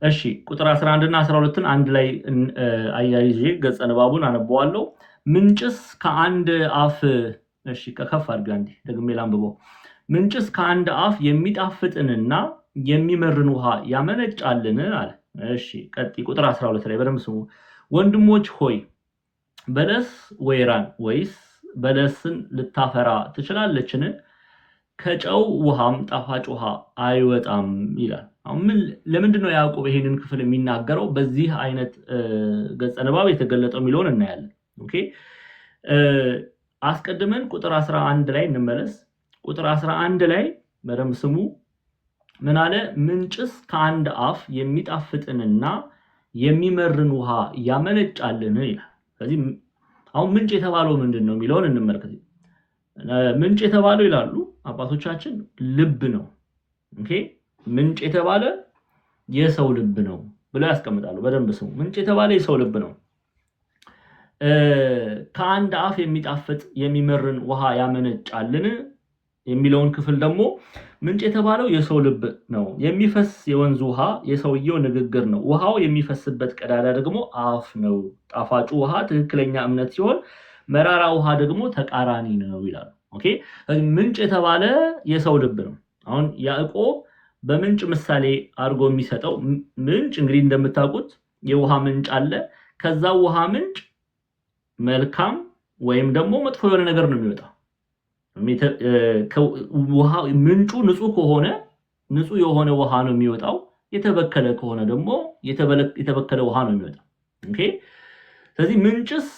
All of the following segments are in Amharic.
እሺ ቁጥር 11 እና 12ን አንድ ላይ አያይዤ ገጸ ንባቡን አነበዋለሁ። ምንጭስ ከአንድ አፍ እሺ ከከፍ አድርጋ እንዴ ደግሜ ላንብበው። ምንጭስ ከአንድ አፍ የሚጣፍጥንና የሚመርን ውሃ ያመነጫልን አለ። እሺ ቀጥይ ቁጥር 12 ላይ በደንብ ስሙ። ወንድሞች ሆይ በለስ ወይራን ወይስ በለስን ልታፈራ ትችላለችን? ከጨው ውሃም ጣፋጭ ውሃ አይወጣም ይላል። አሁን ለምንድን ነው ያዕቆብ ይሄንን ክፍል የሚናገረው? በዚህ አይነት ገጸ ንባብ የተገለጠው የሚለውን እናያለን። ኦኬ አስቀድመን ቁጥር 11 ላይ እንመለስ። ቁጥር 11 ላይ በደንብ ስሙ። ምን አለ? ምንጭስ ከአንድ አፍ የሚጣፍጥንና የሚመርን ውሃ ያመነጫልን ይላል። ስለዚህ አሁን ምንጭ የተባለው ምንድነው የሚለውን እንመልከት። ምንጭ የተባለው ይላሉ አባቶቻችን ልብ ነው። ኦኬ ምንጭ የተባለ የሰው ልብ ነው ብለው ያስቀምጣሉ። በደንብ ስሙ። ምንጭ የተባለ የሰው ልብ ነው። ከአንድ አፍ የሚጣፍጥ የሚመርን ውሃ ያመነጫልን የሚለውን ክፍል ደግሞ ምንጭ የተባለው የሰው ልብ ነው። የሚፈስ የወንዝ ውሃ የሰውየው ንግግር ነው። ውሃው የሚፈስበት ቀዳዳ ደግሞ አፍ ነው። ጣፋጩ ውሃ ትክክለኛ እምነት ሲሆን መራራ ውሃ ደግሞ ተቃራኒ ነው ይላሉ። ኦኬ ምንጭ የተባለ የሰው ልብ ነው። አሁን ያዕቆብ በምንጭ ምሳሌ አድርጎ የሚሰጠው ምንጭ እንግዲህ እንደምታውቁት የውሃ ምንጭ አለ። ከዛ ውሃ ምንጭ መልካም ወይም ደግሞ መጥፎ የሆነ ነገር ነው የሚወጣው። ውሃ ምንጩ ንጹህ ከሆነ ንጹህ የሆነ ውሃ ነው የሚወጣው። የተበከለ ከሆነ ደግሞ የተበከለ ውሃ ነው የሚወጣው። ኦኬ ስለዚህ ምንጭስ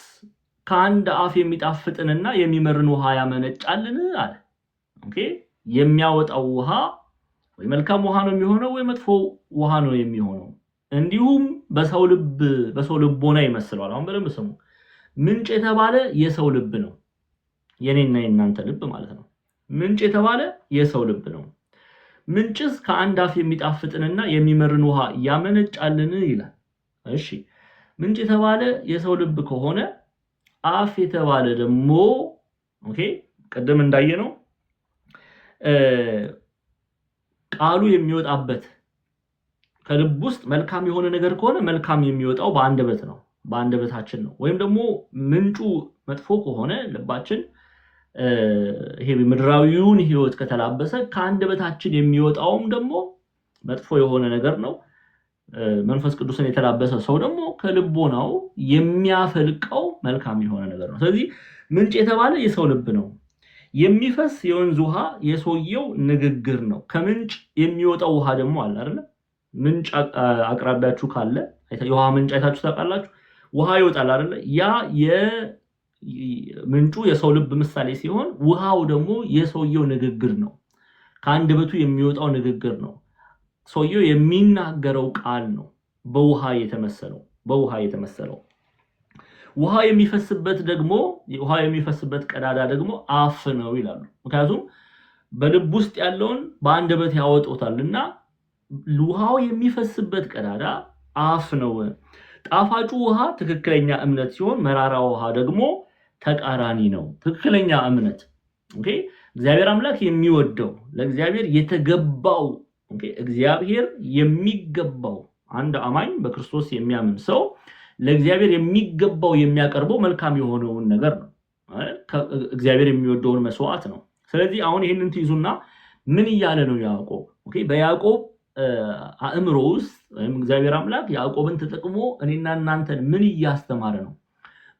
ከአንድ አፍ የሚጣፍጥንና የሚመርን ውሃ ያመነጫልን አለ። ኦኬ የሚያወጣው ውሃ ወይ መልካም ውሃ ነው የሚሆነው ወይ መጥፎ ውሃ ነው የሚሆነው። እንዲሁም በሰው ልቦና ይመስላል። አሁን በደንብ ስሙ። ምንጭ የተባለ የሰው ልብ ነው። የኔና የናንተ ልብ ማለት ነው። ምንጭ የተባለ የሰው ልብ ነው። ምንጭስ ከአንድ አፍ የሚጣፍጥንና የሚመርን ውሃ ያመነጫልን ይላል። እሺ ምንጭ የተባለ የሰው ልብ ከሆነ አፍ የተባለ ደግሞ ኦኬ ቀደም እንዳየነው ቃሉ የሚወጣበት ከልብ ውስጥ መልካም የሆነ ነገር ከሆነ መልካም የሚወጣው በአንደበት ነው፣ በአንደበታችን ነው። ወይም ደግሞ ምንጩ መጥፎ ከሆነ ልባችን ይሄ ምድራዊውን ህይወት ከተላበሰ ከአንደበታችን የሚወጣውም ደግሞ መጥፎ የሆነ ነገር ነው። መንፈስ ቅዱስን የተላበሰ ሰው ደግሞ ከልቦናው የሚያፈልቀው መልካም የሆነ ነገር ነው። ስለዚህ ምንጭ የተባለ የሰው ልብ ነው። የሚፈስ የወንዝ ውሃ የሰውየው ንግግር ነው። ከምንጭ የሚወጣው ውሃ ደግሞ አለ አይደል? ምንጭ አቅራቢያችሁ ካለ የውሃ ምንጭ አይታችሁ ታውቃላችሁ? ውሃ ይወጣል አይደል? ያ ምንጩ የሰው ልብ ምሳሌ ሲሆን ውሃው ደግሞ የሰውየው ንግግር ነው። ከአንደበቱ የሚወጣው ንግግር ነው። ሰውየው የሚናገረው ቃል ነው በውሃ የተመሰለው። ውሃ የሚፈስበት ቀዳዳ ደግሞ አፍ ነው ይላሉ። ምክንያቱም በልብ ውስጥ ያለውን በአንደበት ያወጡታልና ውሃው የሚፈስበት ቀዳዳ አፍ ነው። ጣፋጩ ውሃ ትክክለኛ እምነት ሲሆን መራራ ውሃ ደግሞ ተቃራኒ ነው። ትክክለኛ እምነት ኦኬ እግዚአብሔር አምላክ የሚወደው ለእግዚአብሔር የተገባው እግዚአብሔር የሚገባው አንድ አማኝ በክርስቶስ የሚያምን ሰው ለእግዚአብሔር የሚገባው የሚያቀርበው መልካም የሆነውን ነገር ነው። እግዚአብሔር የሚወደውን መስዋዕት ነው። ስለዚህ አሁን ይሄንን ትይዙና ምን እያለ ነው ያዕቆብ? ኦኬ በያዕቆብ አእምሮ ውስጥ ወይም እግዚአብሔር አምላክ ያዕቆብን ተጠቅሞ እኔና እናንተን ምን እያስተማረ ነው?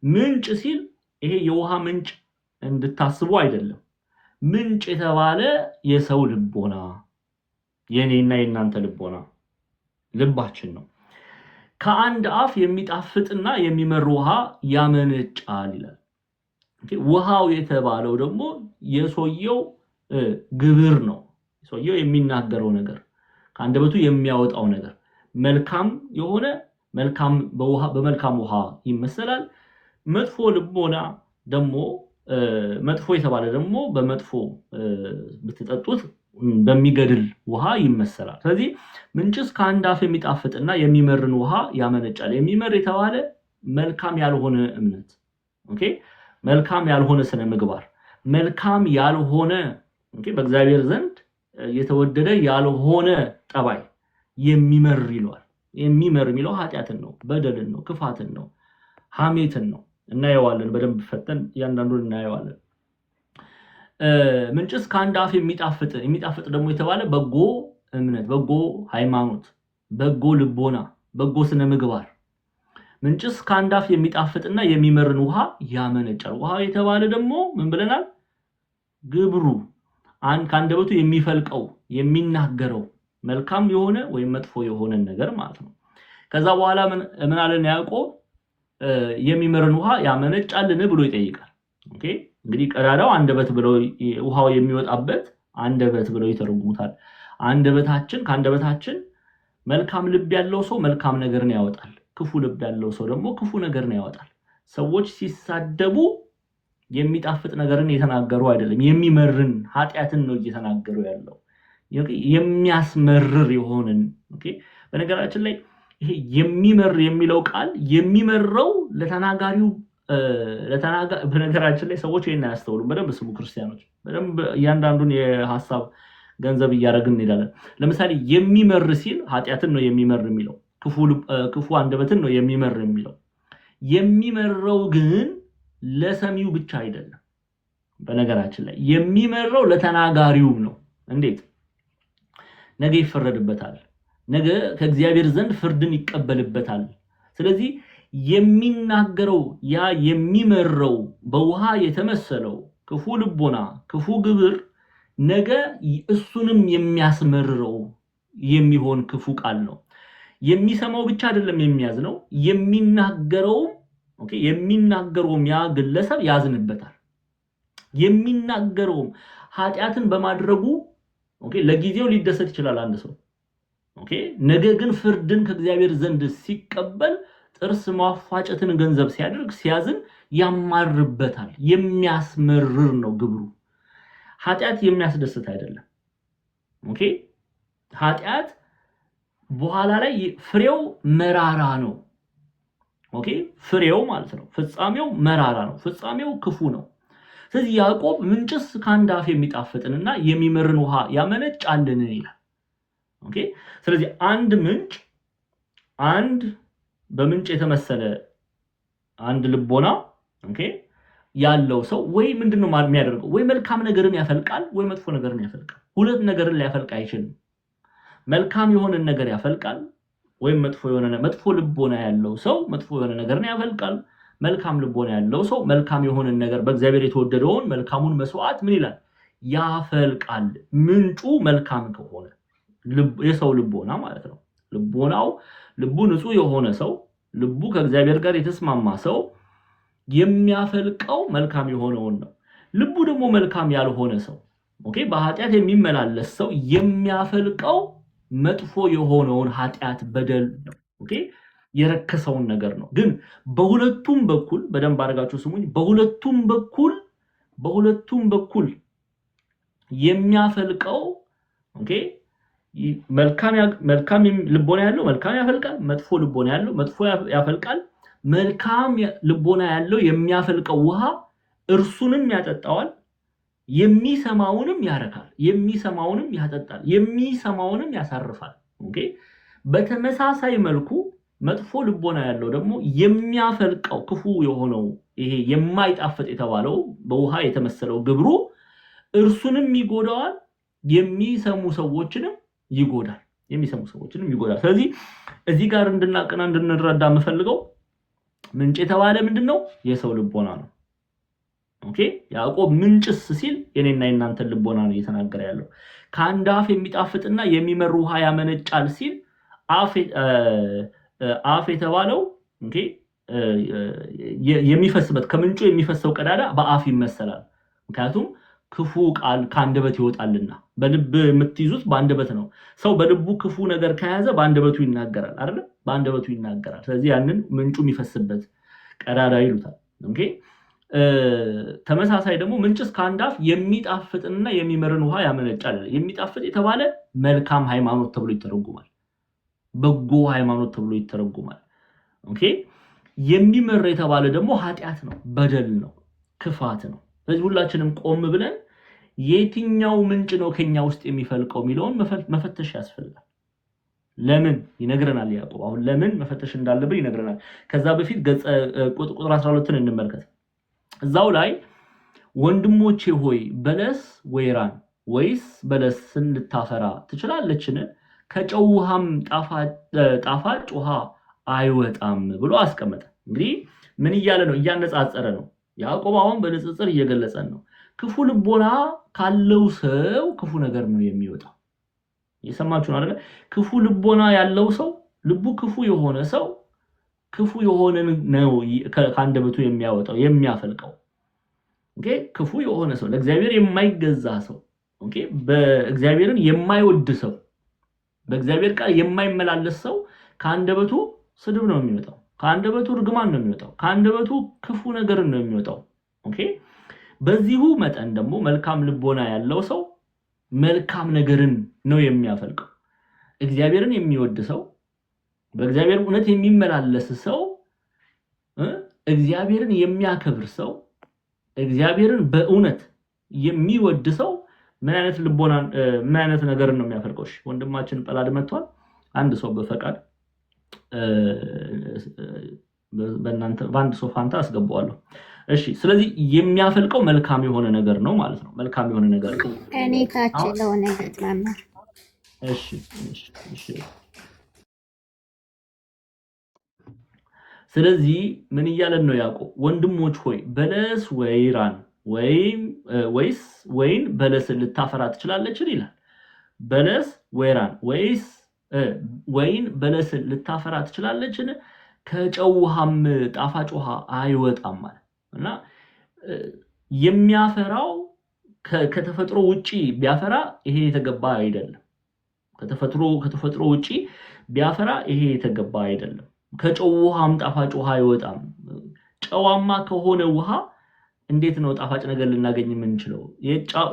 ምንጭ ሲል ይሄ የውሃ ምንጭ እንድታስቡ አይደለም። ምንጭ የተባለ የሰው ልቦና የኔና የናንተ ልቦና ልባችን ነው። ከአንድ አፍ የሚጣፍጥና የሚመር ውሃ ያመነጫል ይላል። ውሃው የተባለው ደግሞ የሰውየው ግብር ነው። ሰውየው የሚናገረው ነገር ከአንደበቱ የሚያወጣው ነገር መልካም የሆነ በመልካም ውሃ ይመሰላል። መጥፎ ልቦና ደግሞ መጥፎ የተባለ ደግሞ በመጥፎ ብትጠጡት በሚገድል ውሃ ይመሰላል። ስለዚህ ምንጭስ ከአንድ አፍ የሚጣፍጥና የሚመርን ውሃ ያመነጫል። የሚመር የተባለ መልካም ያልሆነ እምነት ኦኬ መልካም ያልሆነ ስነ ምግባር መልካም ያልሆነ ኦኬ በእግዚአብሔር ዘንድ የተወደደ ያልሆነ ጠባይ የሚመር ይለዋል። የሚመር የሚለው ኃጢአትን ነው፣ በደልን ነው፣ ክፋትን ነው፣ ሐሜትን ነው። እናየዋለን በደንብ ፈተን እያንዳንዱን እናየዋለን። ምንጭስ ከአንድ አፍ የሚጣፍጥ ደግሞ የተባለ በጎ እምነት፣ በጎ ሃይማኖት፣ በጎ ልቦና፣ በጎ ስነ ምግባር። ምንጭስ ከአንድ አፍ የሚጣፍጥና የሚመርን ውሃ ያመነጫል። ውሃ የተባለ ደግሞ ምን ብለናል? ግብሩ ከአንደበቱ የሚፈልቀው የሚናገረው መልካም የሆነ ወይም መጥፎ የሆነ ነገር ማለት ነው። ከዛ በኋላ ምን አለን ያዕቆብ? የሚመርን ውሃ ያመነጫልን ብሎ ይጠይቃል። ኦኬ እንግዲህ ቀዳዳው አንደበት ብለው ውሃው የሚወጣበት አንደበት ብለው ይተረጉሙታል። ከአንደበታችን መልካም ልብ ያለው ሰው መልካም ነገርን ያወጣል፣ ክፉ ልብ ያለው ሰው ደግሞ ክፉ ነገርን ያወጣል። ሰዎች ሲሳደቡ የሚጣፍጥ ነገርን እየተናገሩ አይደለም፣ የሚመርን ኃጢአትን ነው እየተናገሩ ያለው፣ የሚያስመርር የሆነን። ኦኬ በነገራችን ላይ ይሄ የሚመር የሚለው ቃል የሚመረው ለተናጋሪው በነገራችን ላይ ሰዎች ይሄን አያስተውሉም። በደንብ ስሙ ክርስቲያኖች፣ በደንብ እያንዳንዱን የሐሳብ ገንዘብ እያደረግን እንሄዳለን። ለምሳሌ የሚመር ሲል ኃጢአትን ነው የሚመር የሚለው፣ ክፉ አንደበትን ነው የሚመር የሚለው። የሚመረው ግን ለሰሚው ብቻ አይደለም። በነገራችን ላይ የሚመረው ለተናጋሪውም ነው። እንዴት? ነገ ይፈረድበታል፣ ነገ ከእግዚአብሔር ዘንድ ፍርድን ይቀበልበታል። ስለዚህ የሚናገረው ያ የሚመረው በውሃ የተመሰለው ክፉ ልቦና፣ ክፉ ግብር ነገ እሱንም የሚያስመርረው የሚሆን ክፉ ቃል ነው። የሚሰማው ብቻ አይደለም የሚያዝነው፣ የሚናገረውም ያ ግለሰብ ያዝንበታል። የሚናገረውም ኃጢአትን በማድረጉ ለጊዜው ሊደሰት ይችላል አንድ ሰው። ነገ ግን ፍርድን ከእግዚአብሔር ዘንድ ሲቀበል ጥርስ ማፋጨትን ገንዘብ ሲያደርግ ሲያዝን ያማርበታል። የሚያስመርር ነው ግብሩ። ኃጢአት የሚያስደስት አይደለም። ኃጢአት በኋላ ላይ ፍሬው መራራ ነው። ፍሬው ማለት ነው፣ ፍጻሜው መራራ ነው፣ ፍጻሜው ክፉ ነው። ስለዚህ ያዕቆብ ምንጭስ ከአንድ አፍ የሚጣፍጥንና የሚመርን ውሃ ያመነጫልን ይላል። ስለዚህ አንድ ምንጭ፣ አንድ በምንጭ የተመሰለ አንድ ልቦና ያለው ሰው ወይ ምንድነው የሚያደርገው? ወይ መልካም ነገርን ያፈልቃል ወይ መጥፎ ነገርን ያፈልቃል። ሁለት ነገርን ሊያፈልቅ አይችልም። መልካም የሆነ ነገር ያፈልቃል ወይም መጥፎ ልቦና ያለው ሰው መጥፎ የሆነ ነገርን ያፈልቃል። መልካም ልቦና ያለው ሰው መልካም የሆነ ነገር በእግዚአብሔር የተወደደውን መልካሙን መስዋዕት ምን ይላል? ያፈልቃል። ምንጩ መልካም ከሆነ የሰው ልቦና ማለት ነው። ልቡ ንጹህ የሆነ ሰው፣ ልቡ ከእግዚአብሔር ጋር የተስማማ ሰው የሚያፈልቀው መልካም የሆነውን ነው። ልቡ ደግሞ መልካም ያልሆነ ሰው በኃጢአት የሚመላለስ ሰው የሚያፈልቀው መጥፎ የሆነውን ኃጢአት በደል ነው። የረከሰውን ነገር ነው። ግን በሁለቱም በኩል በደንብ አድርጋችሁ ስሙኝ፣ በሁለቱም በኩል የሚያፈልቀው መልካም ልቦና ያለው መልካም ያፈልቃል፣ መጥፎ ልቦና ያለው መጥፎ ያፈልቃል። መልካም ልቦና ያለው የሚያፈልቀው ውሃ እርሱንም ያጠጣዋል፣ የሚሰማውንም ያረካል፣ የሚሰማውንም ያጠጣል፣ የሚሰማውንም ያሳርፋል። በተመሳሳይ መልኩ መጥፎ ልቦና ያለው ደግሞ የሚያፈልቀው ክፉ የሆነው ይሄ የማይጣፍጥ የተባለው በውሃ የተመሰለው ግብሩ እርሱንም ይጎዳዋል፣ የሚሰሙ ሰዎችንም ይጎዳል። ስለዚህ እዚህ ጋር እንድናቀና እንድንረዳ የምፈልገው ምንጭ የተባለ ምንድነው? የሰው ልቦና ነው። ያዕቆብ ምንጭስ ሲል የኔና የናንተን ልቦና ነው እየተናገረ ያለው። ከአንድ አፍ የሚጣፍጥና የሚመር ውሃ ያመነጫል ሲል አፍ የተባለው የሚፈስበት ከምንጩ የሚፈሰው ቀዳዳ በአፍ ይመሰላል። ምክንያቱም ክፉ ቃል ከአንደበት ይወጣልና። በልብ የምትይዙት በአንደበት ነው። ሰው በልቡ ክፉ ነገር ከያዘ በአንደበቱ ይናገራል አይደል? በአንደበቱ ይናገራል። ስለዚህ ያንን ምንጩ የሚፈስበት ቀዳዳ ይሉታል። ተመሳሳይ ደግሞ ምንጭስ ከአንድ አፍ የሚጣፍጥና የሚመርን ውሃ ያመነጫል። የሚጣፍጥ የተባለ መልካም ሃይማኖት ተብሎ ይተረጉማል። በጎ ሃይማኖት ተብሎ ይተረጉማል። የሚመር የተባለ ደግሞ ኃጢአት ነው፣ በደል ነው፣ ክፋት ነው። ስለዚህ ሁላችንም ቆም ብለን የትኛው ምንጭ ነው ከኛ ውስጥ የሚፈልቀው የሚለውን መፈተሽ ያስፈልጋል። ለምን ይነግረናል ያዕቆብ። አሁን ለምን መፈተሽ እንዳለብን ይነግረናል። ከዛ በፊት ቁጥር 12ን እንመልከት። እዛው ላይ ወንድሞቼ ሆይ በለስ ወይራን ወይስ በለስን ልታፈራ ትችላለችን? ከጨው ውሃም ጣፋጭ ውሃ አይወጣም ብሎ አስቀመጠ። እንግዲህ ምን እያለ ነው? እያነጻጸረ ነው። ያዕቆብ አሁን በንጽጽር እየገለጸን ነው። ክፉ ልቦና ካለው ሰው ክፉ ነገር ነው የሚወጣው። የሰማችሁ ነው አይደል? ክፉ ልቦና ያለው ሰው፣ ልቡ ክፉ የሆነ ሰው ክፉ የሆነ ነው ከአንደበቱ የሚያወጣው የሚያፈልቀው። ኦኬ፣ ክፉ የሆነ ሰው፣ ለእግዚአብሔር የማይገዛ ሰው፣ ኦኬ፣ በእግዚአብሔርን የማይወድ ሰው፣ በእግዚአብሔር ቃል የማይመላለስ ሰው ከአንደበቱ ስድብ ነው የሚወጣው፣ ከአንደበቱ ርግማን ነው የሚወጣው፣ ከአንደበቱ ክፉ ነገር ነው የሚወጣው። ኦኬ፣ በዚሁ መጠን ደግሞ መልካም ልቦና ያለው ሰው መልካም ነገርን ነው የሚያፈልቀው። እግዚአብሔርን የሚወድ ሰው፣ በእግዚአብሔር እውነት የሚመላለስ ሰው፣ እግዚአብሔርን የሚያከብር ሰው፣ እግዚአብሔርን በእውነት የሚወድ ሰው ምን አይነት ልቦና ምን አይነት ነገርን ነው የሚያፈልቀው? እሺ ወንድማችን ጳላድ መጥቷል። አንድ ሰው በፈቃድ በአንድ ሰው ፋንታ አስገባዋለሁ። እሺ ስለዚህ የሚያፈልቀው መልካም የሆነ ነገር ነው ማለት ነው። መልካም የሆነ ነገር ነው። እኔ ታች ለሆነ መምህር እሺ ስለዚህ ምን እያለን ነው ያዕቆብ? ወንድሞች ሆይ በለስ ወይራን ወይስ ወይን በለስን ልታፈራ ትችላለችን ይላል። በለስ ወይራን ወይስ ወይን በለስን ልታፈራ ትችላለችን? ከጨው ውሃም ጣፋጭ ውሃ አይወጣም ማለት እና የሚያፈራው ከተፈጥሮ ውጪ ቢያፈራ ይሄ የተገባ አይደለም። ከተፈጥሮ ውጪ ቢያፈራ ይሄ የተገባ አይደለም። ከጨው ውሃም ጣፋጭ ውሃ አይወጣም። ጨዋማ ከሆነ ውሃ እንዴት ነው ጣፋጭ ነገር ልናገኝ የምንችለው?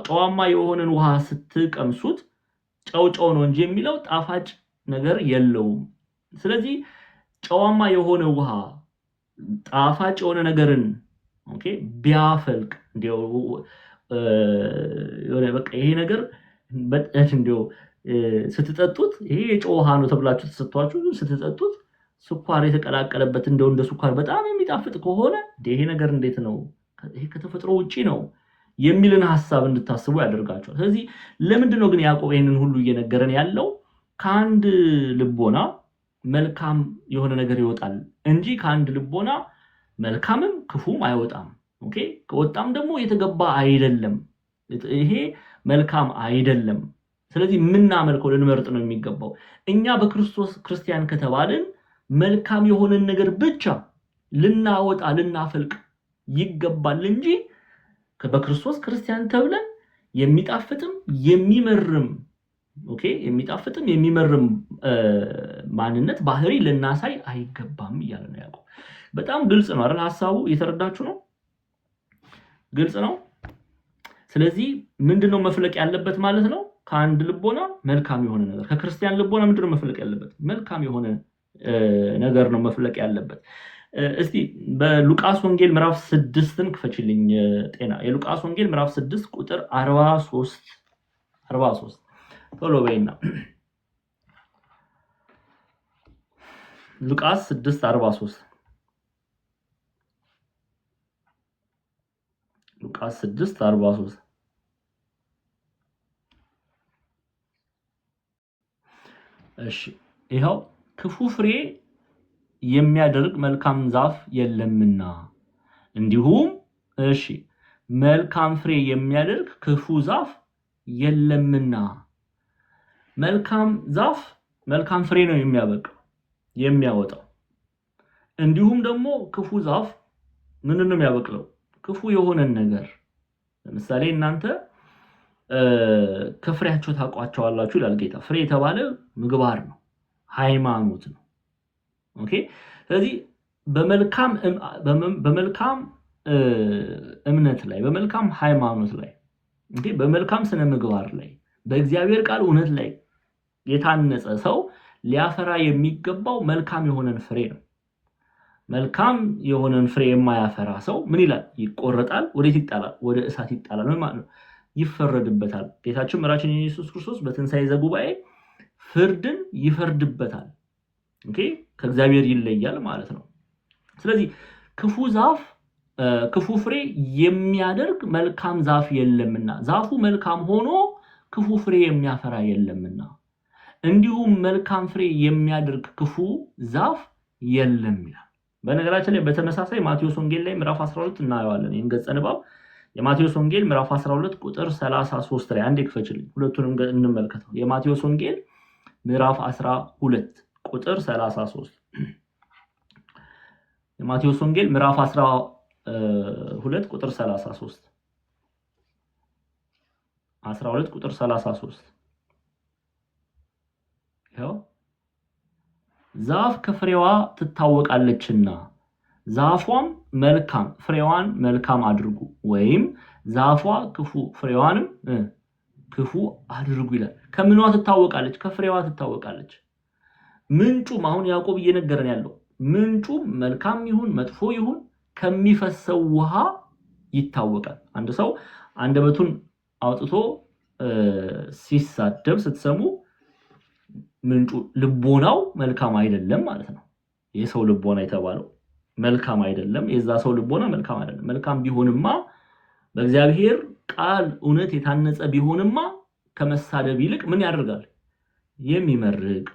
ጨዋማ የሆነን ውሃ ስትቀምሱት ጨው ነው እንጂ የሚለው ጣፋጭ ነገር የለውም። ስለዚህ ጨዋማ የሆነ ውሃ ጣፋጭ የሆነ ነገርን ኦኬ ቢያፈልቅ እንዲያው የሆነ በቃ ይሄ ነገር እንዲያው ስትጠጡት ይሄ የጨው ውሃ ነው ተብላችሁ ተሰጥቷችሁ ስትጠጡት ስኳር የተቀላቀለበት እንደ ስኳር በጣም የሚጣፍጥ ከሆነ ይሄ ነገር እንዴት ነው? ይሄ ከተፈጥሮ ውጪ ነው የሚልን ሐሳብ እንድታስቡ ያደርጋቸዋል። ስለዚህ ለምንድን ነው ግን ያዕቆብ ይሄንን ሁሉ እየነገረን ያለው? ከአንድ ልቦና መልካም የሆነ ነገር ይወጣል እንጂ ከአንድ ልቦና መልካምም ክፉም አይወጣም። ኦኬ ከወጣም ደግሞ የተገባ አይደለም። ይሄ መልካም አይደለም። ስለዚህ ምናመልከው ልንመርጥ ነው የሚገባው። እኛ በክርስቶስ ክርስቲያን ከተባልን መልካም የሆነን ነገር ብቻ ልናወጣ ልናፈልቅ ይገባል እንጂ በክርስቶስ ክርስቲያን ተብለን የሚጣፍጥም የሚመርም ኦኬ የሚጣፍጥም የሚመርም ማንነት ባህሪ ልናሳይ አይገባም እያለ ነው ያዕቆብ። በጣም ግልጽ ነው አይደል? ሐሳቡ እየተረዳችሁ ነው? ግልጽ ነው። ስለዚህ ምንድነው መፍለቅ ያለበት ማለት ነው? ከአንድ ልቦና መልካም የሆነ ነገር፣ ከክርስቲያን ልቦና ምንድነው መፍለቅ ያለበት? መልካም የሆነ ነገር ነው መፍለቅ ያለበት። እስቲ በሉቃስ ወንጌል ምዕራፍ 6ን ክፈችልኝ ጤና። የሉቃስ ወንጌል ምዕራፍ 6 ቁጥር 43 ቶሎ በይና ሉቃስ 6:43 ሉቃስ 6:43 እሺ ይኸው ክፉ ፍሬ የሚያደርግ መልካም ዛፍ የለምና እንዲሁም እሺ መልካም ፍሬ የሚያደርግ ክፉ ዛፍ የለምና። መልካም ዛፍ መልካም ፍሬ ነው የሚያወጣው። እንዲሁም ደግሞ ክፉ ዛፍ ምንድን ነው የሚያበቅለው? ክፉ የሆነን ነገር። ለምሳሌ እናንተ ከፍሬያቸው ታውቋቸዋላችሁ ይላል ጌታ። ፍሬ የተባለ ምግባር ነው፣ ሃይማኖት ነው። ኦኬ ስለዚህ በመልካም እምነት ላይ በመልካም ሃይማኖት ላይ ኦኬ በመልካም ስነ ምግባር ላይ በእግዚአብሔር ቃል እውነት ላይ የታነጸ ሰው ሊያፈራ የሚገባው መልካም የሆነን ፍሬ ነው። መልካም የሆነን ፍሬ የማያፈራ ሰው ምን ይላል? ይቆረጣል። ወዴት ይጣላል? ወደ እሳት ይጣላል ማለት ነው። ይፈረድበታል። ጌታችን መራችን ኢየሱስ ክርስቶስ በትንሣኤ ዘጉባኤ ፍርድን ይፈርድበታል። ኦኬ ከእግዚአብሔር ይለያል ማለት ነው። ስለዚህ ክፉ ፍሬ የሚያደርግ መልካም ዛፍ የለምና ዛፉ መልካም ሆኖ ክፉ ፍሬ የሚያፈራ የለምና እንዲሁም መልካም ፍሬ የሚያደርግ ክፉ ዛፍ የለም ይላል። በነገራችን ላይ በተመሳሳይ ማቴዎስ ወንጌል ላይ ምዕራፍ 12 እናየዋለን። ይህን ገጸ ንባብ የማቴዎስ ወንጌል ምዕራፍ 12 ቁጥር 33 ላይ አንዴ ክፈችልኝ፣ ሁለቱንም እንመልከተው። የማቴዎስ ወንጌል ምዕራፍ 12 ቁጥር 33 የማቴዎስ ወንጌል ምዕራፍ 12 ቁጥር 33 12 ቁጥር 33 ይኸው ዛፍ ከፍሬዋ ትታወቃለችና ዛፏም መልካም ፍሬዋን መልካም አድርጉ ወይም ዛፏ ክፉ ፍሬዋንም ክፉ አድርጉ ይላል። ከምኗ ትታወቃለች? ከፍሬዋ ትታወቃለች። ምንጩም አሁን ያዕቆብ እየነገረን ያለው ምንጩም መልካም ይሁን መጥፎ ይሁን ከሚፈሰው ውሃ ይታወቃል። አንድ ሰው አንደበቱን አውጥቶ ሲሳደብ ስትሰሙ ምንጩ ልቦናው መልካም አይደለም ማለት ነው። የሰው ልቦና የተባለው መልካም አይደለም፣ የዛ ሰው ልቦና መልካም አይደለም። መልካም ቢሆንማ በእግዚአብሔር ቃል እውነት የታነጸ ቢሆንማ ከመሳደብ ይልቅ ምን ያደርጋል? የሚመርቅ፣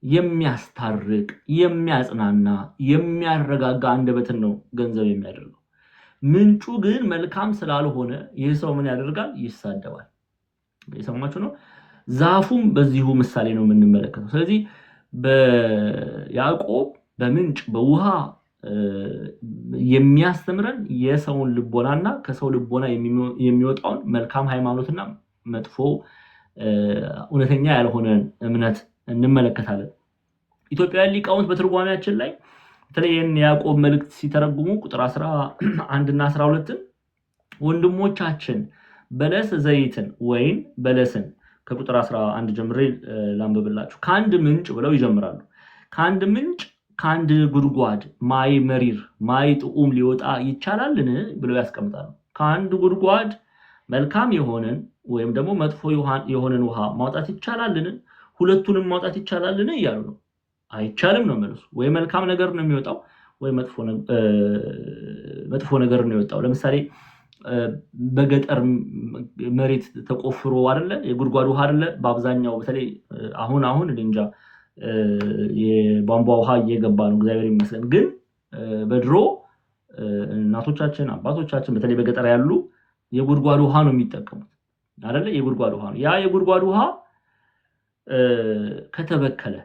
የሚያስታርቅ፣ የሚያጽናና፣ የሚያረጋጋ አንደበትን ነው ገንዘብ የሚያደርገው። ምንጩ ግን መልካም ስላልሆነ ይህ ሰው ምን ያደርጋል? ይሳደባል። የሰማችሁ ነው። ዛፉም በዚሁ ምሳሌ ነው የምንመለከተው። ስለዚህ በያዕቆብ በምንጭ በውሃ የሚያስተምረን የሰውን ልቦናና ከሰው ልቦና የሚወጣውን መልካም ሃይማኖትና መጥፎ እውነተኛ ያልሆነ እምነት እንመለከታለን። ኢትዮጵያውያን ሊቃውንት በትርጓሜያችን ላይ በተለይን ያዕቆብ መልእክት ሲተረጉሙ ቁጥር 11 እና 12 ወንድሞቻችን በለስ ዘይትን ወይን በለስን ከቁጥር 11 ጀምሬ ላንብብላችሁ። ከአንድ ምንጭ ብለው ይጀምራሉ። ከአንድ ምንጭ ከአንድ ጉድጓድ ማይ መሪር ማይ ጥዑም ሊወጣ ይቻላልን ብለው ያስቀምጣሉ። ከአንድ ጉድጓድ መልካም የሆነን ወይም ደግሞ መጥፎ የሆነን ውሃ ማውጣት ይቻላልን? ሁለቱንም ማውጣት ይቻላልን እያሉ ነው። አይቻልም ነው መልሱ። ወይ መልካም ነገር ነው የሚወጣው ወይ መጥፎ ነገር ነው የሚወጣው። ለምሳሌ በገጠር መሬት ተቆፍሮ አይደለ የጉድጓድ ውሃ አይደለ በአብዛኛው በተለይ አሁን እንጃ የቧንቧ ውሃ እየገባ ነው እግዚአብሔር ይመስገን። ግን በድሮ እናቶቻችን አባቶቻችን በተለይ በገጠር ያሉ የጉድጓድ ውሃ ነው የሚጠቀሙት አይደለ የጉድጓድ ውሃ ነው። ያ የጉድጓድ ውሃ ከተበከለ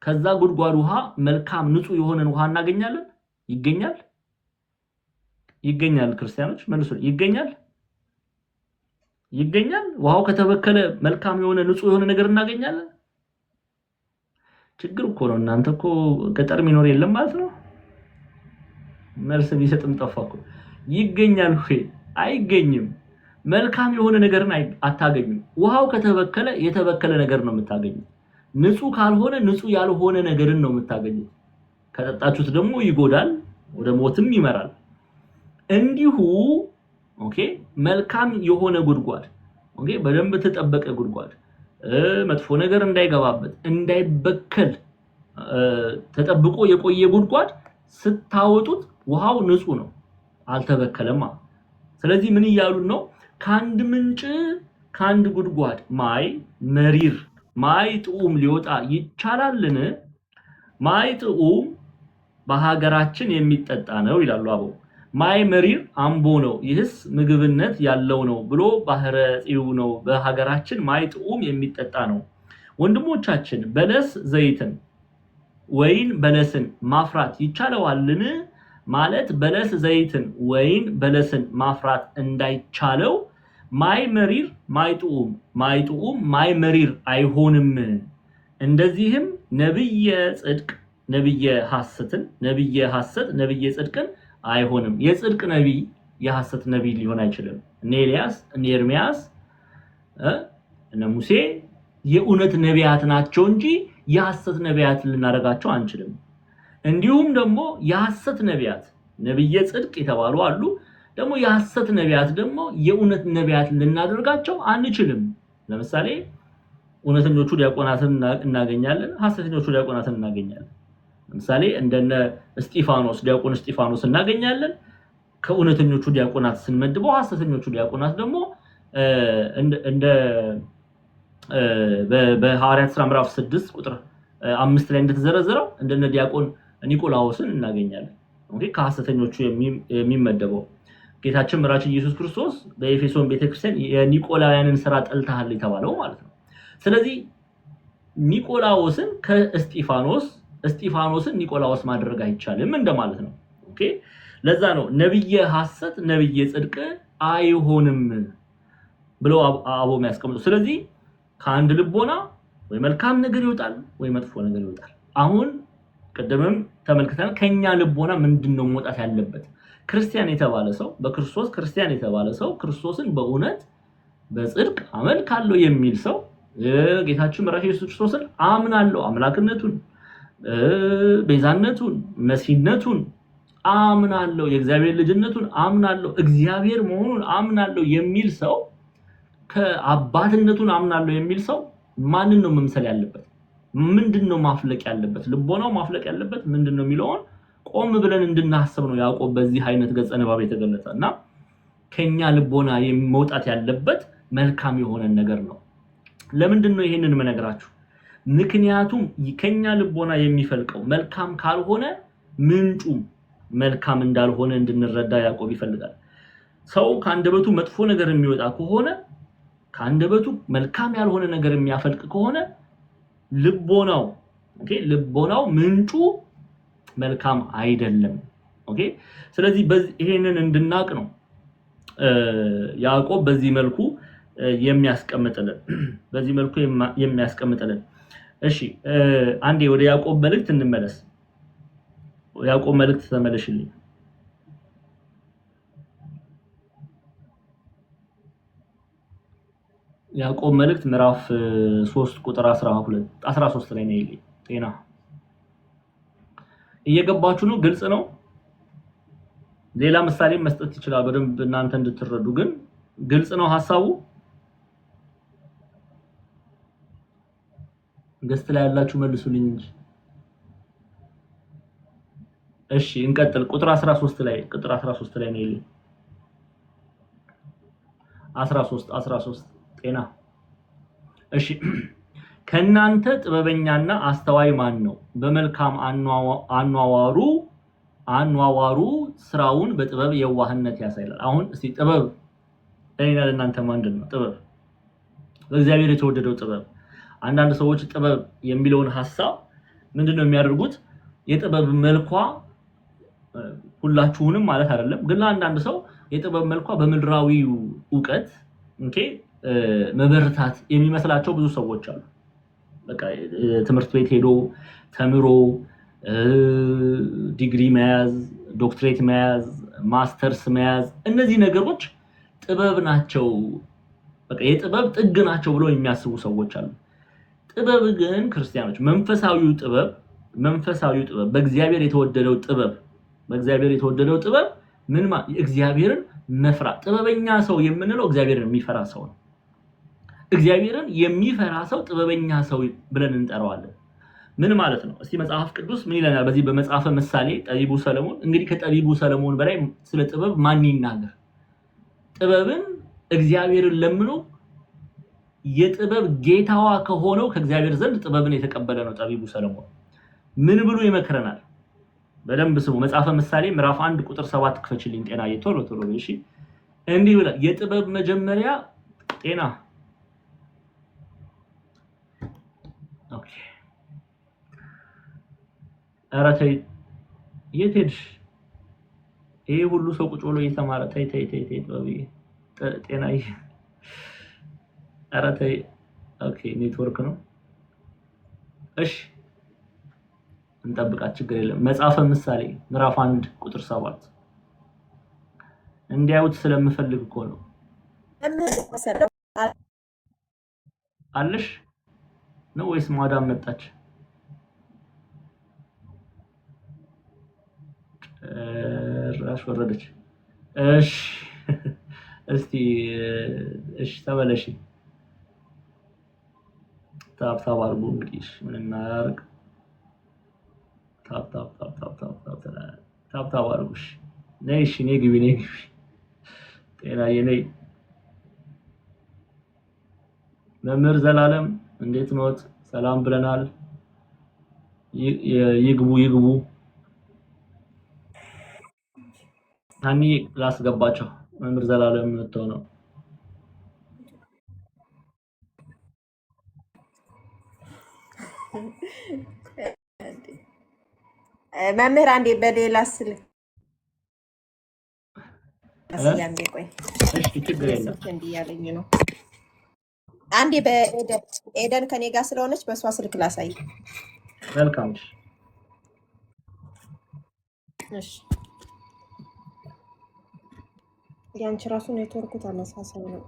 ከዛ ጉድጓድ ውሃ መልካም ንጹህ የሆነን ውሃ እናገኛለን? ይገኛል? ክርስቲያኖች መልሱ። ይገኛል? ውሃው ከተበከለ መልካም የሆነ ንጹህ የሆነ ነገር እናገኛለን? ችግር እኮ ነው። እናንተ እኮ ገጠር የሚኖር የለም ማለት ነው። መልስ ቢሰጥም ጠፋኩ። ይገኛል ወይ? አይገኝም። መልካም የሆነ ነገርን አታገኙም። ውሃው ከተበከለ የተበከለ ነገር ነው የምታገኙት። ንጹህ ካልሆነ ንጹህ ያልሆነ ነገርን ነው የምታገኙት። ከጠጣችሁት ደግሞ ይጎዳል፣ ወደ ሞትም ይመራል። እንዲሁ ኦኬ መልካም የሆነ ጉድጓድ ኦኬ በደንብ ተጠበቀ ጉድጓድ መጥፎ ነገር እንዳይገባበት እንዳይበከል ተጠብቆ የቆየ ጉድጓድ ስታወጡት ውሃው ንጹህ ነው፣ አልተበከለማ። ስለዚህ ምን እያሉ ነው? ከአንድ ምንጭ ከአንድ ጉድጓድ ማይ መሪር ማይ ጥዑም ሊወጣ ይቻላልን? ማይ ጥዑም በሀገራችን የሚጠጣ ነው ይላሉ አበው። ማይ መሪር አምቦ ነው፣ ይህስ ምግብነት ያለው ነው ብሎ ባህረ ጽዮን ነው። በሀገራችን ማይ ጥዑም የሚጠጣ ነው። ወንድሞቻችን በለስ ዘይትን ወይን በለስን ማፍራት ይቻለዋልን? ማለት በለስ ዘይትን ወይን በለስን ማፍራት እንዳይቻለው ማይ መሪር ማይ ጥዑም ማይ መሪር አይሆንም። እንደዚህም ነብየ ጽድቅ ነብየ ሐሰት ነብየ ጽድቅን አይሆንም። የጽድቅ ነብይ የሐሰት ነብይ ሊሆን አይችልም። እነ ኤልያስ እነ ኤርሚያስ እነ ሙሴ የእውነት ነቢያት ናቸው እንጂ የሐሰት ነቢያት ልናደርጋቸው አንችልም። እንዲሁም ደግሞ የሐሰት ነቢያት ነብየ ጽድቅ የተባሉ አሉ። ደግሞ የሐሰት ነቢያት ደግሞ የእውነት ነቢያት ልናደርጋቸው አንችልም። ለምሳሌ እውነተኞቹ ዲያቆናትን እናገኛለን፣ ሐሰተኞቹ ዲያቆናትን እናገኛለን። ለምሳሌ እንደነ እስጢፋኖስ ዲያቆን እስጢፋኖስ እናገኛለን። ከእውነተኞቹ ዲያቆናት ስንመድበው ሐሰተኞቹ ዲያቆናት ደግሞ እንደ በሐዋርያት ሥራ ምዕራፍ 6 ቁጥር 5 ላይ እንደተዘረዘረው እንደነ ዲያቆን ኒቆላዎስን እናገኛለን። ኦኬ ከሐሰተኞቹ የሚመደበው ጌታችን መራችን ኢየሱስ ክርስቶስ በኤፌሶን ቤተክርስቲያን የኒቆላውያንን ሥራ ጠልተሃል የተባለው ማለት ነው። ስለዚህ ኒቆላዎስን እስጢፋኖስን ኒቆላዎስ ማድረግ አይቻልም እንደማለት ነው። ኦኬ ለዛ ነው ነብየ ሐሰት ነብየ ጽድቅ አይሆንም ብለው አቦ የሚያስቀምጡ። ስለዚህ ከአንድ ልቦና ወይ መልካም ነገር ይወጣል ወይ መጥፎ ነገር ይወጣል። አሁን ቀደምም ተመልክተን ከኛ ልቦና ምንድነው መውጣት ያለበት? ክርስቲያን የተባለ ሰው በክርስቶስ ክርስቲያን የተባለ ሰው ክርስቶስን በእውነት በጽድቅ አመልካለሁ የሚል ሰው ጌታችን መራሽ ኢየሱስ ክርስቶስን አምናለሁ፣ አምላክነቱን፣ ቤዛነቱን፣ መሲህነቱን አምናለሁ፣ የእግዚአብሔር ልጅነቱን አምናለሁ፣ እግዚአብሔር መሆኑን አምናለሁ የሚል ሰው ከአባትነቱን አምናለሁ የሚል ሰው ማንን ነው መምሰል ያለበት? ምንድነው ማፍለቅ ያለበት? ልቦናው ማፍለቅ ያለበት ምንድነው የሚለውን ቆም ብለን እንድናስብ ነው ያዕቆብ በዚህ አይነት ገጸ ንባብ የተገለጸና ከኛ ልቦና መውጣት ያለበት መልካም የሆነ ነገር ነው። ለምንድነው ይሄንን መነግራችሁ? ምክንያቱም ከኛ ልቦና የሚፈልቀው መልካም ካልሆነ ምንጩ መልካም እንዳልሆነ እንድንረዳ ያዕቆብ ይፈልጋል። ሰው ከአንደበቱ መጥፎ ነገር የሚወጣ ከሆነ ከአንደበቱ መልካም ያልሆነ ነገር የሚያፈልቅ ከሆነ ልቦናው ምንጩ መልካም አይደለም። ኦኬ ስለዚህ ይሄንን እንድናቅ ነው ያዕቆብ በዚህ መልኩ የሚያስቀምጥልን። እሺ አንዴ ወደ ያዕቆብ መልእክት እንመለስ። ያዕቆብ መልእክት ተመለሽልኝ። ያዕቆብ መልእክት ምዕራፍ 3 ቁጥር 13 ላይ ነው ይልኝ። ጤና እየገባችሁ ነው? ግልጽ ነው? ሌላ ምሳሌ መስጠት ይችላል በደንብ እናንተ እንድትረዱ፣ ግን ግልጽ ነው ሐሳቡ? ገስት ላይ ያላችሁ መልሱልኝ እንጂ። እሺ እንቀጥል። ቁጥር 13 ላይ ነው ይልኝ። 13 ጤና እሺ ከናንተ ጥበበኛና አስተዋይ ማን ነው? በመልካም አኗዋሩ ስራውን በጥበብ የዋህነት ያሳያል። አሁን እስቲ ጥበብ ለኔና ለእናንተ ምንድነው ጥበብ? በእግዚአብሔር የተወደደው ጥበብ። አንዳንድ ሰዎች ጥበብ የሚለውን ሐሳብ ምንድነው የሚያደርጉት? የጥበብ መልኳ ሁላችሁንም ማለት አይደለም፣ ግን ለአንዳንድ ሰው የጥበብ መልኳ በምድራዊ ዕውቀት መበርታት የሚመስላቸው ብዙ ሰዎች አሉ። በቃ ትምህርት ቤት ሄዶ ተምሮ ዲግሪ መያዝ፣ ዶክትሬት መያዝ፣ ማስተርስ መያዝ፣ እነዚህ ነገሮች ጥበብ ናቸው፣ በቃ የጥበብ ጥግ ናቸው ብለው የሚያስቡ ሰዎች አሉ። ጥበብ ግን ክርስቲያኖች መንፈሳዊው ጥበብ በእግዚአብሔር የተወደደው ጥበብ ምን እግዚአብሔርን መፍራት። ጥበበኛ ሰው የምንለው እግዚአብሔርን የሚፈራ ሰው ነው። እግዚአብሔርን የሚፈራ ሰው ጥበበኛ ሰው ብለን እንጠራዋለን። ምን ማለት ነው? እስቲ መጽሐፍ ቅዱስ ምን ይለናል? በዚህ በመጽሐፈ ምሳሌ ጠቢቡ ሰለሞን፣ እንግዲህ ከጠቢቡ ሰለሞን በላይ ስለ ጥበብ ማን ይናገር? ጥበብን እግዚአብሔርን ለምኖ የጥበብ ጌታዋ ከሆነው ከእግዚአብሔር ዘንድ ጥበብን የተቀበለ ነው ጠቢቡ ሰለሞን። ምን ብሎ ይመክረናል? በደንብ ስሙ። መጽሐፈ ምሳሌ ምዕራፍ 1 ቁጥር 7 ክፈችልኝ። ጤና ቶሎ እሺ። እንዲህ ብሏል፣ የጥበብ መጀመሪያ ጤና። ኦኬ ኧረ ተይ፣ የት ሄድሽ? ይሄ ሁሉ ሰው ቁጭ ብሎ እየተማረ ተይ ጥበብዬ፣ ጤናዬ፣ ኧረ ተይ። ኦኬ ኔትወርክ ነው። እሺ እንጠብቃት፣ ችግር የለም። መጽሐፈ ምሳሌ ምዕራፍ 1 ቁጥር 7 እንዲያዩት ስለምፈልግ እኮ ነው። አለሽ ነው ወይስ ማዳም መጣች? ራስ ወረደች። እሺ እስቲ እሺ ተመለሺ። ታብታብ አድርጉ እንግዲህ ምን እናድርግ? ታብታብ አድርጉ። ነይ እሺ፣ ነይ ግቢ፣ ነይ ግቢ። ጤናዬ ነይ። መምህር ዘላለም እንዴት ኖት? ሰላም ብለናል። ይግቡ ይግቡ። ታኒ ላስገባቸው። መምህር ዘላለም መጥተው ነው። መምህር አንዴ በሌላ ስልክ ያንዴ ቆይ። እሺ ችግር የለም። እንዲያለኝ ነው። አንዴ በኤደን ከኔ ጋር ስለሆነች በሷ ስልክ ላሳይ። መልካም። እሺ ያንቺ ራሱ ኔትወርኩ ተመሳሳይ ነው።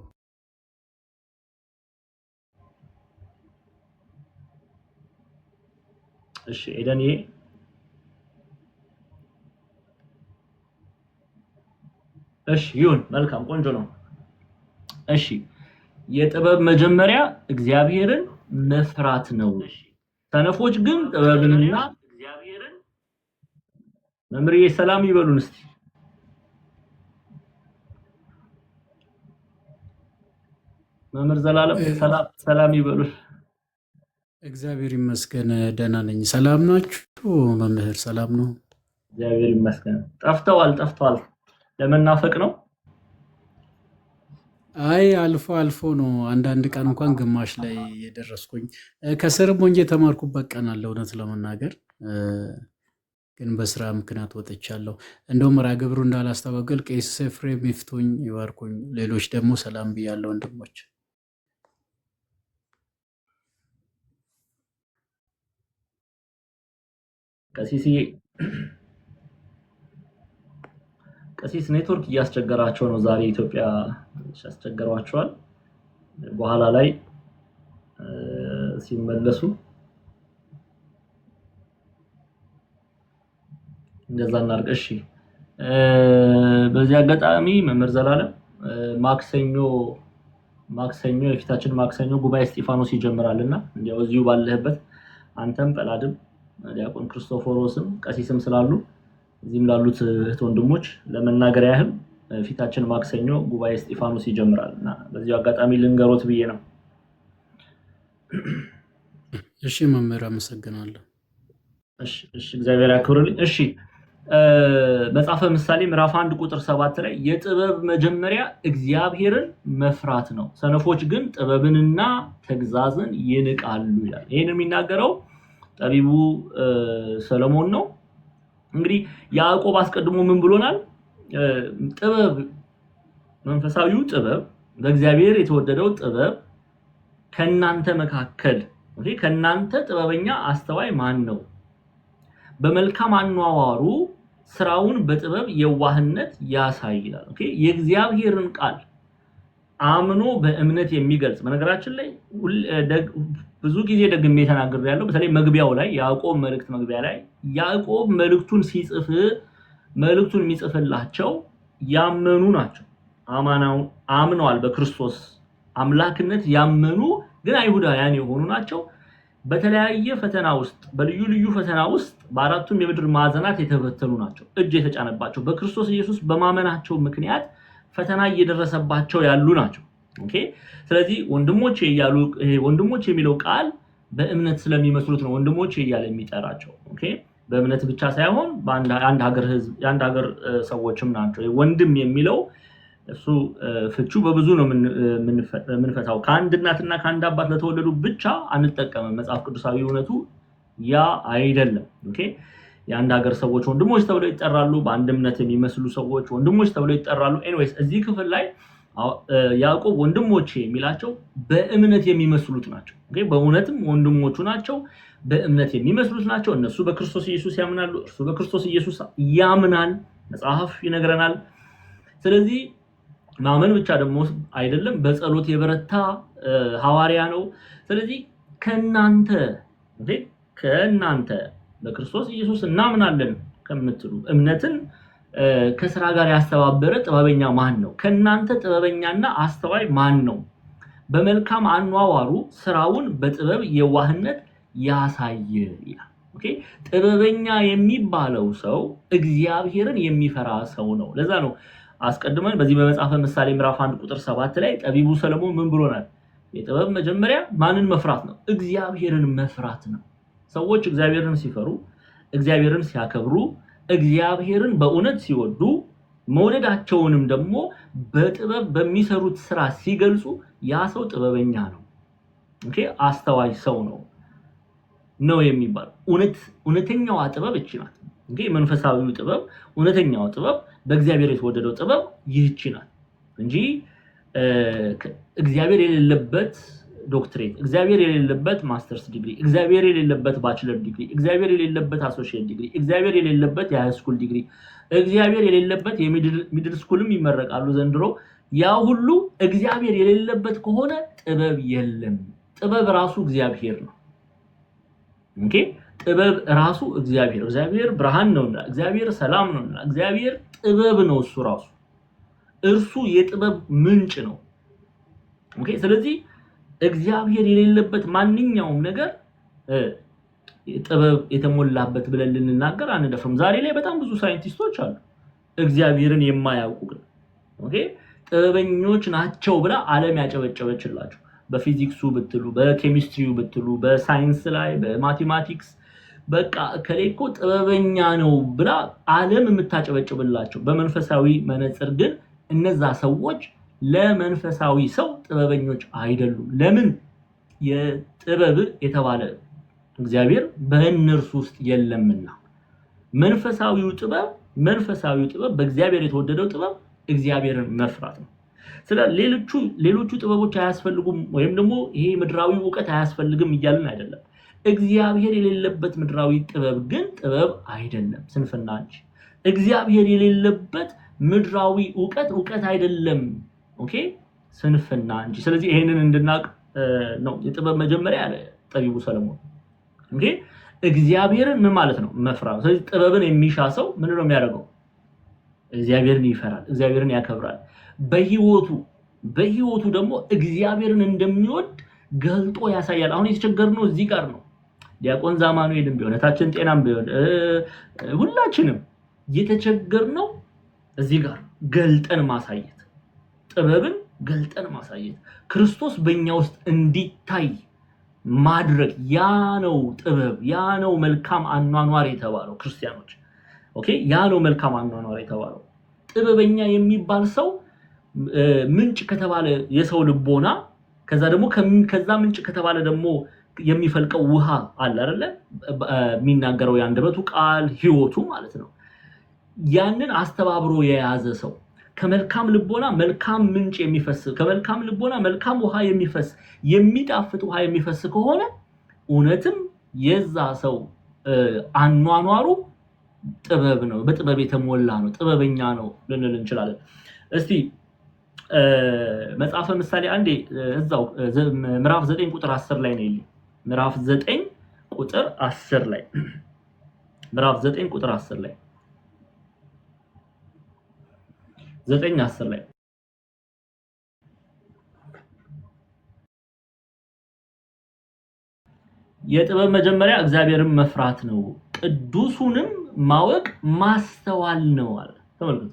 እሺ ኤደን እሺ ይሁን። መልካም ቆንጆ ነው። እሺ የጥበብ መጀመሪያ እግዚአብሔርን መፍራት ነው። ሰነፎች ግን ጥበብንና እግዚአብሔርን መምሪዬ ሰላም ይበሉን እስቲ። መምህር ዘላለም ሰላም ይበሉን። እግዚአብሔር ይመስገን ደህና ነኝ። ሰላም ናችሁ? መምህር ሰላም ነው? እግዚአብሔር ይመስገን። ጠፍተዋል። ለመናፈቅ ነው? አይ አልፎ አልፎ ነው። አንዳንድ ቀን እንኳን ግማሽ ላይ የደረስኩኝ ከስርም ሆኜ የተማርኩበት ቀን አለ። እውነት ለመናገር ግን በስራ ምክንያት ወጥቻለሁ። እንደውም መርሐ ግብሩ እንዳላስተባበል ቄስ ኤፍሬም ይፍቱኝ ይባርኩኝ። ሌሎች ደግሞ ሰላም ብያለሁ ወንድሞች። ቀሲስ ኔትወርክ እያስቸገራቸው ነው። ዛሬ ኢትዮጵያ ያስቸገሯቸዋል። በኋላ ላይ ሲመለሱ እንደዛ እናድርግ። እሺ በዚህ አጋጣሚ መምህር ዘላለም ማክሰኞ የፊታችን ማክሰኞ ጉባኤ እስጢፋኖስ ይጀምራልና እንዲያው እዚሁ ባለህበት አንተም ጳላድም ዲያቆን ክርስቶፎሮስም ቀሲስም ስላሉ እዚህም ላሉት እህት ወንድሞች ለመናገር ያህል ፊታችን ማክሰኞ ጉባኤ እስጢፋኖስ ይጀምራልና በዚህ አጋጣሚ ልንገሮት ብዬ ነው። እሺ መምህር አመሰግናለሁ። እሺ እግዚአብሔር ያክብርልኝ። እሺ መጽሐፈ ምሳሌ ምዕራፍ 1 ቁጥር 7 ላይ የጥበብ መጀመሪያ እግዚአብሔርን መፍራት ነው፣ ሰነፎች ግን ጥበብንና ተግዛዝን ይንቃሉ ይላል። ይሄን የሚናገረው ጠቢቡ ሰሎሞን ነው። እንግዲህ ያዕቆብ አስቀድሞ ምን ብሎናል? ጥበብ መንፈሳዊው ጥበብ በእግዚአብሔር የተወደደው ጥበብ ከናንተ መካከል ከናንተ ጥበበኛ አስተዋይ ማን ነው? በመልካም አኗዋሩ ስራውን በጥበብ የዋህነት ያሳያል። የእግዚአብሔርን ቃል አምኖ በእምነት የሚገልጽ በነገራችን ላይ ብዙ ጊዜ ደግሜ ተናግሬያለሁ። በተለይ መግቢያው ላይ ያዕቆብ መልእክት መግቢያ ላይ ያዕቆብ መልእክቱን ሲጽፍ መልእክቱን የሚጽፍላቸው ያመኑ ናቸው። አምነዋል በክርስቶስ አምላክነት ያመኑ ግን አይሁዳውያን የሆኑ ናቸው። በተለያየ ፈተና ውስጥ በልዩ ልዩ ፈተና ውስጥ በአራቱም የምድር ማዕዘናት የተበተኑ ናቸው። እጅ የተጫነባቸው በክርስቶስ ኢየሱስ በማመናቸው ምክንያት ፈተና እየደረሰባቸው ያሉ ናቸው። ኦኬ ስለዚህ ወንድሞቼ እያሉ ይሄ ወንድሞቼ የሚለው ቃል በእምነት ስለሚመስሉት ነው ወንድሞቼ እያለ የሚጠራቸው። ኦኬ በእምነት ብቻ ሳይሆን በአንድ ሀገር ህዝብ የአንድ ሀገር ሰዎችም ናቸው። ወንድም የሚለው እሱ ፍቹ በብዙ ነው የምንፈታው። ከአንድ እናትና ከአንድ አባት ለተወለዱ ብቻ አንጠቀምም። መጽሐፍ ቅዱሳዊ እውነቱ ያ አይደለም። ኦኬ የአንድ ሀገር ሰዎች ወንድሞች ተብለው ይጠራሉ። በአንድ እምነት የሚመስሉ ሰዎች ወንድሞች ተብለው ይጠራሉ። ኤኒዌይስ እዚህ ክፍል ላይ ያዕቆብ ወንድሞቼ የሚላቸው በእምነት የሚመስሉት ናቸው። ኦኬ በእውነትም ወንድሞቹ ናቸው፣ በእምነት የሚመስሉት ናቸው። እነሱ በክርስቶስ ኢየሱስ ያምናሉ፣ እርሱ በክርስቶስ ኢየሱስ ያምናል፣ መጽሐፍ ይነግረናል። ስለዚህ ማመን ብቻ ደግሞ አይደለም፣ በጸሎት የበረታ ሐዋርያ ነው። ስለዚህ ከናንተ በክርስቶስ ኢየሱስ እናምናለን ከምትሉ እምነትን ከስራ ጋር ያስተባበረ ጥበበኛ ማን ነው? ከናንተ ጥበበኛና አስተዋይ ማን ነው? በመልካም አኗዋሩ ስራውን በጥበብ የዋህነት ያሳየ ይላል። ኦኬ ጥበበኛ የሚባለው ሰው እግዚአብሔርን የሚፈራ ሰው ነው። ለዛ ነው አስቀድመን በዚህ በመጽሐፈ ምሳሌ ምዕራፍ 1 ቁጥር 7 ላይ ጠቢቡ ሰለሞን ምን ብሎናል? የጥበብ መጀመሪያ ማንን መፍራት ነው? እግዚአብሔርን መፍራት ነው። ሰዎች እግዚአብሔርን ሲፈሩ፣ እግዚአብሔርን ሲያከብሩ፣ እግዚአብሔርን በእውነት ሲወዱ፣ መውደዳቸውንም ደግሞ በጥበብ በሚሰሩት ስራ ሲገልጹ ያ ሰው ጥበበኛ ነው። ኦኬ አስተዋይ ሰው ነው የሚባለው። እውነተኛዋ ጥበብ እቺ ናት። ኦኬ መንፈሳዊው ጥበብ፣ እውነተኛው ጥበብ፣ በእግዚአብሔር የተወደደው ጥበብ ይህቺ ናት እንጂ እግዚአብሔር የሌለበት ዶክትሬት፣ እግዚአብሔር የሌለበት ማስተርስ ዲግሪ፣ እግዚአብሔር የሌለበት ባችለር ዲግሪ፣ እግዚአብሔር የሌለበት አሶሺየት ዲግሪ፣ እግዚአብሔር የሌለበት የሃይ ስኩል ዲግሪ፣ እግዚአብሔር የሌለበት የሚድል ስኩልም ይመረቃሉ ዘንድሮ። ያ ሁሉ እግዚአብሔር የሌለበት ከሆነ ጥበብ የለም። ጥበብ ራሱ እግዚአብሔር ነው። ኦኬ ጥበብ ራሱ እግዚአብሔር ብርሃን ነውና፣ እግዚአብሔር ሰላም ነውና፣ እግዚአብሔር ጥበብ ነው። እርሱ የጥበብ ምንጭ ነው። ኦኬ ስለዚህ እግዚአብሔር የሌለበት ማንኛውም ነገር ጥበብ የተሞላበት ብለን ልንናገር አንደፍርም። ዛሬ ላይ በጣም ብዙ ሳይንቲስቶች አሉ እግዚአብሔርን የማያውቁ ግን ኦኬ ጥበበኞች ናቸው ብላ ዓለም ያጨበጨበችላቸው። በፊዚክሱ ብትሉ፣ በኬሚስትሪው ብትሉ፣ በሳይንስ ላይ በማቴማቲክስ በቃ ከሌኮ ጥበበኛ ነው ብላ ዓለም የምታጨበጭብላቸው። በመንፈሳዊ መነጽር ግን እነዛ ሰዎች ለመንፈሳዊ ሰው ጥበበኞች አይደሉም። ለምን? የጥበብ የተባለ እግዚአብሔር በእነርሱ ውስጥ የለምና። መንፈሳዊው ጥበብ በእግዚአብሔር የተወደደው ጥበብ እግዚአብሔርን መፍራት ነው። ስለ ሌሎቹ ጥበቦች አያስፈልጉም ወይም ደግሞ ይሄ ምድራዊ ዕውቀት አያስፈልግም እያልን አይደለም። እግዚአብሔር የሌለበት ምድራዊ ጥበብ ግን ጥበብ አይደለም፣ ስንፍና እንጂ። እግዚአብሔር የሌለበት ምድራዊ ዕውቀት አይደለም፣ ኦኬ ስንፍና እንጂ። ስለዚህ ይሄንን እንድናቅ ነው የጥበብ መጀመሪያ ያለ ጠቢቡ ሰለሞን። ኦኬ እግዚአብሔርን ምን ማለት ነው? መፍራት። ስለዚህ ጥበብን የሚሻ ሰው ምን ነው የሚያደርገው? እግዚአብሔርን ይፈራል፣ እግዚአብሔርን ያከብራል። በህይወቱ ደግሞ እግዚአብሔርን እንደሚወድ ገልጦ ያሳያል። አሁን የተቸገርነው እዚህ ጋር ነው። ዲያቆን ዛማኑኤልም ቢሆን እታችን ጤናም ቢሆን ሁላችንም የተቸገርነው እዚህ ጋር ገልጠን ማሳየት፣ ጥበብን ገልጠን ማሳየት፣ ክርስቶስ በእኛ ውስጥ እንዲታይ ማድረግ። ያ ነው ጥበብ፣ ያ ነው መልካም አኗኗር የተባለው ክርስቲያኖች። ኦኬ ያ ነው መልካም አኗኗር የተባለው። ጥበበኛ የሚባል ሰው ምንጭ ከተባለ የሰው ልቦና ከዛ ምንጭ ከተባለ ደግሞ የሚፈልቀው ውሃ አለ አይደለ? የሚናገረው የአንደበቱ ቃል ህይወቱ ማለት ነው። ያንን አስተባብሮ የያዘ ሰው ከመልካም ልቦና መልካም ምንጭ የሚፈስ፣ ከመልካም ልቦና መልካም ውሃ የሚፈስ፣ የሚጣፍጥ ውሃ የሚፈስ ከሆነ እውነትም የዛ ሰው አኗኗሩ ጥበብ ነው፣ በጥበብ የተሞላ ነው፣ ጥበበኛ ነው ልንል እንችላለን። እስቲ መጽሐፈ ምሳሌ አንዴ እዛው ምዕራፍ 9 ቁጥር 10 ላይ ነው። ምዕራፍ 9 ቁጥር 10 ላይ ምዕራፍ 9 ቁጥር 10 ላይ 9:10 ላይ የጥበብ መጀመሪያ እግዚአብሔርን መፍራት ነው፣ ቅዱሱንም ማወቅ ማስተዋል ነው አለ። ተመልከቱ፣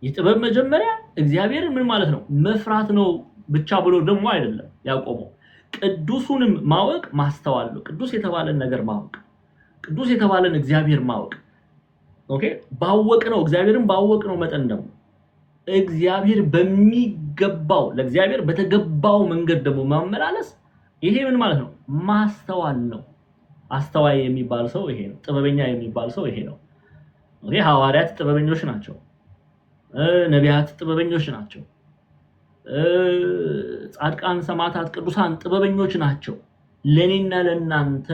የጥበብ መጀመሪያ እግዚአብሔርን ምን ማለት ነው? መፍራት ነው ብቻ ብሎ ደግሞ አይደለም ያቆመው። ቅዱሱንም ማወቅ ማስተዋል ነው። ቅዱስ የተባለን ነገር ማወቅ፣ ቅዱስ የተባለን እግዚአብሔር ማወቅ። ኦኬ ባወቅነው እግዚአብሔርን ባወቅነው መጠን ደግሞ እግዚአብሔር በሚገባው ለእግዚአብሔር በተገባው መንገድ ደግሞ ማመላለስ፣ ይሄ ምን ማለት ነው? ማስተዋል ነው። አስተዋይ የሚባል ሰው ይሄ ነው። ጥበበኛ የሚባል ሰው ይሄ ነው። ኦኬ ሐዋርያት ጥበበኞች ናቸው። ነቢያት ጥበበኞች ናቸው። ጻድቃን፣ ሰማዕታት፣ ቅዱሳን ጥበበኞች ናቸው። ለኔና ለናንተ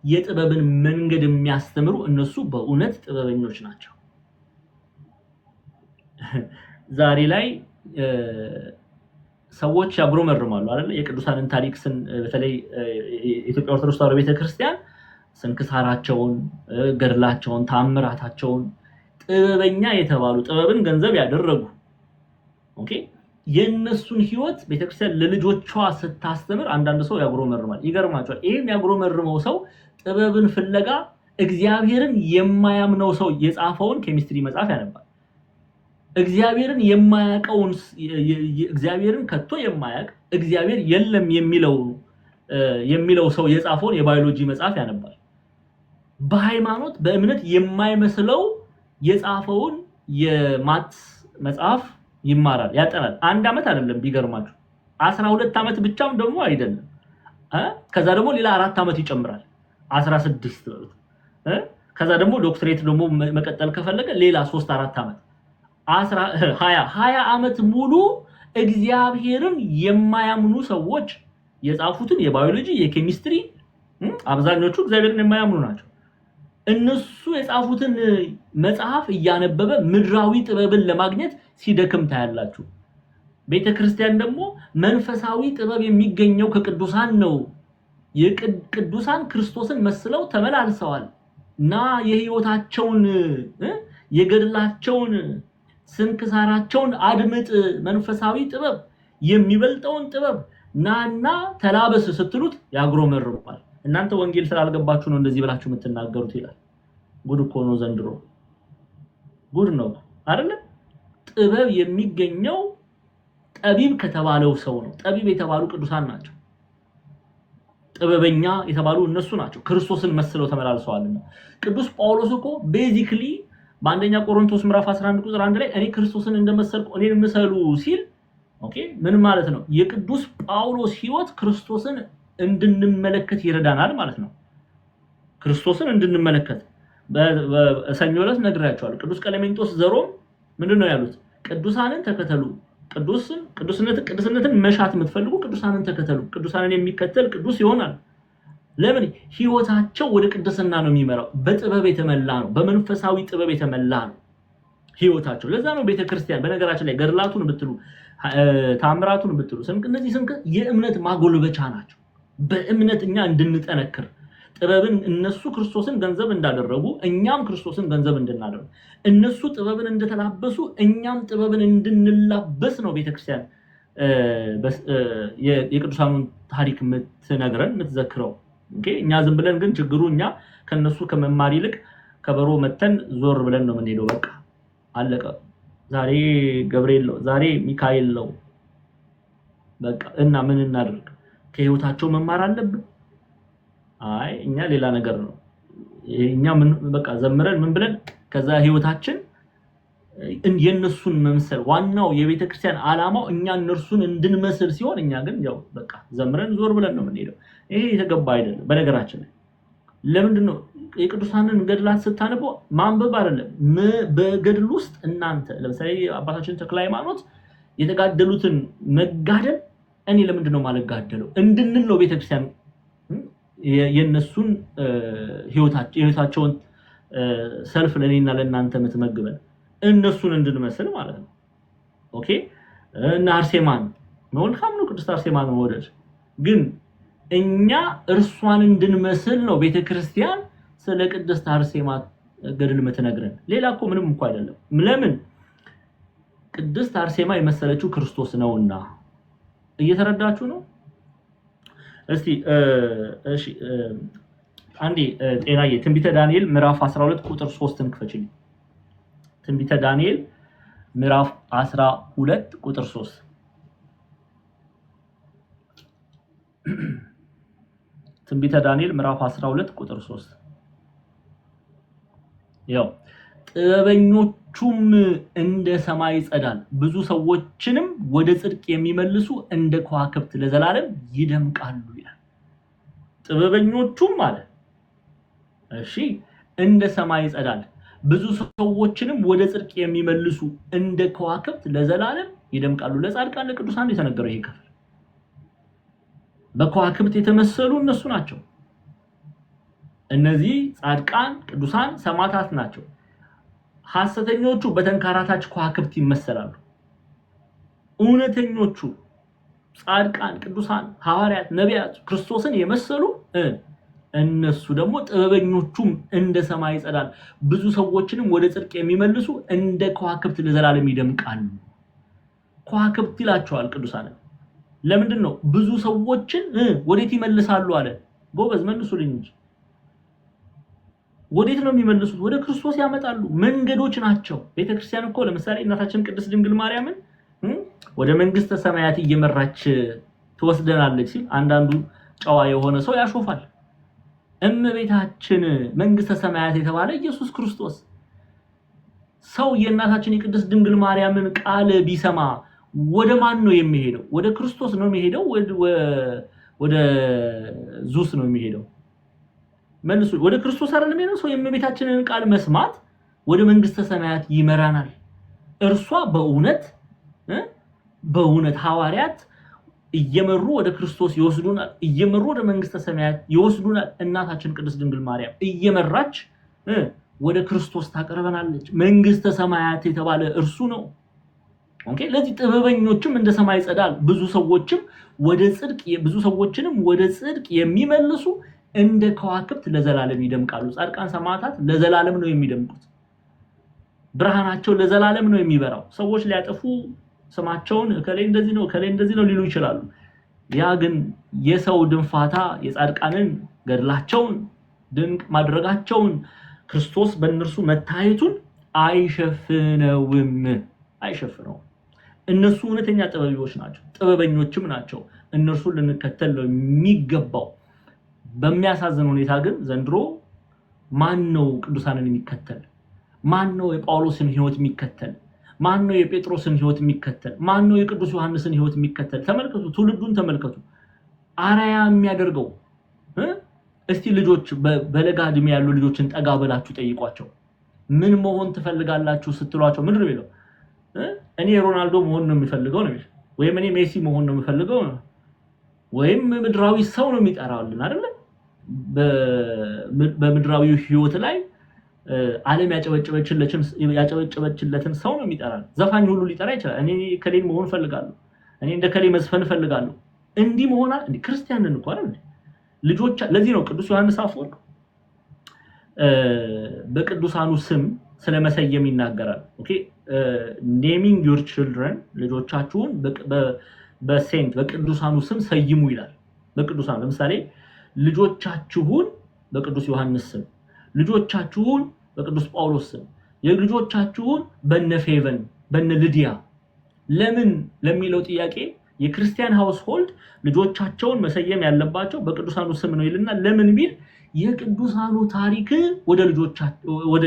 የጥበብን መንገድ የሚያስተምሩ እነሱ በእውነት ጥበበኞች ናቸው። ዛሬ ላይ ሰዎች ያጉረመርማሉ አይደል? የቅዱሳንን ታሪክ በተለይ የኢትዮጵያ ኦርቶዶክስ ተዋሕዶ ቤተክርስቲያን ስንክሳራቸውን፣ ገድላቸውን፣ ታምራታቸውን ጥበበኛ የተባሉ ጥበብን ገንዘብ ያደረጉ ኦኬ የነሱን ህይወት ቤተክርስቲያን ለልጆቿ ስታስተምር አንዳንድ ሰው ያጉረመርማል። ይገርማቸዋል። ይሄም ያጉረመርመው ሰው ጥበብን ፍለጋ እግዚአብሔርን የማያምነው ሰው የጻፈውን ኬሚስትሪ መጽሐፍ ያነባል። እግዚአብሔርን የማያቀውን እግዚአብሔርን ከቶ የማያቅ እግዚአብሔር የለም የሚለው ሰው የጻፈውን የባዮሎጂ መጽሐፍ ያነባል። በሃይማኖት በእምነት የማይመስለው የጻፈውን የማትስ መጽሐፍ ይማራል፣ ያጠናል። 1 ዓመት አይደለም ቢገርማችሁ 12 ዓመት ብቻም ደግሞ አይደለም። ከዛ ደግሞ ሌላ 4 ዓመት ይጨምራል 16 ከዛ ደግሞ ዶክትሬት ደግሞ መቀጠል ከፈለገ ሌላ 3-4 ዓመት 20 ዓመት ሙሉ እግዚአብሔርን የማያምኑ ሰዎች የጻፉትን የባዮሎጂ የኬሚስትሪ አብዛኞቹ እግዚአብሔርን የማያምኑ ናቸው። እነሱ የጻፉትን መጽሐፍ እያነበበ ምድራዊ ጥበብን ለማግኘት ሲደክም ታያላችሁ። ቤተክርስቲያን ደግሞ መንፈሳዊ ጥበብ የሚገኘው ከቅዱሳን ነው። የቅዱሳን ክርስቶስን መስለው ተመላልሰዋል እና የህይወታቸውን የገድላቸውን ስንክሳራቸውን አድምጥ፣ መንፈሳዊ ጥበብ የሚበልጠውን ጥበብ ናና ተላበስ ስትሉት ያጉረመርማል። እናንተ ወንጌል ስላልገባችሁ ነው እንደዚህ ብላችሁ የምትናገሩት ይላል። ጉድ እኮ ነው ዘንድሮ፣ ጉድ ነው አይደል? ጥበብ የሚገኘው ጠቢብ ከተባለው ሰው ነው። ጠቢብ የተባሉ ቅዱሳን ናቸው። ጥበበኛ የተባሉ እነሱ ናቸው፣ ክርስቶስን መስለው ተመላልሰዋልና። ቅዱስ ጳውሎስ እኮ ቤዚክሊ በአንደኛ ቆሮንቶስ ምዕራፍ 11 ቁጥር 1 ላይ እኔ ክርስቶስን እንደመሰልኩ እኔን ምሰሉ ሲል ኦኬ ምን ማለት ነው? የቅዱስ ጳውሎስ ህይወት ክርስቶስን እንድንመለከት ይረዳናል ማለት ነው። ክርስቶስን እንድንመለከት በሰኞ ዕለት ነግራቸዋለሁ። ቅዱስ ቀለሜንጦስ ዘሮም ምንድነው ያሉት? ቅዱሳንን ተከተሉ። ቅዱስነትን መሻት የምትፈልጉ ቅዱሳንን ተከተሉ። ቅዱሳንን የሚከተል ቅዱስ ይሆናል። ለምን? ህይወታቸው ወደ ቅድስና ነው የሚመራው። በጥበብ የተመላ ነው፣ በመንፈሳዊ ጥበብ የተመላ ነው ህይወታቸው። ለዛ ነው ቤተክርስቲያን በነገራችን ላይ ገድላቱን ብትሉ ታምራቱን ብትሉ እነዚህ ስንቅ የእምነት ማጎልበቻ ናቸው። በእምነት እኛ እንድንጠነክር ጥበብን እነሱ ክርስቶስን ገንዘብ እንዳደረጉ እኛም ክርስቶስን ገንዘብ እንድናደርግ እነሱ ጥበብን እንደተላበሱ እኛም ጥበብን እንድንላበስ ነው ቤተክርስቲያን የቅዱሳኑን ታሪክ የምትነግረን የምትዘክረው። ኦኬ እኛ ዝም ብለን ግን ችግሩ እኛ ከነሱ ከመማር ይልቅ ከበሮ መተን ዞር ብለን ነው የምንሄደው። በቃ አለቀ። ዛሬ ገብርኤል ነው፣ ዛሬ ሚካኤል ነው። በቃ እና ምን እናድርግ? ከህይወታቸው መማር አለብን? አይ እኛ ሌላ ነገር ነው። እኛ ምን በቃ ዘምረን ምን ብለን ከዛ ህይወታችን የነሱን መምሰል ዋናው የቤተክርስቲያን ዓላማው እኛ እነርሱን እንድንመስል ሲሆን እኛ ግን ያው በቃ ዘምረን ዞር ብለን ነው የምንሄደው። ይሄ የተገባ አይደለም። በነገራችን ላይ ለምንድን ነው የቅዱሳንን ገድላት ስታነቡ ማንበብ አይደለም በገድል ውስጥ እናንተ ለምሳሌ አባታችን ተክለ ሃይማኖት የተጋደሉትን መጋደል እኔ ለምንድን ነው ማለጋደለው እንድንል ነው ቤተክርስቲያን የነሱን ህይወታቸውን ሰልፍ ለኔና ለእናንተ የምትመግበን እነሱን እንድንመስል ማለት ነው። ኦኬ እና አርሴማን መልካም ነው ቅድስት አርሴማን መውደድ፣ ግን እኛ እርሷን እንድንመስል ነው ቤተክርስቲያን ስለ ቅድስት አርሴማ ገድል የምትነግረን። ሌላ እኮ ምንም እንኳን አይደለም። ለምን? ቅድስት አርሴማ የመሰለችው ክርስቶስ ነውና። እየተረዳችሁ ነው? እስቲ እሺ አንዴ ጤናዬ ትንቢተ ዳንኤል ምዕራፍ 12 ቁጥር 3ን ክፈችልኝ። ትንቢተ ዳንኤል ምዕራፍ 12 ቁጥር 3 ትንቢተ ዳንኤል ምዕራፍ 12 ቁጥር 3 ያው ጥበበኞቹም እንደ ሰማይ ጸዳል ብዙ ሰዎችንም ወደ ጽድቅ የሚመልሱ እንደ ከዋክብት ለዘላለም ይደምቃሉ ይላል። ጥበበኞቹም ማለት እሺ እንደ ሰማይ ጸዳል ብዙ ሰዎችንም ወደ ጽድቅ የሚመልሱ እንደ ከዋክብት ለዘላለም ይደምቃሉ። ለጻድቃን ለቅዱሳን የተነገረው ይሄ ክፍል በከዋክብት የተመሰሉ እነሱ ናቸው። እነዚህ ጻድቃን ቅዱሳን ሰማዕታት ናቸው። ሐሰተኞቹ በተንካራታች ከዋክብት ይመሰላሉ። እውነተኞቹ ጻድቃን ቅዱሳን ሐዋርያት ነቢያት ክርስቶስን የመሰሉ እነሱ ደግሞ ጥበበኞቹም እንደ ሰማይ ጸዳል ብዙ ሰዎችንም ወደ ጽድቅ የሚመልሱ እንደ ከዋክብት ለዘላለም ይደምቃሉ። ከዋክብት ይላቸዋል ቅዱሳን። ለምንድን ነው ብዙ ሰዎችን ወዴት ይመልሳሉ አለ? ጎበዝ መልሱልኝ እንጂ ወዴት ነው የሚመልሱት? ወደ ክርስቶስ ያመጣሉ። መንገዶች ናቸው። ቤተክርስቲያን እኮ ለምሳሌ እናታችን ቅድስት ድንግል ማርያምን ወደ መንግስተ ሰማያት እየመራች ትወስደናለች ሲል አንዳንዱ ጨዋ የሆነ ሰው ያሾፋል። እመቤታችን መንግስተ ሰማያት የተባለ ኢየሱስ ክርስቶስ ሰው የእናታችን የቅድስት ድንግል ማርያምን ቃል ቢሰማ ወደ ማን ነው የሚሄደው? ወደ ክርስቶስ ነው የሚሄደው? ወደ ዙስ ነው የሚሄደው? መልሱ። ወደ ክርስቶስ አይደለም የሚሄደው። ሰው የእመቤታችንን ቃል መስማት ወደ መንግስተ ሰማያት ይመራናል። እርሷ በእውነት ሐዋርያት እየመሩ ወደ ክርስቶስ ይወስዱናል፣ እየመሩ ወደ መንግስተ ሰማያት ይወስዱናል። እናታችን ቅድስት ድንግል ማርያም እየመራች ወደ ክርስቶስ ታቀርበናለች። መንግስተ ሰማያት የተባለ እርሱ ነው። ኦኬ። ለዚህ ጥበበኞችም እንደ ሰማይ ጸዳል ብዙ ሰዎችንም ወደ ጽድቅ የሚመልሱ እንደ ከዋክብት ለዘላለም ይደምቃሉ። ጻድቃን ሰማዕታት ለዘላለም ነው የሚደምቁት። ብርሃናቸው ለዘላለም ነው የሚበራው። ሰዎች ሊያጠፉ ስማቸውን እከሌ እንደዚህ ነው ሊሉ ይችላሉ። ያ ግን የሰው ድንፋታ የጻድቃንን ገድላቸውን ድንቅ ማድረጋቸውን ክርስቶስ በእነርሱ መታየቱን አይሸፍነውም። እነሱ እውነተኛ ጥበበኞች ናቸው፣ ጥበበኞችም ናቸው። እነርሱን ልንከተል ነው የሚገባው። በሚያሳዝን ሁኔታ ግን ዘንድሮ ማን ነው ቅዱሳንን የሚከተል? ማን ነው የጳውሎስን ሕይወት የሚከተል? ማን ነው የጴጥሮስን ሕይወት የሚከተል? ማን ነው የቅዱስ ዮሐንስን ሕይወት የሚከተል? ተመልከቱ፣ ትውልዱን ተመልከቱ። አራያ የሚያደርገው እስቲ ልጆች በለጋ ዕድሜ ያሉ ልጆችን ጠጋ ብላችሁ ጠይቋቸው። ምን መሆን ትፈልጋላችሁ ስትሏቸው ምንድን ነው የሚለው? እኔ ሮናልዶ መሆን ነው የሚፈልገው ነው የሚለው። ወይም እኔ ሜሲ መሆን ነው የሚፈልገው ነው። ወይም ምድራዊ ሰው ነው የሚጠራልን አይደለ? በምድራዊ ሕይወት ላይ ዓለም ያጨበጨበችለትን ሰው ነው የሚጠራል። ዘፋኝ ሁሉ ሊጠራ ይችላል። እኔ ከሌን መሆን ፈልጋለሁ፣ እኔ እንደ ከሌ መዝፈን ፈልጋለሁ። እንዲህ መሆና እንዴ ክርስቲያንን እንኳን እንዴ ልጆች። ለዚህ ነው ቅዱስ ዮሐንስ አፈወርቅ በቅዱሳኑ ስም ስለመሰየም ይናገራል። ኦኬ ኔሚንግ ዩር ችልድረን፣ ልጆቻችሁን በቅዱሳኑ ስም ሰይሙ ይላል። በቅዱሳኑ ለምሳሌ ልጆቻችሁን በቅዱስ ዮሐንስ ስም፣ ልጆቻችሁን በቅዱስ ጳውሎስ ስም፣ የልጆቻችሁን በነፌቨን በነልዲያ። ለምን ለሚለው ጥያቄ የክርስቲያን ሃውስሆልድ ልጆቻቸውን መሰየም ያለባቸው በቅዱሳኑ ስም ነው ይልና ለምን ቢል የቅዱሳኑ ታሪክ ወደ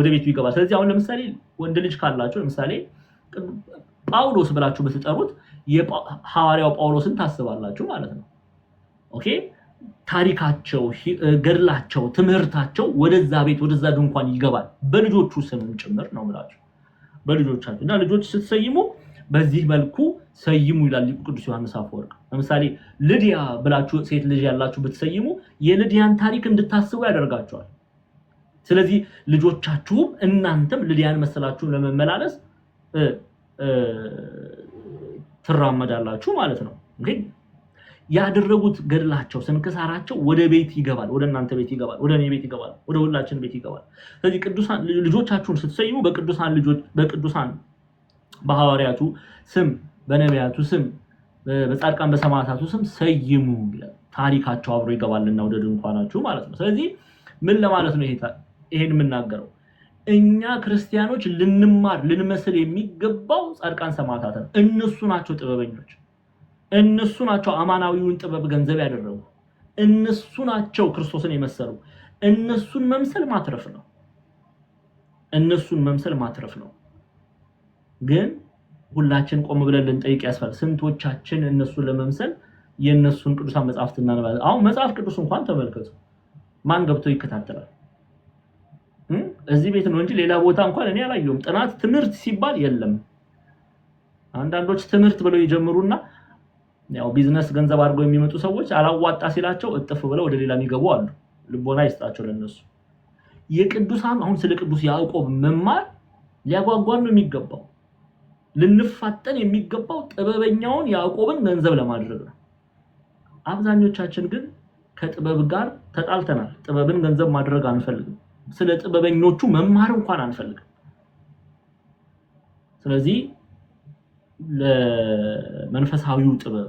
ቤቱ ይገባል። ስለዚህ አሁን ለምሳሌ ወንድ ልጅ ካላችሁ ለምሳሌ ጳውሎስ ብላችሁ ብትጠሩት የሐዋርያው ጳውሎስን ታስባላችሁ ማለት ነው። ኦኬ ታሪካቸው፣ ገድላቸው፣ ትምህርታቸው ወደዛ ቤት ወደዛ ድንኳን ይገባል። በልጆቹ ስም ጭምር ነው ብላችሁ በልጆቻችሁ እና ልጆች ስትሰይሙ በዚህ መልኩ ሰይሙ ይላል ቅዱስ ዮሐንስ አፈወርቅ። ለምሳሌ ልዲያ ብላችሁ ሴት ልጅ ያላችሁ ብትሰይሙ የልዲያን ታሪክ እንድታስቡ ያደርጋቸዋል። ስለዚህ ልጆቻችሁም እናንተም ልዲያን መሰላችሁ ለመመላለስ ትራመዳላችሁ ማለት ነው። እንግዲህ ያደረጉት ገድላቸው፣ ስንክሳራቸው ወደ ቤት ይገባል፣ ወደ እናንተ ቤት ይገባል፣ ወደ እኔ ቤት ይገባል፣ ወደ ሁላችን ቤት ይገባል። ስለዚህ ቅዱሳን ልጆቻችሁን ስትሰይሙ በቅዱሳን በሐዋርያቱ ስም፣ በነቢያቱ ስም፣ በጻድቃን በሰማዕታቱ ስም ሰይሙ ይላል። ታሪካቸው አብሮ ይገባልና ወደ ድንኳናችሁ ማለት ነው። ስለዚህ ምን ለማለት ነው ይሄን የምናገረው? እኛ ክርስቲያኖች ልንመስል የሚገባው ጻድቃን ሰማዕታትን። እነሱ ናቸው ጥበበኞች፣ እነሱ ናቸው አማናዊውን ጥበብ ገንዘብ ያደረጉ፣ እነሱ ናቸው ክርስቶስን የመሰሉ። እነሱን መምሰል ማትረፍ ነው። ግን ሁላችን ቆም ብለን ልንጠይቅ ያስፈልጋል። ስንቶቻችን እነሱን ለመምሰል የነሱን ቅዱሳን መጽሐፍት እናነባለን? አሁን መጽሐፍ ቅዱስ እንኳን ተመልከቱ፣ ማን ገብቶ ይከታተላል? እዚህ ቤት ነው እንጂ ሌላ ቦታ እንኳን እኔ አላየሁም። ጥናት ትምህርት ሲባል የለም። አንዳንዶች ትምህርት ብለው ይጀምሩና ያው ቢዝነስ ገንዘብ አድርገው የሚመጡ ሰዎች አላዋጣ ሲላቸው እጥፍ ብለው ወደ ሌላ የሚገቡ አሉ። ልቦና ይስጣቸው ለነሱ። የቅዱሳን አሁን ስለ ቅዱስ ያዕቆብ መማር ሊያጓጓን ነው የሚገባው። ልንፋጠን የሚገባው ጥበበኛውን ያዕቆብን ገንዘብ ለማድረግ ነው። አብዛኞቻችን ግን ከጥበብ ጋር ተጣልተናል። ጥበብን ገንዘብ ማድረግ አንፈልግም። ስለ ጥበበኞቹ መማር እንኳን አንፈልግም። ስለዚህ ለመንፈሳዊው ጥበብ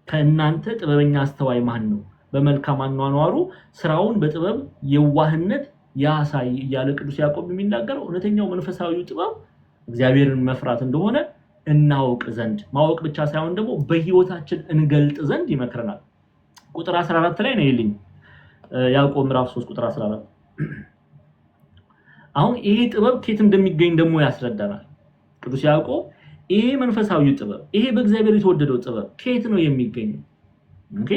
ከእናንተ ጥበበኛ አስተዋይ ማን ነው? በመልካም አኗኗሩ ስራውን በጥበብ የዋህነት ያሳይ እያለ ቅዱስ ያዕቆብ የሚናገረው እውነተኛው መንፈሳዊው ጥበብ እግዚአብሔርን መፍራት እንደሆነ እናውቅ ዘንድ ማወቅ ብቻ ሳይሆን ደግሞ በህይወታችን እንገልጥ ዘንድ ይመክረናል። ቁጥር 14 ላይ ነው ይልኝ ያዕቆብ ምዕራፍ 3 ቁጥር 14። አሁን ይሄ ጥበብ ከየት እንደሚገኝ ደግሞ ያስረዳናል ቅዱስ ያዕቆብ። ይሄ መንፈሳዊ ጥበብ ይሄ በእግዚአብሔር የተወደደው ጥበብ ከየት ነው የሚገኘው? ኦኬ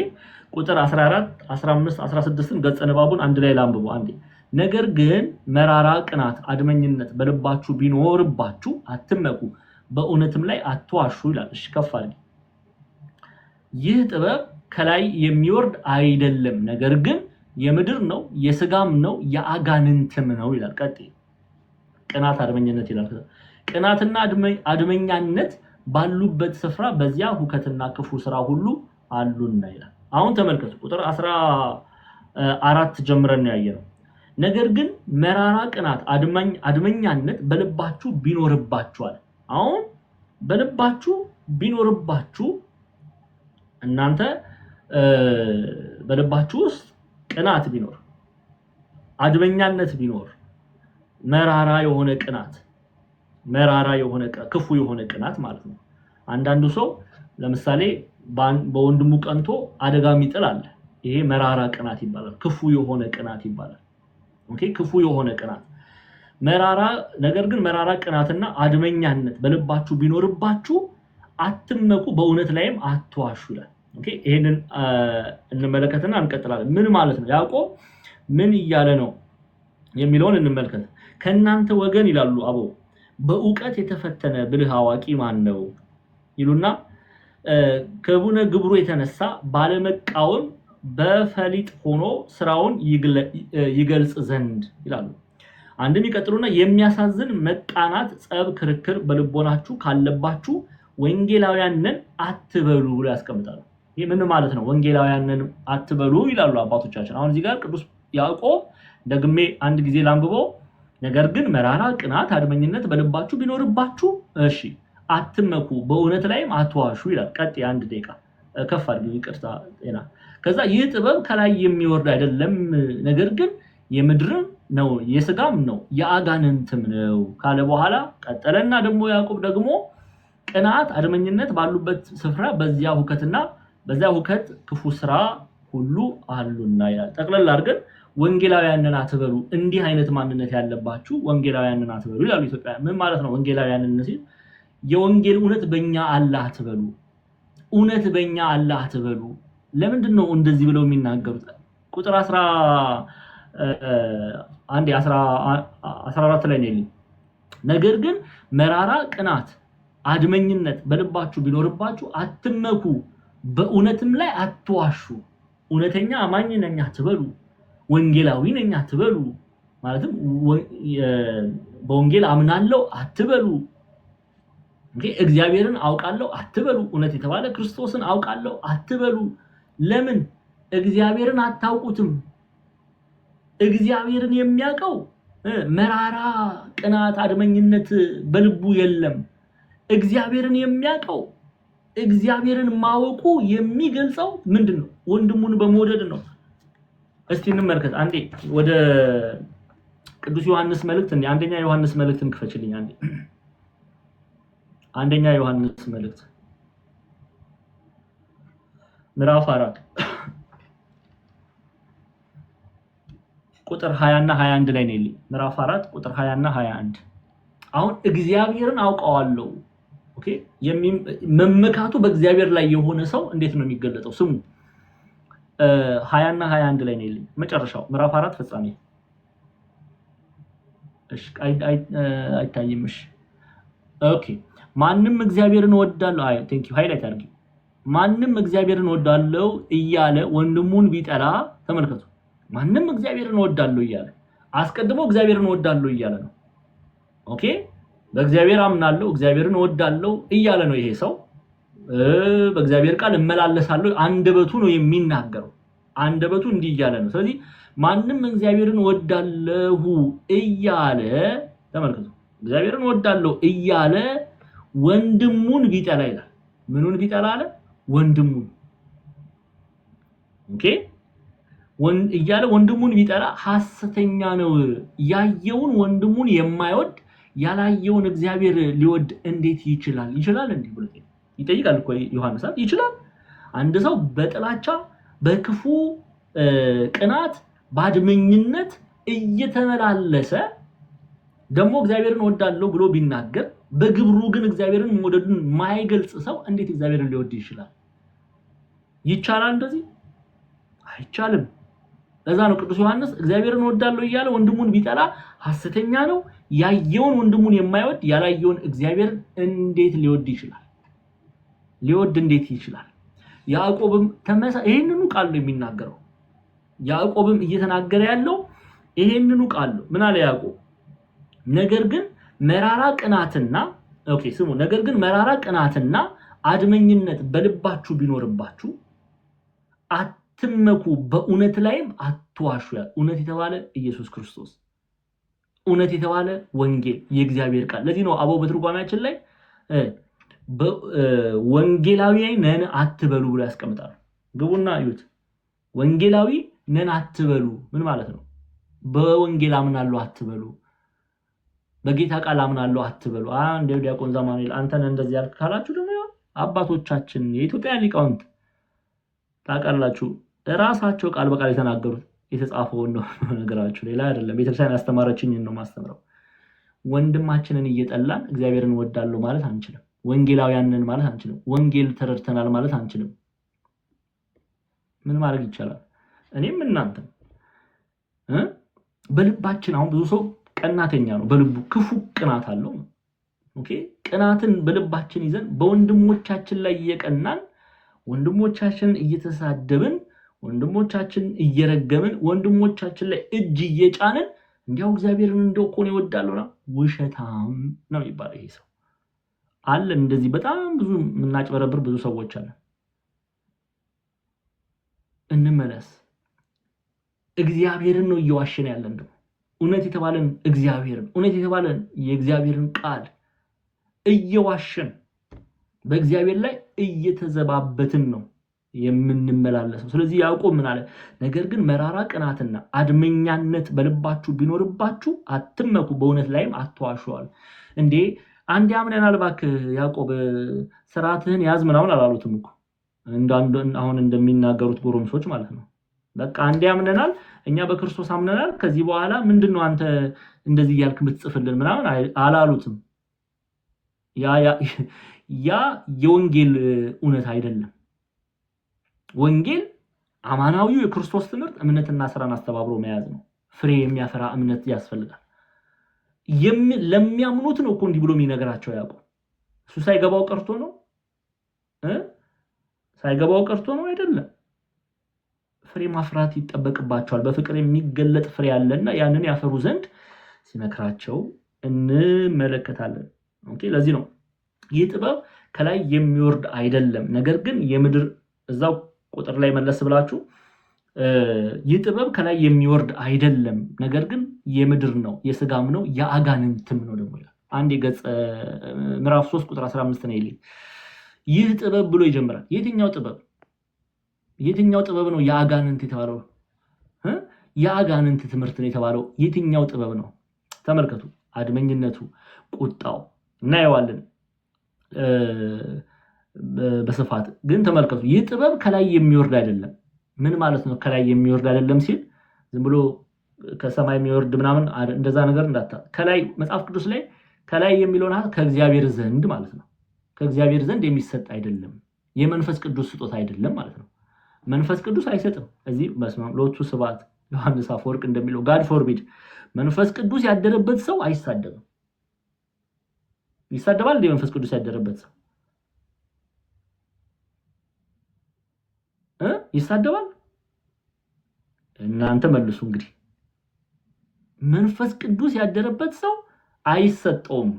ቁጥር 14 15 16ን ገጸ ንባቡን አንድ ላይ ላንብበው አንዴ። ነገር ግን መራራ ቅናት አድመኝነት በልባችሁ ቢኖርባችሁ አትመኩ፣ በእውነትም ላይ አትዋሹ ይላል። እሺ ከፍ አድርጊ። ይህ ጥበብ ከላይ የሚወርድ አይደለም፣ ነገር ግን የምድር ነው፣ የስጋም ነው፣ የአጋንንትም ነው ይላል። ቀጥይ። ቅናት አድመኝነት ይላል። ቅናትና አድመኛነት ባሉበት ስፍራ በዚያ ሁከትና ክፉ ስራ ሁሉ አሉና ይላል። አሁን ተመልከቱ ቁጥር 14 ጀምረን ነው ያየነው። ነገር ግን መራራ ቅናት አድመኛነት በልባችሁ ቢኖርባችኋል። አሁን በልባችሁ ቢኖርባችሁ እናንተ በልባችሁ ውስጥ ቅናት ቢኖር አድመኛነት ቢኖር መራራ የሆነ ቅናት ክፉ የሆነ ቅናት ማለት ነው። አንዳንዱ ሰው ለምሳሌ በወንድሙ ቀንቶ አደጋ የሚጥል አለ። ይሄ መራራ ቅናት ይባላል። ክፉ የሆነ ቅናት ይባላል። ኦኬ ክፉ የሆነ ቅናት ነገር ግን መራራ ቅናትና አድመኛነት በልባችሁ ቢኖርባችሁ አትመኩ፣ በእውነት ላይም አትዋሹ ይላል። ኦኬ ይሄንን እንመለከትና እንቀጥላለን። ምን ማለት ነው? ያዕቆብ ምን እያለ ነው የሚለውን እንመልከት። ከእናንተ ወገን ይላሉ አቦ በእውቀት የተፈተነ ብልህ አዋቂ ማን ነው ይሉና ከቡነ ግብሩ የተነሳ ባለመቃወም በፈሊጥ ሆኖ ስራውን ይገልጽ ዘንድ ይላሉ። አንድም ይቀጥሉና የሚያሳዝን መቃናት፣ ጸብ፣ ክርክር በልቦናችሁ ካለባችሁ ወንጌላውያንን አትበሉ ብሎ ያስቀምጣሉ። ይህ ምን ማለት ነው? ወንጌላውያንን አትበሉ ይላሉ አባቶቻችን። አሁን እዚህ ጋር ቅዱስ ያዕቆብ ደግሜ አንድ ጊዜ ላንብበው። ነገር ግን መራራ ቅናት አድመኝነት በልባችሁ ቢኖርባችሁ እሺ አትመኩ፣ በእውነት ላይም አትዋሹ ይላል። ቀጥይ አንድ ደቂቃ ከፍ አድርጉ፣ ይቅርታ ጤና። ከዛ ይህ ጥበብ ከላይ የሚወርድ አይደለም፣ ነገር ግን የምድርም ነው፣ የስጋም ነው፣ የአጋንንትም ነው ካለ በኋላ ቀጠለና ደግሞ ያዕቆብ ደግሞ ቅናት አድመኝነት ባሉበት ስፍራ በዚያ ሁከት ክፉ ስራ ሁሉ አሉና ይላል። ጠቅለል አድርገን ወንጌላውያንን አትበሉ፣ እንዲህ አይነት ማንነት ያለባችሁ ወንጌላውያንን አትበሉ ይላሉ ኢትዮጵያ። ምን ማለት ነው ወንጌላውያንን ሲል? የወንጌል እውነት በእኛ አለ አትበሉ፣ እውነት በእኛ አለ አትበሉ። ለምንድን ነው እንደዚህ ብለው የሚናገሩት? ቁጥር 14 ላይ ነው። ነገር ግን መራራ ቅናት አድመኝነት በልባችሁ ቢኖርባችሁ አትመኩ፣ በእውነትም ላይ አትዋሹ። እውነተኛ አማኝ ነኝ አትበሉ፣ ወንጌላዊ ነኝ አትበሉ። ማለትም በወንጌል አምናለሁ አትበሉ። እግዚአብሔርን አውቃለሁ አትበሉ። እውነት የተባለ ክርስቶስን አውቃለሁ አትበሉ። ለምን? እግዚአብሔርን አታውቁትም። እግዚአብሔርን የሚያውቀው መራራ ቅናት አድመኝነት በልቡ የለም። እግዚአብሔርን የሚያውቀው እግዚአብሔርን ማወቁ የሚገልጸው ምንድነው? ወንድሙን በመውደድ ነው። እስቲ እንመልከት አንዴ ወደ ቅዱስ ዮሐንስ መልእክት አንደኛ ዮሐንስ መልእክትን ክፈችልኝ አንዴ። አንደኛ ዮሐንስ መልእክት ምዕራፍ 4 ቁጥር 20 እና 21 ላይ ነው። ምዕራፍ 4 ቁጥር 20 እና 21 አሁን እግዚአብሔርን አውቀዋለሁ። ኦኬ መመካቱ በእግዚአብሔር ላይ የሆነ ሰው እንዴት ነው የሚገለጠው? ስሙ 20 እና 21 ላይ ነው መጨረሻው ምዕራፍ 4 ፍጻሜ። እሺ አይታይም። እሺ ኦኬ ማንም እግዚአብሔርን ወዳለው ቴንክ ዩ ሃይላይት አድርጊ። ማንም እግዚአብሔርን ወዳለው እያለ ወንድሙን ቢጠላ ተመልከቱ። ማንም እግዚአብሔርን ወዳለው እያለ አስቀድሞ እግዚአብሔርን ወዳለው እያለ ነው። ኦኬ በእግዚአብሔር አምናለሁ እግዚአብሔርን ወዳለው እያለ ነው ይሄ ሰው። በእግዚአብሔር ቃል እመላለሳለሁ አንደበቱ ነው የሚናገረው። አንደበቱ እንዲህ እያለ ነው። ስለዚህ ማንም እግዚአብሔርን ወዳለሁ እያለ ተመልከቱ። እግዚአብሔርን ወዳለው እያለ ወንድሙን ቢጠላ ይላል። ምኑን ቢጠላ አለ? ወንድሙን። ኦኬ እያለ ወንድሙን ቢጠላ ሐሰተኛ ነው። ያየውን ወንድሙን የማይወድ ያላየውን እግዚአብሔር ሊወድ እንዴት ይችላል? ይችላል እንዴ ብሎ ይጠይቃል እኮ ዮሐንስ። ይችላል? አንድ ሰው በጥላቻ በክፉ ቅናት ባድመኝነት እየተመላለሰ ደግሞ እግዚአብሔርን ወዳለው ብሎ ቢናገር በግብሩ ግን እግዚአብሔርን መውደዱን ማይገልጽ ሰው እንዴት እግዚአብሔርን ሊወድ ይችላል? ይቻላል? እንደዚህ አይቻልም። ለዛ ነው ቅዱስ ዮሐንስ እግዚአብሔርን ወዳለው እያለ ወንድሙን ቢጠላ ሐሰተኛ ነው። ያየውን ወንድሙን የማይወድ ያላየውን እግዚአብሔርን እንዴት ሊወድ ይችላል? ሊወድ እንዴት ይችላል? ያዕቆብም ይሄንኑ ቃል ነው የሚናገረው። ያዕቆብም እየተናገረ ያለው ይሄንኑ ቃል ነው። ምን አለ ያዕቆብ? ነገር ግን መራራ ቅናትና አድመኝነት በልባችሁ ቢኖርባችሁ አትመኩ፣ በእውነት ላይም አትዋሹ። እውነት የተባለ ኢየሱስ ክርስቶስ፣ እውነት የተባለ ወንጌል፣ የእግዚአብሔር ቃል። ለዚህ ነው አበው በትርጓሜያችን ላይ ወንጌላዊ ነን አትበሉ ብሎ ያስቀምጣሉ። ግቡና እዩት። ወንጌላዊ ነን አትበሉ ምን ማለት ነው? በወንጌል አምናለሁ አትበሉ፣ በጌታ ቃል አምናለሁ አትበሉ። እንደው ዲያቆን ዘማኑኤል አንተን እንደዚህ ያልክ ካላችሁ ደግሞ አባቶቻችን የኢትዮጵያ ሊቃውንት ታውቃላችሁ፣ ራሳቸው ቃል በቃል የተናገሩት የተጻፈውን ነው ነገራችሁ፣ ሌላ አይደለም። ቤተክርስቲያን ያስተማረችኝን ነው ማስተምረው። ወንድማችንን እየጠላን እግዚአብሔርን ወዳለው ማለት አንችልም። ወንጌላውያንን ማለት አንችልም። ወንጌል ተረድተናል ማለት አንችልም። ምን ማድረግ ይቻላል? እኔም እናንተም በልባችን አሁን ብዙ ሰው ቀናተኛ ነው፣ በልቡ ክፉ ቅናት አለው። ኦኬ ቅናትን በልባችን ይዘን በወንድሞቻችን ላይ እየቀናን ወንድሞቻችንን እየተሳደብን ወንድሞቻችን እየረገምን ወንድሞቻችን ላይ እጅ እየጫንን እንዲያው እግዚአብሔርን እንደው እኮ ነው ይወዳልና ውሸታም ነው ይባላል። ይሄ ሰው አለ እንደዚህ በጣም ብዙ የምናጭበረብር ብዙ ሰዎች አለ። እንመለስ። እግዚአብሔርን ነው እየዋሸን ያለን ነው። እውነት የተባለን እግዚአብሔርን እውነት የተባለን የእግዚአብሔርን ቃል እየዋሸን በእግዚአብሔር ላይ እየተዘባበትን ነው የምንመላለሰው። ስለዚህ ያዕቆብ ምን አለ? ነገር ግን መራራ ቅናትና አድመኛነት በልባችሁ ቢኖርባችሁ አትመኩ፣ በእውነት ላይም አትዋሹዋል። እንዴ አንድ ያምነናል እባክህ ያዕቆብ ስርዓትህን ያዝ ምናምን አላሉትም እኮ አሁን እንደሚናገሩት ጎረምሶች ማለት ነው። በቃ አንድ ያምነናል፣ እኛ በክርስቶስ አምነናል፣ ከዚህ በኋላ ምንድነው አንተ እንደዚህ እያልክ የምትጽፍልን ምናምን አላሉትም። ያ የወንጌል እውነት አይደለም። ወንጌል አማናዊው የክርስቶስ ትምህርት እምነትና ስራን አስተባብሮ መያዝ ነው። ፍሬ የሚያፈራ እምነት ያስፈልጋል። ለሚያምኑት ነው እኮ እንዲህ ብሎ የሚነግራቸው ያዕቆብ። እሱ ሳይገባው ቀርቶ ነው አይደለም። ፍሬ ማፍራት ይጠበቅባቸዋል። በፍቅር የሚገለጥ ፍሬ ያለና ያንን ያፈሩ ዘንድ ሲመክራቸው እንመለከታለን። ኦኬ ለዚህ ነው ይህ ጥበብ ከላይ የሚወርድ አይደለም፣ ነገር ግን የምድር እዛው ቁጥር ላይ መለስ ብላችሁ ይህ ጥበብ ከላይ የሚወርድ አይደለም፣ ነገር ግን የምድር ነው፣ የስጋም ነው፣ የአጋንንትም ነው ደግሞ ይላል። አንድ ገጽ ምዕራፍ 3 ቁጥር 15 ነው ይል ይህ ጥበብ ብሎ ይጀምራል። የትኛው ጥበብ ነው የአጋንንት የተባለው? የአጋንንት ትምህርት ነው የተባለው የትኛው ጥበብ ነው? ተመልከቱ። አድመኝነቱ፣ ቁጣው እናየዋለን በስፋት ግን ተመልከቱ። ይህ ጥበብ ከላይ የሚወርድ አይደለም። ምን ማለት ነው? ከላይ የሚወርድ አይደለም ሲል ዝም ብሎ ከሰማይ የሚወርድ ምናምን እንደዛ ነገር እንዳታ። ከላይ መጽሐፍ ቅዱስ ላይ ከላይ የሚለውን ከእግዚአብሔር ዘንድ ማለት ነው። ከእግዚአብሔር ዘንድ የሚሰጥ አይደለም፣ የመንፈስ ቅዱስ ስጦታ አይደለም ማለት ነው። መንፈስ ቅዱስ አይሰጥም። እዚህ መስማም ሎቱ ስብሐት ዮሐንስ አፈወርቅ እንደሚለው ጋድ ፎርቢድ፣ መንፈስ ቅዱስ ያደረበት ሰው አይሳደብም። ይሳደባል እንደ መንፈስ ቅዱስ ያደረበት ሰው ይሳደባል? እናንተ መልሱ እንግዲህ። መንፈስ ቅዱስ ያደረበት ሰው አይሰጠውም፣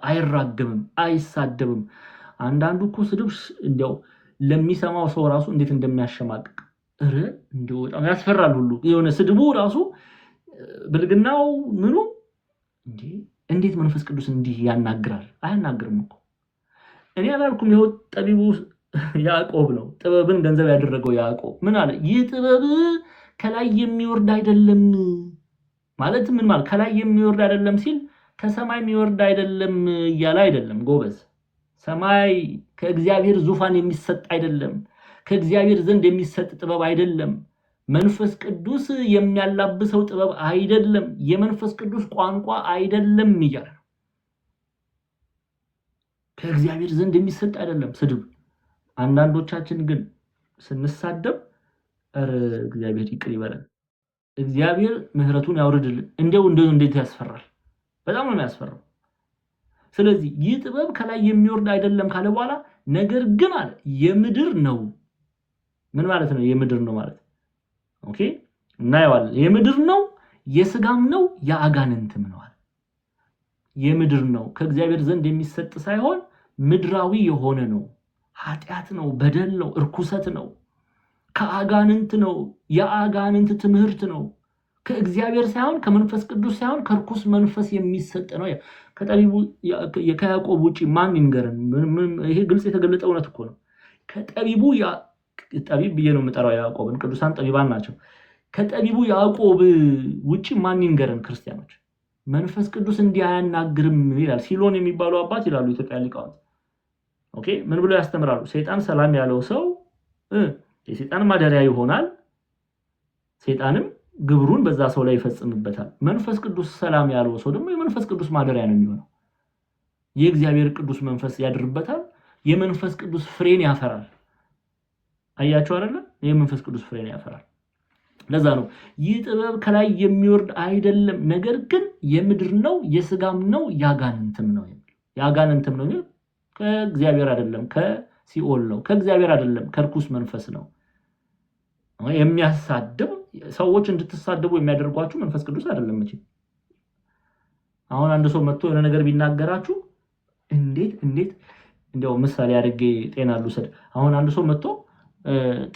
አይራገምም፣ አይሳደብም። አንዳንዱ እኮ ስድብ እንዲያው ለሚሰማው ሰው ራሱ እንዴት እንደሚያሸማቅቅ እንዲያው በጣም ያስፈራል ሁሉ። የሆነ ስድቡ ራሱ ብልግናው ምኑ እንዴ እንዴት መንፈስ ቅዱስ እንዲህ ያናግራል? አያናግርም እኮ። እኔ አላልኩም። ይኸው ጠቢቡ ያዕቆብ ነው ጥበብን ገንዘብ ያደረገው ያዕቆብ ምን አለ? ይህ ጥበብ ከላይ የሚወርድ አይደለም ማለት ምን ማለት? ከላይ የሚወርድ አይደለም ሲል ከሰማይ የሚወርድ አይደለም እያለ አይደለም ጎበዝ። ሰማይ ከእግዚአብሔር ዙፋን የሚሰጥ አይደለም፣ ከእግዚአብሔር ዘንድ የሚሰጥ ጥበብ አይደለም፣ መንፈስ ቅዱስ የሚያላብሰው ጥበብ አይደለም፣ የመንፈስ ቅዱስ ቋንቋ አይደለም እያለ ከእግዚአብሔር ዘንድ የሚሰጥ አይደለም። ስድብ አንዳንዶቻችን ግን ስንሳደብ እግዚአብሔር ይቅር ይበለን፣ እግዚአብሔር ምህረቱን ያውርድልን። እንዴት ያስፈራል! በጣም ነው የሚያስፈራው። ስለዚህ ይህ ጥበብ ከላይ የሚወርድ አይደለም ካለ በኋላ ነገር ግን አለ የምድር ነው። ምን ማለት ነው? የምድር ነው ማለት ኦኬ፣ እናየዋለን። የምድር ነው፣ የስጋም ነው፣ የአጋንንትም ነው አለ። የምድር ነው ከእግዚአብሔር ዘንድ የሚሰጥ ሳይሆን ምድራዊ የሆነ ነው። ኃጢአት ነው፣ በደል ነው፣ እርኩሰት ነው፣ ከአጋንንት ነው፣ የአጋንንት ትምህርት ነው። ከእግዚአብሔር ሳይሆን ከመንፈስ ቅዱስ ሳይሆን ከርኩስ መንፈስ የሚሰጥ ነው። ከጠቢቡ ከያዕቆብ ውጪ ማን ይንገረን? ይሄ ግልጽ የተገለጠ እውነት እኮ ነው። ከጠቢቡ ጠቢብ ብዬ ነው የምጠራው ያዕቆብን፣ ቅዱሳን ጠቢባን ናቸው። ከጠቢቡ ያዕቆብ ውጪ ማን ይንገረን? ክርስቲያኖች መንፈስ ቅዱስ እንዲህ አያናግርም ይላል። ሲሎን የሚባሉ አባት ይላሉ ኢትዮጵያ ሊቃውንት። ኦኬ ምን ብለው ያስተምራሉ? ሰይጣን ሰላም ያለው ሰው የሰይጣን ማደሪያ ይሆናል፣ ሰይጣንም ግብሩን በዛ ሰው ላይ ይፈጽምበታል። መንፈስ ቅዱስ ሰላም ያለው ሰው ደግሞ የመንፈስ ቅዱስ ማደሪያ ነው የሚሆነው። የእግዚአብሔር ቅዱስ መንፈስ ያድርበታል፣ የመንፈስ ቅዱስ ፍሬን ያፈራል። አያችሁ አይደለ? የመንፈስ ቅዱስ ፍሬን ያፈራል። ለዛ ነው ይህ ጥበብ ከላይ የሚወርድ አይደለም፣ ነገር ግን የምድር ነው፣ የስጋም ነው፣ ያጋንንትም ነው የሚል ያጋንንትም ነው የሚል ከእግዚአብሔር አይደለም፣ ከሲኦል ነው። ከእግዚአብሔር አይደለም፣ ከርኩስ መንፈስ ነው። የሚያሳድብ ሰዎች እንድትሳደቡ የሚያደርጓችሁ መንፈስ ቅዱስ አይደለም። እቺ አሁን አንድ ሰው መጥቶ የሆነ ነገር ቢናገራችሁ እንዴት እንደው ምሳሌ አድርጌ ጤና ልውሰድ። አሁን አንድ ሰው መጥቶ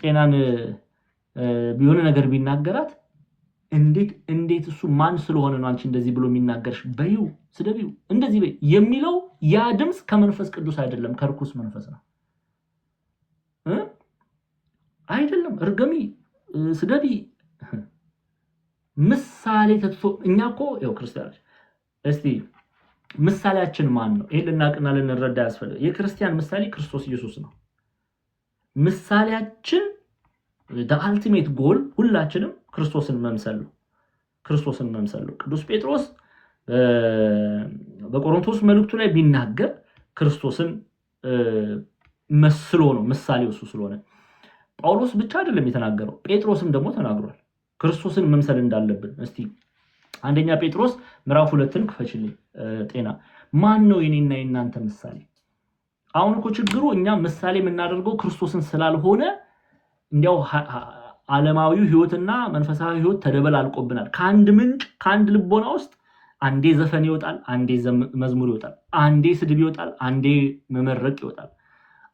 ጤናን ቢሆነ ነገር ቢናገራት እንዴት እሱ ማን ስለሆነ ነው አንቺ እንደዚህ ብሎ የሚናገርሽ? በይው፣ ስደቢው፣ እንደዚህ በይ የሚለው ያ ድምጽ ከመንፈስ ቅዱስ አይደለም፣ ከርኩስ መንፈስ ነው። አይደለም እርገሚ፣ ስደቢ፣ ምሳሌ ተጥቶ እኛ እኮ ያው ክርስቲያኖች እስቲ ምሳሌያችን ማን ነው? ይሄን ልናቅና ልንረዳ ያስፈልጋል። የክርስቲያን ምሳሌ ክርስቶስ ኢየሱስ ነው። ምሳሌያችን the ultimate goal ሁላችንም ክርስቶስን መምሰል ነው። ክርስቶስን መምሰል ነው። ቅዱስ ጴጥሮስ በቆሮንቶስ መልእክቱ ላይ ቢናገር ክርስቶስን መስሎ ነው፣ ምሳሌው እሱ ስለሆነ። ጳውሎስ ብቻ አይደለም የተናገረው፣ ጴጥሮስም ደግሞ ተናግሯል ክርስቶስን መምሰል እንዳለብን። እስቲ አንደኛ ጴጥሮስ ምዕራፍ 2ን ክፈችልኝ ጤና። ማን ነው የኔና የናንተ ምሳሌ? አሁን እኮ ችግሩ እኛ ምሳሌ የምናደርገው ክርስቶስን ስላልሆነ እንዲያው ዓለማዊው ህይወትና መንፈሳዊ ህይወት ተደበላልቆብናል። ከአንድ ምንጭ ከአንድ ልቦና ውስጥ አንዴ ዘፈን ይወጣል፣ አንዴ መዝሙር ይወጣል፣ አንዴ ስድብ ይወጣል፣ አንዴ መመረቅ ይወጣል፣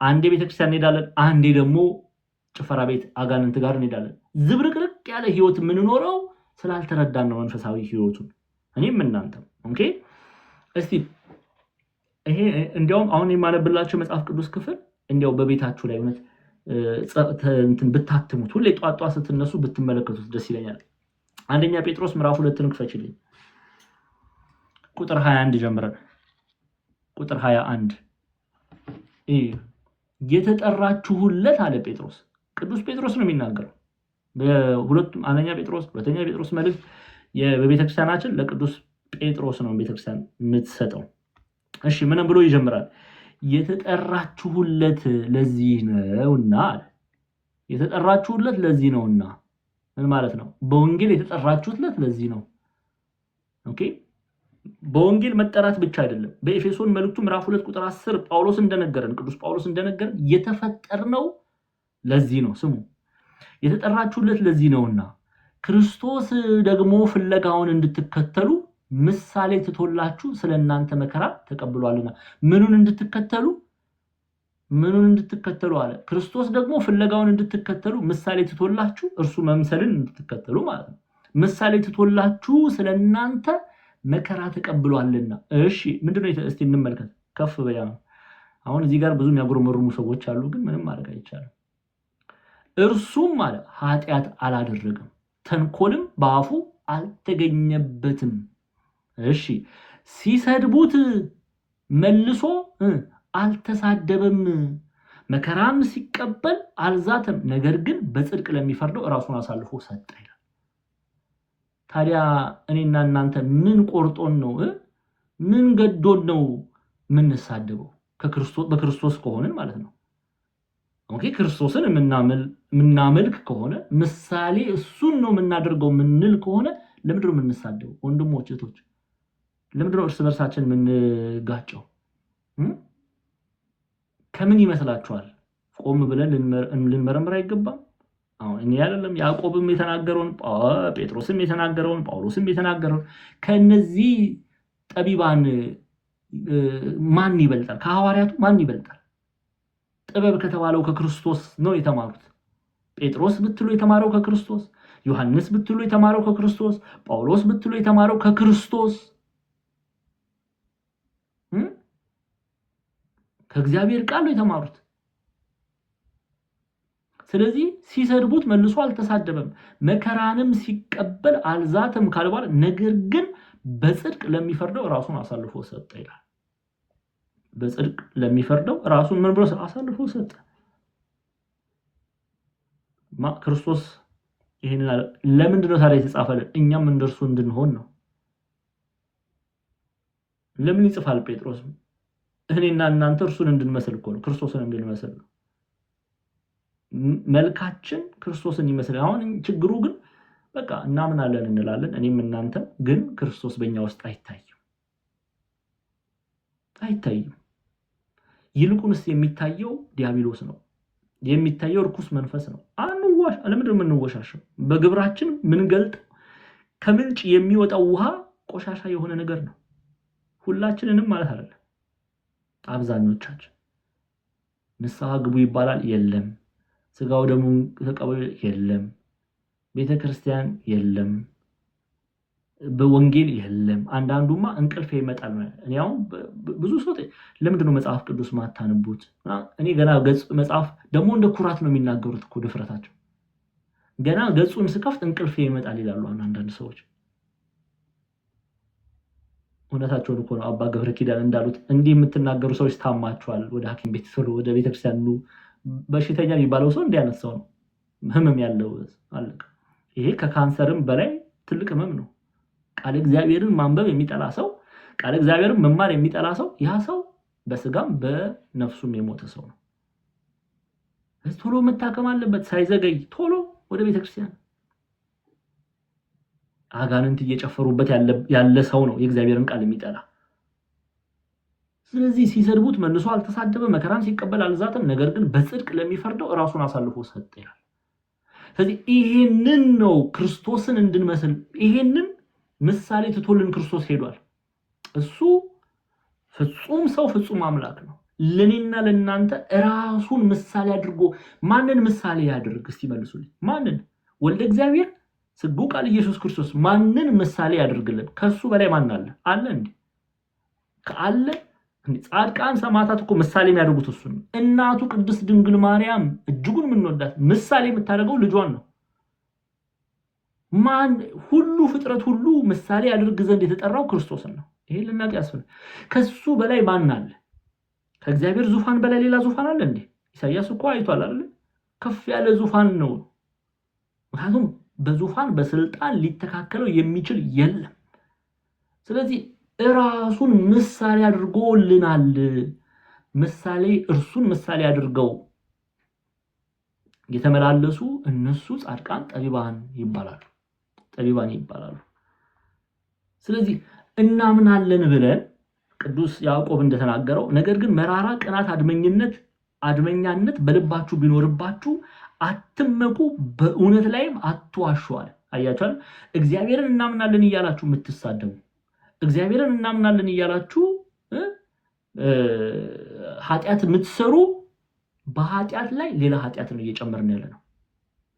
አንዴ ቤተክርስቲያን እንሄዳለን፣ አንዴ ደግሞ ጭፈራ ቤት አጋንንት ጋር እንሄዳለን። ዝብርቅርቅ ያለ ህይወት የምንኖረው ስላልተረዳን ነው መንፈሳዊ ህይወቱን፣ እኔም እናንተም። ኦኬ እስቲ ይሄ እንዲያውም አሁን የማነብላችሁ መጽሐፍ ቅዱስ ክፍል እንዲያው በቤታችሁ ላይ እውነት እንትን ብታትሙት፣ ሁሌ ጧጧ ስትነሱ ብትመለከቱት ደስ ይለኛል። አንደኛ ጴጥሮስ ምዕራፍ 2ን ክፈችልኝ ቁጥር 21 ጀምረን ቁጥር 21 የተጠራችሁለት አለ ጴጥሮስ። ቅዱስ ጴጥሮስ ነው የሚናገረው። በሁለቱም አንደኛ ጴጥሮስ ሁለተኛ ጴጥሮስ መልእክት በቤተክርስቲያናችን ለቅዱስ ጴጥሮስ ነው ቤተክርስቲያን የምትሰጠው። እሺ ምን ብሎ ይጀምራል? የተጠራችሁለት ለዚህ ነውና አለ። የተጠራችሁለት ለዚህ ነውና ምን ማለት ነው? በወንጌል የተጠራችሁለት ለዚህ ነው። ኦኬ በወንጌል መጠራት ብቻ አይደለም። በኤፌሶን መልእክቱ ምዕራፍ 2 ቁጥር 10 ጳውሎስ እንደነገረን ቅዱስ ጳውሎስ እንደነገረን የተፈጠርነው ለዚህ ነው። ስሙ የተጠራችሁለት ለዚህ ነውና ክርስቶስ ደግሞ ፍለጋውን እንድትከተሉ ምሳሌ ትቶላችሁ ስለናንተ መከራ ተቀብሏልና። ምኑን እንድትከተሉ አለ። ክርስቶስ ደግሞ ፍለጋውን እንድትከተሉ ምሳሌ ትቶላችሁ እርሱ መምሰልን እንድትከተሉ ማለት ነው። ምሳሌ ትቶላችሁ ስለናንተ መከራ ተቀብሏልና። እሺ ምንድነው? እስቲ እንመልከት። ከፍ በያ አሁን እዚህ ጋር ብዙ የሚያጉረመርሙ ሰዎች አሉ፣ ግን ምንም ማድረግ አይቻልም። እርሱም ማለት ኃጢአት አላደረገም፣ ተንኮልም በአፉ አልተገኘበትም። እሺ ሲሰድቡት መልሶ አልተሳደበም፣ መከራም ሲቀበል አልዛተም፣ ነገር ግን በጽድቅ ለሚፈርደው ራሱን አሳልፎ ሰጠ ይላል። ታዲያ እኔና እናንተ ምን ቆርጦን ነው ምን ገዶን ነው የምንሳደበው? በክርስቶስ ከሆነን ማለት ነው። ኦኬ ክርስቶስን የምናመልክ ከሆነ ምሳሌ እሱን ነው የምናደርገው ምንል ከሆነ ለምንድነው የምንሳደበው? ወንድሞች እህቶች፣ ለምንድነው እርስ በርሳችን የምንጋጨው? ከምን ይመስላችኋል? ቆም ብለን ልንመረምር አይገባም? አሁን እኔ አይደለም ያዕቆብም የተናገረውን ጴጥሮስም የተናገረውን ጳውሎስም የተናገረውን ከነዚህ ጠቢባን ማን ይበልጣል? ከሐዋርያቱ ማን ይበልጣል? ጥበብ ከተባለው ከክርስቶስ ነው የተማሩት። ጴጥሮስ ብትሉ የተማረው ከክርስቶስ፣ ዮሐንስ ብትሉ የተማረው ከክርስቶስ፣ ጳውሎስ ብትሉ የተማረው ከክርስቶስ፣ ከእግዚአብሔር ቃል ነው የተማሩት። ስለዚህ ሲሰድቡት መልሶ አልተሳደበም፣ መከራንም ሲቀበል አልዛተም ካለ በኋላ ነገር ግን በጽድቅ ለሚፈርደው ራሱን አሳልፎ ሰጠ ይላል። በጽድቅ ለሚፈርደው ራሱን ምን ብሎ አሳልፎ ሰጠ? ክርስቶስ ይሄንን ለምንድን ነው ታዲያ የተጻፈልን? እኛም እንደርሱ እንድንሆን ነው። ለምን ይጽፋል ጴጥሮስ? እኔና እናንተ እርሱን እንድንመስል እኮ ነው፣ ክርስቶስን እንድንመስል ነው። መልካችን ክርስቶስን ይመስል። አሁን ችግሩ ግን በቃ እናምናለን እንላለን፣ እኔም እናንተም፣ ግን ክርስቶስ በእኛ ውስጥ አይታይም። ይልቁንስ የሚታየው ዲያብሎስ ነው፣ የሚታየው ርኩስ መንፈስ ነው። ለምንድን ነው የምንወሻሸው? በግብራችን ምንገልጠው ከምንጭ የሚወጣው ውሃ ቆሻሻ የሆነ ነገር ነው። ሁላችንንም ማለት አይደለም፣ አብዛኞቻችን። ንስሐ ግቡ ይባላል፣ የለም። ስጋው ደግሞ ተቀበሉ፣ የለም። ቤተክርስቲያን የለም፣ በወንጌል የለም። አንዳንዱማ እንቅልፍ ይመጣል። እኔ አሁን ብዙ ሰው ለምንድነው መጽሐፍ ቅዱስ ማታነቡት? እኔ ገና ገጽ መጽሐፍ ደግሞ እንደ ኩራት ነው የሚናገሩት እኮ ድፍረታቸው። ገና ገጹን ስከፍት እንቅልፍ ይመጣል ይላሉ አንዳንድ ሰዎች። እውነታቸውን እኮ ነው። አባ ገብረ ኪዳን እንዳሉት እንዲህ የምትናገሩ ሰዎች ታማችኋል፣ ወደ ሐኪም ቤት ቶሎ ወደ ቤተክርስቲያን ኑ። በሽተኛ የሚባለው ሰው እንዲህ አይነት ሰው ነው፣ ህመም ያለው አለቀ። ይሄ ከካንሰርም በላይ ትልቅ ህመም ነው። ቃል እግዚአብሔርን ማንበብ የሚጠላ ሰው፣ ቃል እግዚአብሔርን መማር የሚጠላ ሰው፣ ያ ሰው በስጋም በነፍሱም የሞተ ሰው ነው። ቶሎ መታከም አለበት፣ ሳይዘገይ ቶሎ ወደ ቤተክርስቲያን። አጋንንት እየጨፈሩበት ያለ ሰው ነው የእግዚአብሔርን ቃል የሚጠላ። ስለዚህ ሲሰድቡት መልሶ አልተሳደበ፣ መከራን ሲቀበል አልዛተም፣ ነገር ግን በጽድቅ ለሚፈርደው ራሱን አሳልፎ ሰጠ ይላል። ስለዚህ ይሄንን ነው ክርስቶስን እንድንመስል፣ ይሄንን ምሳሌ ትቶልን ክርስቶስ ሄዷል። እሱ ፍጹም ሰው ፍጹም አምላክ ነው። ለኔና ለናንተ ራሱን ምሳሌ አድርጎ ማንን ምሳሌ ያድርግ? እስቲ መልሱልኝ። ማንን? ወልደ እግዚአብሔር ስጉ ቃል ኢየሱስ ክርስቶስ ማንን ምሳሌ ያድርግልን? ከሱ በላይ ማን አለ? አለ እንዴ? ካለ ጻድቃን ሰማዕታት እኮ ምሳሌ የሚያደርጉት እሱን ነው። እናቱ ቅድስት ድንግል ማርያም እጅጉን የምንወዳት ምሳሌ የምታደርገው ልጇን ነው። ማን ሁሉ ፍጥረት ሁሉ ምሳሌ ያደርግ ዘንድ የተጠራው ክርስቶስን ነው። ይሄ ልናውቅ ያስፈልጋል። ከሱ በላይ ማን አለ? ከእግዚአብሔር ዙፋን በላይ ሌላ ዙፋን አለ እንዴ? ኢሳይያስ እኮ አይቷል አይደል? ከፍ ያለ ዙፋን ነው። ምክንያቱም በዙፋን በስልጣን ሊተካከለው የሚችል የለም። ስለዚህ ራሱን ምሳሌ አድርጎልናል። ምሳሌ እርሱን ምሳሌ አድርገው የተመላለሱ እነሱ ጻድቃን ጠቢባን ይባላሉ። ስለዚህ እናምናለን ብለን ቅዱስ ያዕቆብ እንደተናገረው፣ ነገር ግን መራራ ቅናት፣ አድመኛነት በልባችሁ ቢኖርባችሁ አትመኩ፣ በእውነት ላይም አትዋሹአል። አያችኋል? እግዚአብሔርን እናምናለን እያላችሁ የምትሳደቡ፣ እግዚአብሔርን እናምናለን እያላችሁ ኃጢአት የምትሰሩ፣ በኃጢአት ላይ ሌላ ኃጢአት ነው እየጨመርን ያለ ነው።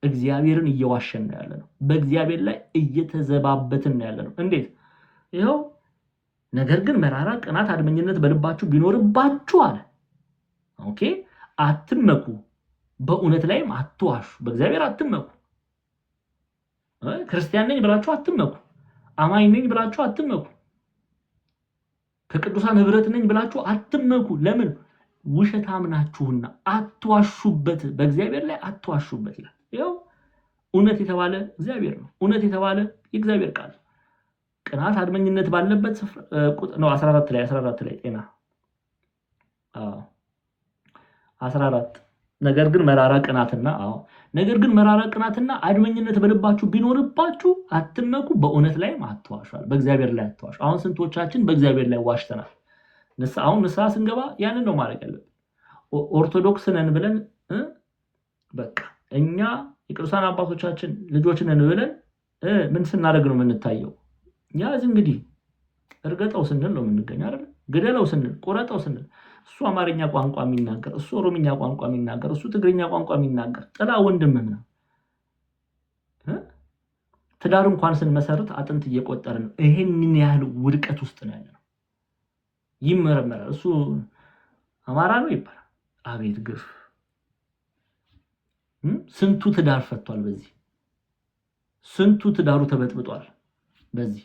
እግዚአብሔርን እየዋሸን ነው ያለ ነው። በእግዚአብሔር ላይ እየተዘባበትን ነው ያለ ነው። እንዴት? ይኸው ነገር ግን መራራ ቅናት፣ አድመኝነት በልባችሁ ቢኖርባችሁ አለ። ኦኬ አትመኩ፣ በእውነት ላይም አትዋሹ። በእግዚአብሔር አትመኩ። ክርስቲያን ነኝ ብላችሁ አትመኩ። አማኝ ነኝ ብላችሁ አትመኩ። ከቅዱሳን ህብረት ነኝ ብላችሁ አትመኩ። ለምን? ውሸታም ናችሁና አትዋሹበት፣ በእግዚአብሔር ላይ አትዋሹበት ይላል። ይኸው እውነት የተባለ እግዚአብሔር ነው። እውነት የተባለ የእግዚአብሔር ቃል ቅናት አድመኝነት ባለበት ስፍራ ነው 14 ላይ ጤና 14 ነገር ግን መራራ ቅናትና አድመኝነት በልባችሁ ቢኖርባችሁ አትመኩ፣ በእውነት ላይ አትዋሹ፣ በእግዚአብሔር ላይ አትዋሹ። አሁን ስንቶቻችን በእግዚአብሔር ላይ ዋሽተናል? አሁን ንስሐ ስንገባ ያንን ነው ማድረግ ያለብን። ኦርቶዶክስ ነን ብለን በቃ እኛ የቅዱሳን አባቶቻችን ልጆች ነን ብለን ምን ስናደርግ ነው የምንታየው? ያዝ እንግዲህ እርገጠው ስንል ነው የምንገኘው አይደል? ግደለው ስንል፣ ቆረጠው ስንል እሱ አማርኛ ቋንቋ የሚናገር፣ እሱ ኦሮምኛ ቋንቋ የሚናገር፣ እሱ ትግርኛ ቋንቋ የሚናገር ጥላ ወንድምም ነው። ትዳር እንኳን ስንመሰርት አጥንት እየቆጠርን ነው። ይሄንን ያህል ውድቀት ውስጥ ነው ያለነው። ይመረመራል። እሱ አማራ ነው ይባላል። አቤት ግፍ! ስንቱ ትዳር ፈቷል። በዚህ ስንቱ ትዳሩ ተበጥብጧል። በዚህ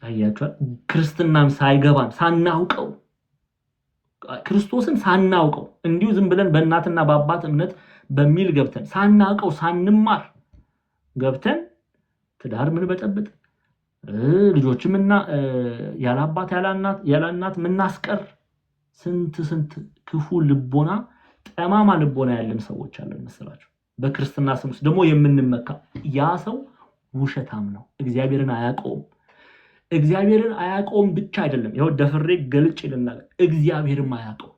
አያችኋል። ክርስትናም ሳይገባን ሳናውቀው ክርስቶስን ሳናውቀው እንዲሁ ዝም ብለን በእናትና በአባት እምነት በሚል ገብተን ሳናውቀው ሳንማር ገብተን ትዳር ምን በጠብጥ ልጆችምና ያለ አባት ያለ እናት ምናስቀር ስንት ክፉ ልቦና ጠማማ ልቦና ያለን ሰዎች አለን መሰላችሁ። በክርስትና ስም ውስጥ ደግሞ የምንመካ ያ ሰው ውሸታም ነው። እግዚአብሔርን አያውቀውም ብቻ አይደለም። ይኸው ደፍሬ ገልጭ ልናገር፣ እግዚአብሔርም አያውቀው።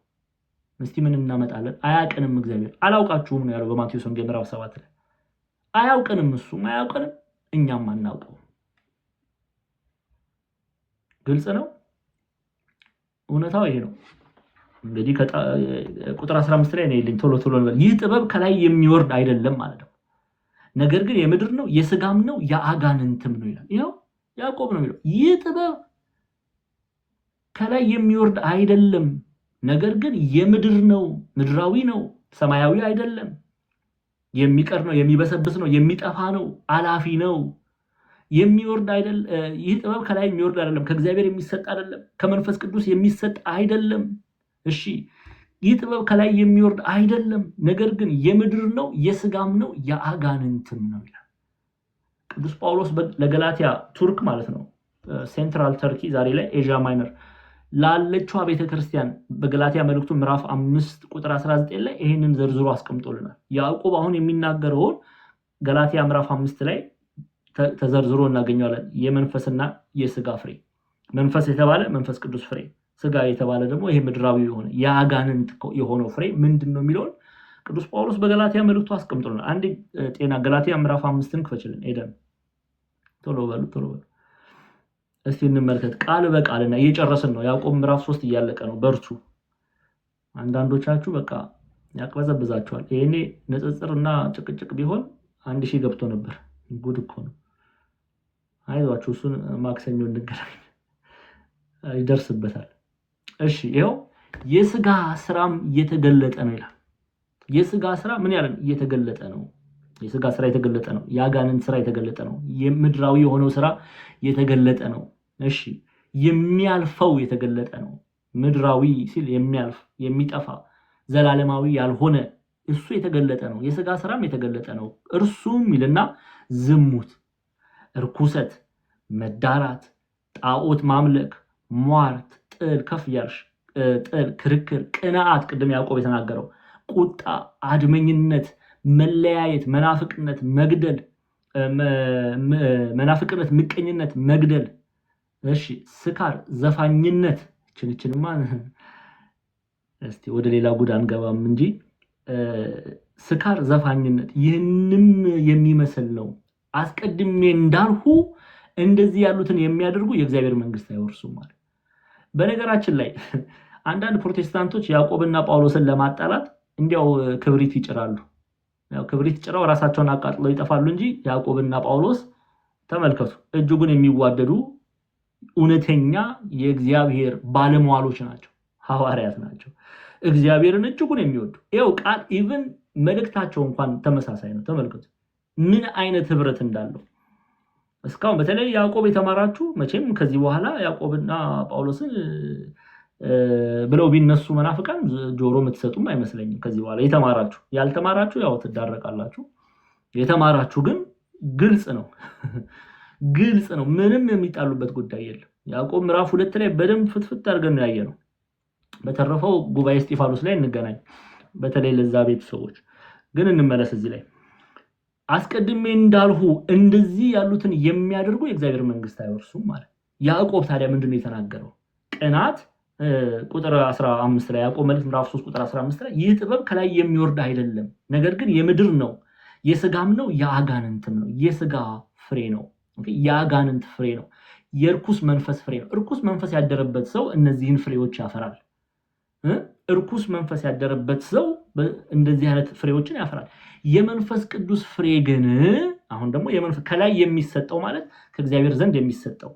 እስቲ ምን እናመጣለን? አያውቅንም። እግዚአብሔር አላውቃችሁም ነው ያለው በማቴዎስ ወንጌል ምዕራፍ 7 ላይ። አያውቅንም፣ እሱም አያውቅንም፣ እኛም አናውቀው። ግልጽ ነው። እውነታው ይሄ ነው። እንግዲህ ቁጥር 15 ላይ ነው ይልኝ ቶሎ ይህ ጥበብ ከላይ የሚወርድ አይደለም ማለት ነው፣ ነገር ግን የምድር ነው፣ የስጋም ነው፣ የአጋንንትም ነው ይላል። ይኸው ያዕቆብ ነው የሚለው። ይህ ጥበብ ከላይ የሚወርድ አይደለም፣ ነገር ግን የምድር ነው፣ ምድራዊ ነው፣ ሰማያዊ አይደለም። የሚቀር ነው፣ የሚበሰብስ ነው፣ የሚጠፋ ነው፣ አላፊ ነው። የሚወርድ አይደለም። ይህ ጥበብ ከላይ የሚወርድ አይደለም፣ ከእግዚአብሔር የሚሰጥ አይደለም፣ ከመንፈስ ቅዱስ የሚሰጥ አይደለም። እሺ ይህ ጥበብ ከላይ የሚወርድ አይደለም፣ ነገር ግን የምድር ነው፣ የስጋም ነው፣ የአጋንንትም ነው ይላል ቅዱስ ጳውሎስ ለገላትያ ቱርክ ማለት ነው፣ ሴንትራል ተርኪ ዛሬ ላይ ኤዥያ ማይነር ላለችዋ ቤተክርስቲያን በገላትያ መልእክቱ ምዕራፍ 5 ቁጥር 19 ላይ ይሄንን ዘርዝሮ አስቀምጦልናል። ያዕቆብ አሁን የሚናገረውን ገላትያ ምዕራፍ 5 ላይ ተዘርዝሮ እናገኘዋለን። የመንፈስና የስጋ ፍሬ፣ መንፈስ የተባለ መንፈስ ቅዱስ ፍሬ፣ ስጋ የተባለ ደግሞ ይሄ ምድራዊ የሆነ የአጋንንት የሆነው ፍሬ ምንድነው የሚለውን ቅዱስ ጳውሎስ በገላትያ መልእክቱ አስቀምጦልናል። አንድ ጤና ገላትያ ምዕራፍ 5ን ክፈችልን ሄደን ቶሎ በሉ እስቲ እንመልከት። ቃል በቃልና እየጨረስን ነው። ያዕቆብ ምዕራፍ 3 እያለቀ ነው። በርቱ። አንዳንዶቻችሁ በቃ ያቅበዘብዛችኋል። ይሄኔ ንጽጽርና ጭቅጭቅ ቢሆን 1000 ገብቶ ነበር። ጉድ እኮ ነው። አይዟችሁ፣ እሱን ማክሰኞ እንገናኝ፣ ይደርስበታል። እሺ ይኸው የስጋ ስራም እየተገለጠ ነው ይላል። የስጋ ስራ ምን ያለን እየተገለጠ ነው። የስጋ ስራ የተገለጠ ነው። የአጋንንት ስራ የተገለጠ ነው። የምድራዊ የሆነው ስራ የተገለጠ ነው። እሺ የሚያልፈው የተገለጠ ነው። ምድራዊ ሲል የሚያልፍ የሚጠፋ ዘላለማዊ ያልሆነ እሱ የተገለጠ ነው። የስጋ ስራም የተገለጠ ነው። እርሱም ይልና ዝሙት፣ እርኩሰት፣ መዳራት፣ ጣዖት ማምለክ፣ ሟርት፣ ጥል፣ ከፍ ያልሽ ጥል፣ ክርክር፣ ቅንዓት፣ ቅድም ያዕቆብ የተናገረው ቁጣ፣ አድመኝነት፣ መለያየት፣ መናፍቅነት፣ መግደል፣ መናፍቅነት፣ ምቀኝነት፣ መግደል፣ እሺ ስካር፣ ዘፋኝነት። ችንችንማ እስቲ ወደ ሌላ ጉድ አንገባም እንጂ ስካር፣ ዘፋኝነት ይህንም የሚመስል ነው። አስቀድሜ እንዳልሁ እንደዚህ ያሉትን የሚያደርጉ የእግዚአብሔር መንግስት አይወርሱም ማለት። በነገራችን ላይ አንዳንድ ፕሮቴስታንቶች ያዕቆብና ጳውሎስን ለማጣላት እንዲያው ክብሪት ይጭራሉ። ያው ክብሪት ጭራው ራሳቸውን አቃጥለው ይጠፋሉ እንጂ ያዕቆብና ጳውሎስ ተመልከቱ እጅጉን የሚዋደዱ እውነተኛ የእግዚአብሔር ባለሟሎች ናቸው፣ ሐዋርያት ናቸው። እግዚአብሔርን እጅጉን የሚወዱ ይኸው ቃል ኢቭን መልእክታቸው እንኳን ተመሳሳይ ነው። ተመልከቱ ምን አይነት ህብረት እንዳለው። እስካሁን በተለይ ያዕቆብ የተማራችሁ መቼም ከዚህ በኋላ ያዕቆብና ጳውሎስን ብለው ቢነሱ መናፍቃን ጆሮ የምትሰጡም አይመስለኝም። ከዚህ በኋላ የተማራችሁ፣ ያልተማራችሁ ያው ትዳረቃላችሁ። የተማራችሁ ግን ግልጽ ነው ግልጽ ነው። ምንም የሚጣሉበት ጉዳይ የለም። ያዕቆብ ምዕራፍ 2 ላይ በደንብ ፍትፍት አድርገን ነው ያየነው። በተረፈው ጉባኤ እስጢፋኖስ ላይ እንገናኝ፣ በተለይ ለዛ ቤት ሰዎች ግን እንመለስ። እዚህ ላይ አስቀድሜ እንዳልሁ እንደዚህ ያሉትን የሚያደርጉ የእግዚአብሔር መንግስት አይወርሱም ማለት። ያዕቆብ ታዲያ ምንድነው የተናገረው? ቅናት ቁጥር 15 ላይ ያዕቆብ መልእክት ምዕራፍ 3 ቁጥር 15 ላይ ይህ ጥበብ ከላይ የሚወርድ አይደለም፣ ነገር ግን የምድር ነው፣ የስጋም ነው፣ የአጋንንትም ነው። የስጋ ፍሬ ነው፣ የአጋንንት ፍሬ ነው፣ የርኩስ መንፈስ ፍሬ ነው። እርኩስ መንፈስ ያደረበት ሰው እነዚህን ፍሬዎች ያፈራል። እርኩስ መንፈስ ያደረበት ሰው እንደዚህ አይነት ፍሬዎችን ያፈራል። የመንፈስ ቅዱስ ፍሬ ግን አሁን ደግሞ የመንፈስ ከላይ የሚሰጠው ማለት ከእግዚአብሔር ዘንድ የሚሰጠው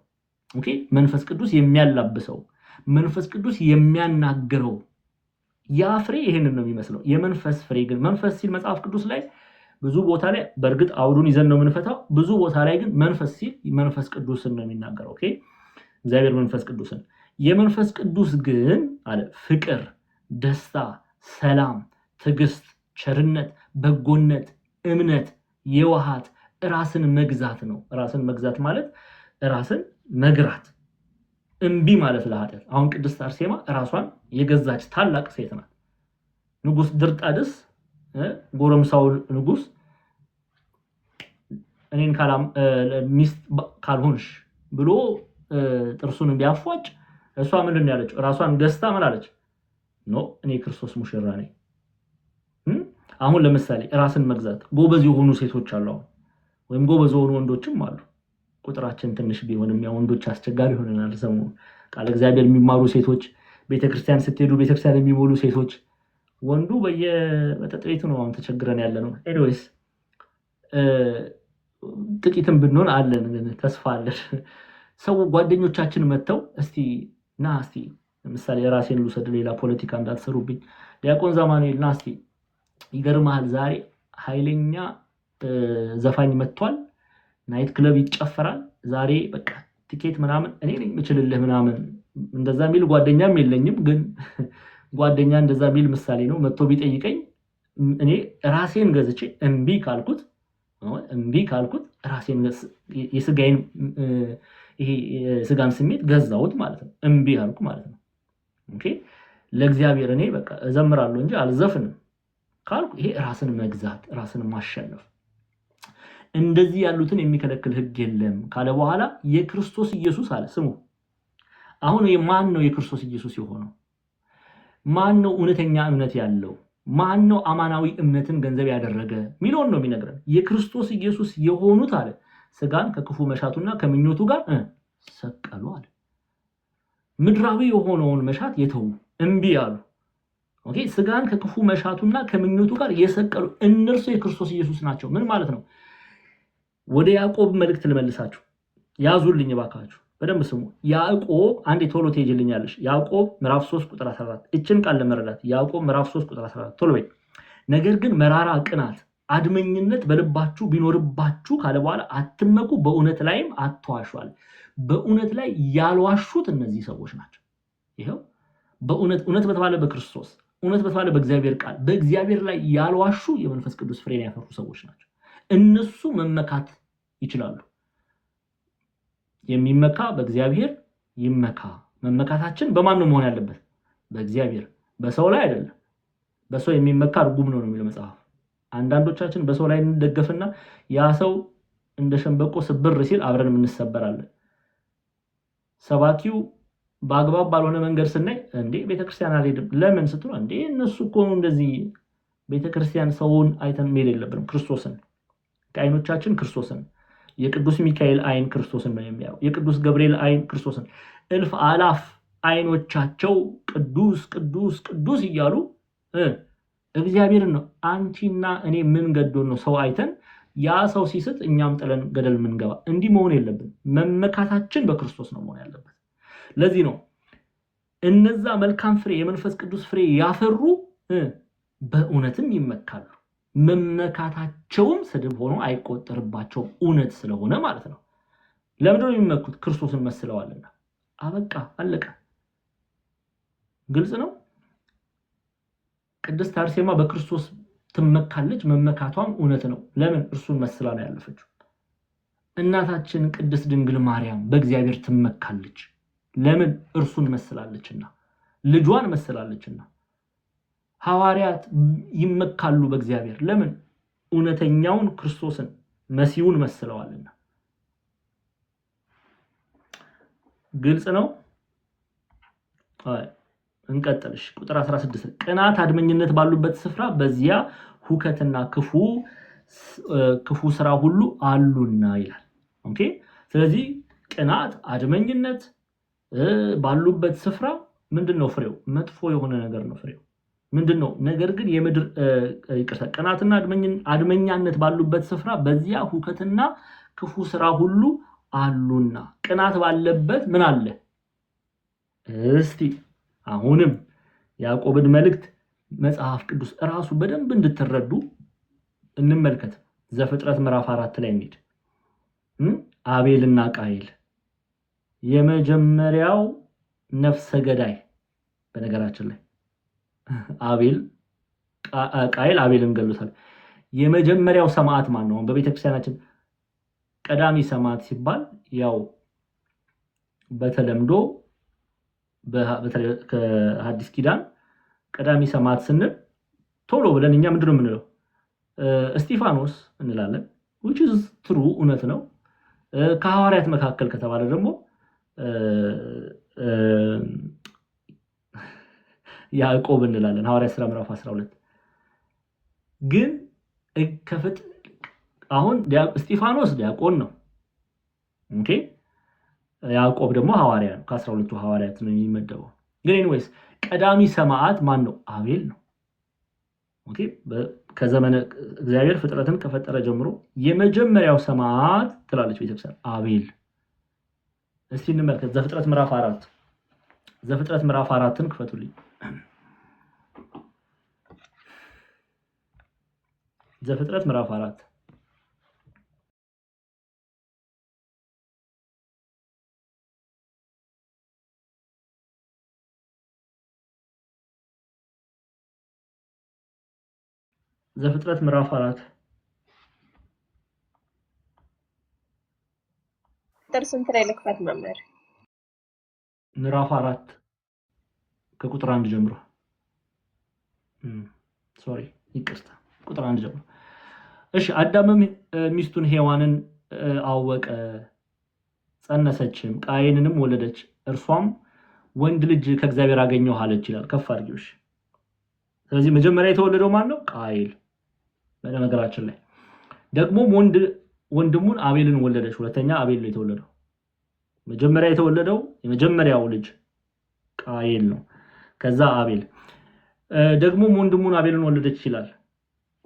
መንፈስ ቅዱስ የሚያላብሰው መንፈስ ቅዱስ የሚያናግረው ያ ፍሬ ይሄንን ነው የሚመስለው። የመንፈስ ፍሬ ግን መንፈስ ሲል መጽሐፍ ቅዱስ ላይ ብዙ ቦታ ላይ በእርግጥ አውዱን ይዘን ነው የምንፈታው። ብዙ ቦታ ላይ ግን መንፈስ ሲል መንፈስ ቅዱስን ነው የሚናገረው። እግዚአብሔር መንፈስ ቅዱስን። የመንፈስ ቅዱስ ግን አለ ፍቅር፣ ደስታ፣ ሰላም፣ ትዕግስት፣ ቸርነት፣ በጎነት፣ እምነት፣ የዋሃት፣ ራስን መግዛት ነው። ራስን መግዛት ማለት ራስን መግራት፣ እምቢ ማለት ለኃጢአት። አሁን ቅድስት አርሴማ ራሷን የገዛች ታላቅ ሴት ናት። ንጉስ ድርጣድስ ጎረምሳው ንጉስ እኔን ሚስት ካልሆንሽ ብሎ ጥርሱን ቢያፏጭ እሷ ምንድን ነው ያለችው? ራሷን ገዝታ ምን አለች? ኖ እኔ ክርስቶስ ሙሽራ ነኝ። አሁን ለምሳሌ ራስን መግዛት ጎበዝ የሆኑ ሴቶች አሉ፣ ወይም ጎበዝ የሆኑ ወንዶችም አሉ። ቁጥራችን ትንሽ ቢሆንም ያው ወንዶች አስቸጋሪ ሆነናል ሰሞኑን። ቃል እግዚአብሔር የሚማሩ ሴቶች፣ ቤተክርስቲያን ስትሄዱ ቤተክርስቲያን የሚሞሉ ሴቶች፣ ወንዱ በየመጠጥ ቤቱ ነው አሁን ተቸግረን ያለ ነው። ኤኒዌይስ ጥቂትም ብንሆን አለን፣ ተስፋ አለን። ሰው ጓደኞቻችን መተው እስቲ ለምሳሌ ራሴን ልውሰድ፣ ሌላ ፖለቲካ እንዳትሰሩብኝ። ዲያቆን ዘማኑኤል ና እስቲ ይገርማል፣ ዛሬ ኃይለኛ ዘፋኝ መጥቷል፣ ናይት ክለብ ይጨፈራል ዛሬ፣ በቃ ቲኬት ምናምን እኔ ነኝ የምችልልህ ምናምን። እንደዛ ሚል ጓደኛም የለኝም፣ ግን ጓደኛ እንደዛ ሚል ምሳሌ ነው። መጥቶ ቢጠይቀኝ እኔ ራሴን ገዝቼ እምቢ ካልኩት ራሴን የስጋዬን ይሄ የስጋን ስሜት ገዛውት ማለት ነው። እምቢ አልኩ ማለት ነው። ለእግዚአብሔር እኔ በቃ እዘምራለሁ እንጂ አልዘፍንም ካልኩ ይሄ ራስን መግዛት፣ ራስን ማሸነፍ። እንደዚህ ያሉትን የሚከለክል ሕግ የለም ካለ በኋላ የክርስቶስ ኢየሱስ አለ። ስሙ አሁን ማን ነው የክርስቶስ ኢየሱስ የሆነው? ማን ነው እውነተኛ እምነት ያለው? ማን ነው አማናዊ እምነትን ገንዘብ ያደረገ ሚሊዮን ነው የሚነግረን። የክርስቶስ ኢየሱስ የሆኑት አለ ስጋን ከክፉ መሻቱና ከምኞቱ ጋር ሰቀሉ አለ። ምድራዊ የሆነውን መሻት የተዉ እምቢ አሉ። ስጋን ከክፉ መሻቱና ከምኞቱ ጋር የሰቀሉ እነርሱ የክርስቶስ ኢየሱስ ናቸው። ምን ማለት ነው? ወደ ያዕቆብ መልእክት ልመልሳችሁ፣ ያዙልኝ ባካችሁ፣ በደንብ ስሙ። ያዕቆብ አንዴ ቶሎ ትሄጂልኛለሽ። ያዕቆብ ምዕራፍ 3 ቁጥር 14 እችን ቃል ለመረዳት ያዕቆብ ምዕራፍ 3 ቁጥር 14 ቶሎ በይ። ነገር ግን መራራ ቅናት፣ አድመኝነት በልባችሁ ቢኖርባችሁ ካለ በኋላ አትመኩ፣ በእውነት ላይም አትዋሹ። በእውነት ላይ ያልዋሹት እነዚህ ሰዎች ናቸው። ይሄው እውነት በተባለ በክርስቶስ እውነት በተባለ በእግዚአብሔር ቃል በእግዚአብሔር ላይ ያልዋሹ የመንፈስ ቅዱስ ፍሬን ያፈሩ ሰዎች ናቸው። እነሱ መመካት ይችላሉ። የሚመካ በእግዚአብሔር ይመካ። መመካታችን በማን ነው መሆን ያለበት? በእግዚአብሔር፣ በሰው ላይ አይደለም። በሰው የሚመካ ርጉም ነው የሚለው መጽሐፍ። አንዳንዶቻችን በሰው ላይ እንደገፍና ያ ሰው እንደ ሸንበቆ ስብር ሲል አብረን እንሰበራለን። ሰባኪው በአግባብ ባልሆነ መንገድ ስናይ እንዴ ቤተክርስቲያን አልሄድም ለምን ስትሉ እንዴ እነሱ እኮ እንደዚህ። ቤተክርስቲያን ሰውን አይተን መሄድ የለብንም፣ ክርስቶስን። ከዓይኖቻችን ክርስቶስን፣ የቅዱስ ሚካኤል አይን ክርስቶስን ነው የሚያየው፣ የቅዱስ ገብርኤል አይን ክርስቶስን። እልፍ አላፍ አይኖቻቸው ቅዱስ ቅዱስ ቅዱስ እያሉ እግዚአብሔርን ነው። አንቺና እኔ ምን ገዶን ነው ሰው አይተን ያ ሰው ሲስት እኛም ጥለን ገደል ምንገባ እንዲህ መሆን የለብን። መመካታችን በክርስቶስ ነው መሆን ያለበት። ለዚህ ነው እነዛ መልካም ፍሬ የመንፈስ ቅዱስ ፍሬ ያፈሩ በእውነትም ይመካሉ። መመካታቸውም ስድብ ሆኖ አይቆጠርባቸውም፣ እውነት ስለሆነ ማለት ነው። ለምንድን ነው የሚመኩት? ክርስቶስን መስለዋልና። አበቃ፣ አለቀ። ግልጽ ነው። ቅድስት አርሴማ በክርስቶስ ትመካለች፣ መመካቷም እውነት ነው። ለምን? እርሱን መስላ ነው ያለፈችው። እናታችን ቅድስት ድንግል ማርያም በእግዚአብሔር ትመካለች። ለምን? እርሱን መስላለችና፣ ልጇን መስላለችና። ሐዋርያት ይመካሉ በእግዚአብሔር። ለምን? እውነተኛውን ክርስቶስን መሲሁን መስለዋልና። ግልጽ ነው። እንቀጥልሽ። ቁጥር 16 ቅናት አድመኝነት ባሉበት ስፍራ በዚያ ሁከትና ክፉ ስራ ሁሉ አሉና ይላል። ኦኬ። ስለዚህ ቅናት አድመኝነት ባሉበት ስፍራ ምንድነው ፍሬው? መጥፎ የሆነ ነገር ነው ፍሬው። ምንድነው? ነገር ግን የምድር ቅናትና አድመኛነት ባሉበት ስፍራ በዚያ ሁከትና ክፉ ስራ ሁሉ አሉና። ቅናት ባለበት ምን አለ? እስቲ አሁንም ያዕቆብን መልእክት መጽሐፍ ቅዱስ ራሱ በደንብ እንድትረዱ እንመልከት። ዘፍጥረት ምዕራፍ 4 ላይ እንሂድ። አቤልና ቃይል የመጀመሪያው ነፍሰ ገዳይ። በነገራችን ላይ ቃይል አቤልን ገሎታል። የመጀመሪያው ሰማዕት ማን ነው? በቤተክርስቲያናችን ቀዳሚ ሰማዕት ሲባል ያው በተለምዶ ከሐዲስ ኪዳን ቀዳሚ ሰማዕት ስንል ቶሎ ብለን እኛ ምንድነው የምንለው? እስጢፋኖስ እንላለን። which is true፣ እውነት ነው። ከሐዋርያት መካከል ከተባለ ደግሞ ያዕቆብ እንላለን። ሐዋርያት ሥራ ምዕራፍ 12 ግን አሁን እስጢፋኖስ ዲያቆን ነው። ኦኬ። ያዕቆብ ደግሞ ሐዋርያ ነው። ከ12ቱ ሐዋርያት ነው የሚመደበው። ግን ኤኒዌይስ ቀዳሚ ሰማዕት ማን ነው? አቤል ነው። ኦኬ። ከዘመነ እግዚአብሔር ፍጥረትን ከፈጠረ ጀምሮ የመጀመሪያው ሰማዕት ትላለች ቤተክርስቲያን አቤል። እስቲ እንመልከት። ዘፍጥረት ምዕራፍ 4ን ክፈቱልኝ። ዘፍጥረት ምዕራፍ 4 ዘፍጥረት ምዕራፍ 4 ቁጥር ስንት ላይ ልክፈት መምህር? ምዕራፍ 4 ከቁጥር 1 ጀምሮ ይቅርታ፣ ቁጥር 1 ጀምሮ። እሺ። አዳምም ሚስቱን ሔዋንን አወቀ፣ ጸነሰችም፣ ቃየንንም ወለደች። እርሷም ወንድ ልጅ ከእግዚአብሔር አገኘሁ አለች ይላል። ከፍ አድርጊው። ስለዚህ መጀመሪያ የተወለደው ማን ነው? ቃየል። በነገራችን ላይ ደግሞ ወንድሙን አቤልን ወለደች። ሁለተኛ አቤል ነው የተወለደው። መጀመሪያ የተወለደው የመጀመሪያው ልጅ ቃየል ነው። ከዛ አቤል ደግሞ ወንድሙን አቤልን ወለደች ይላል።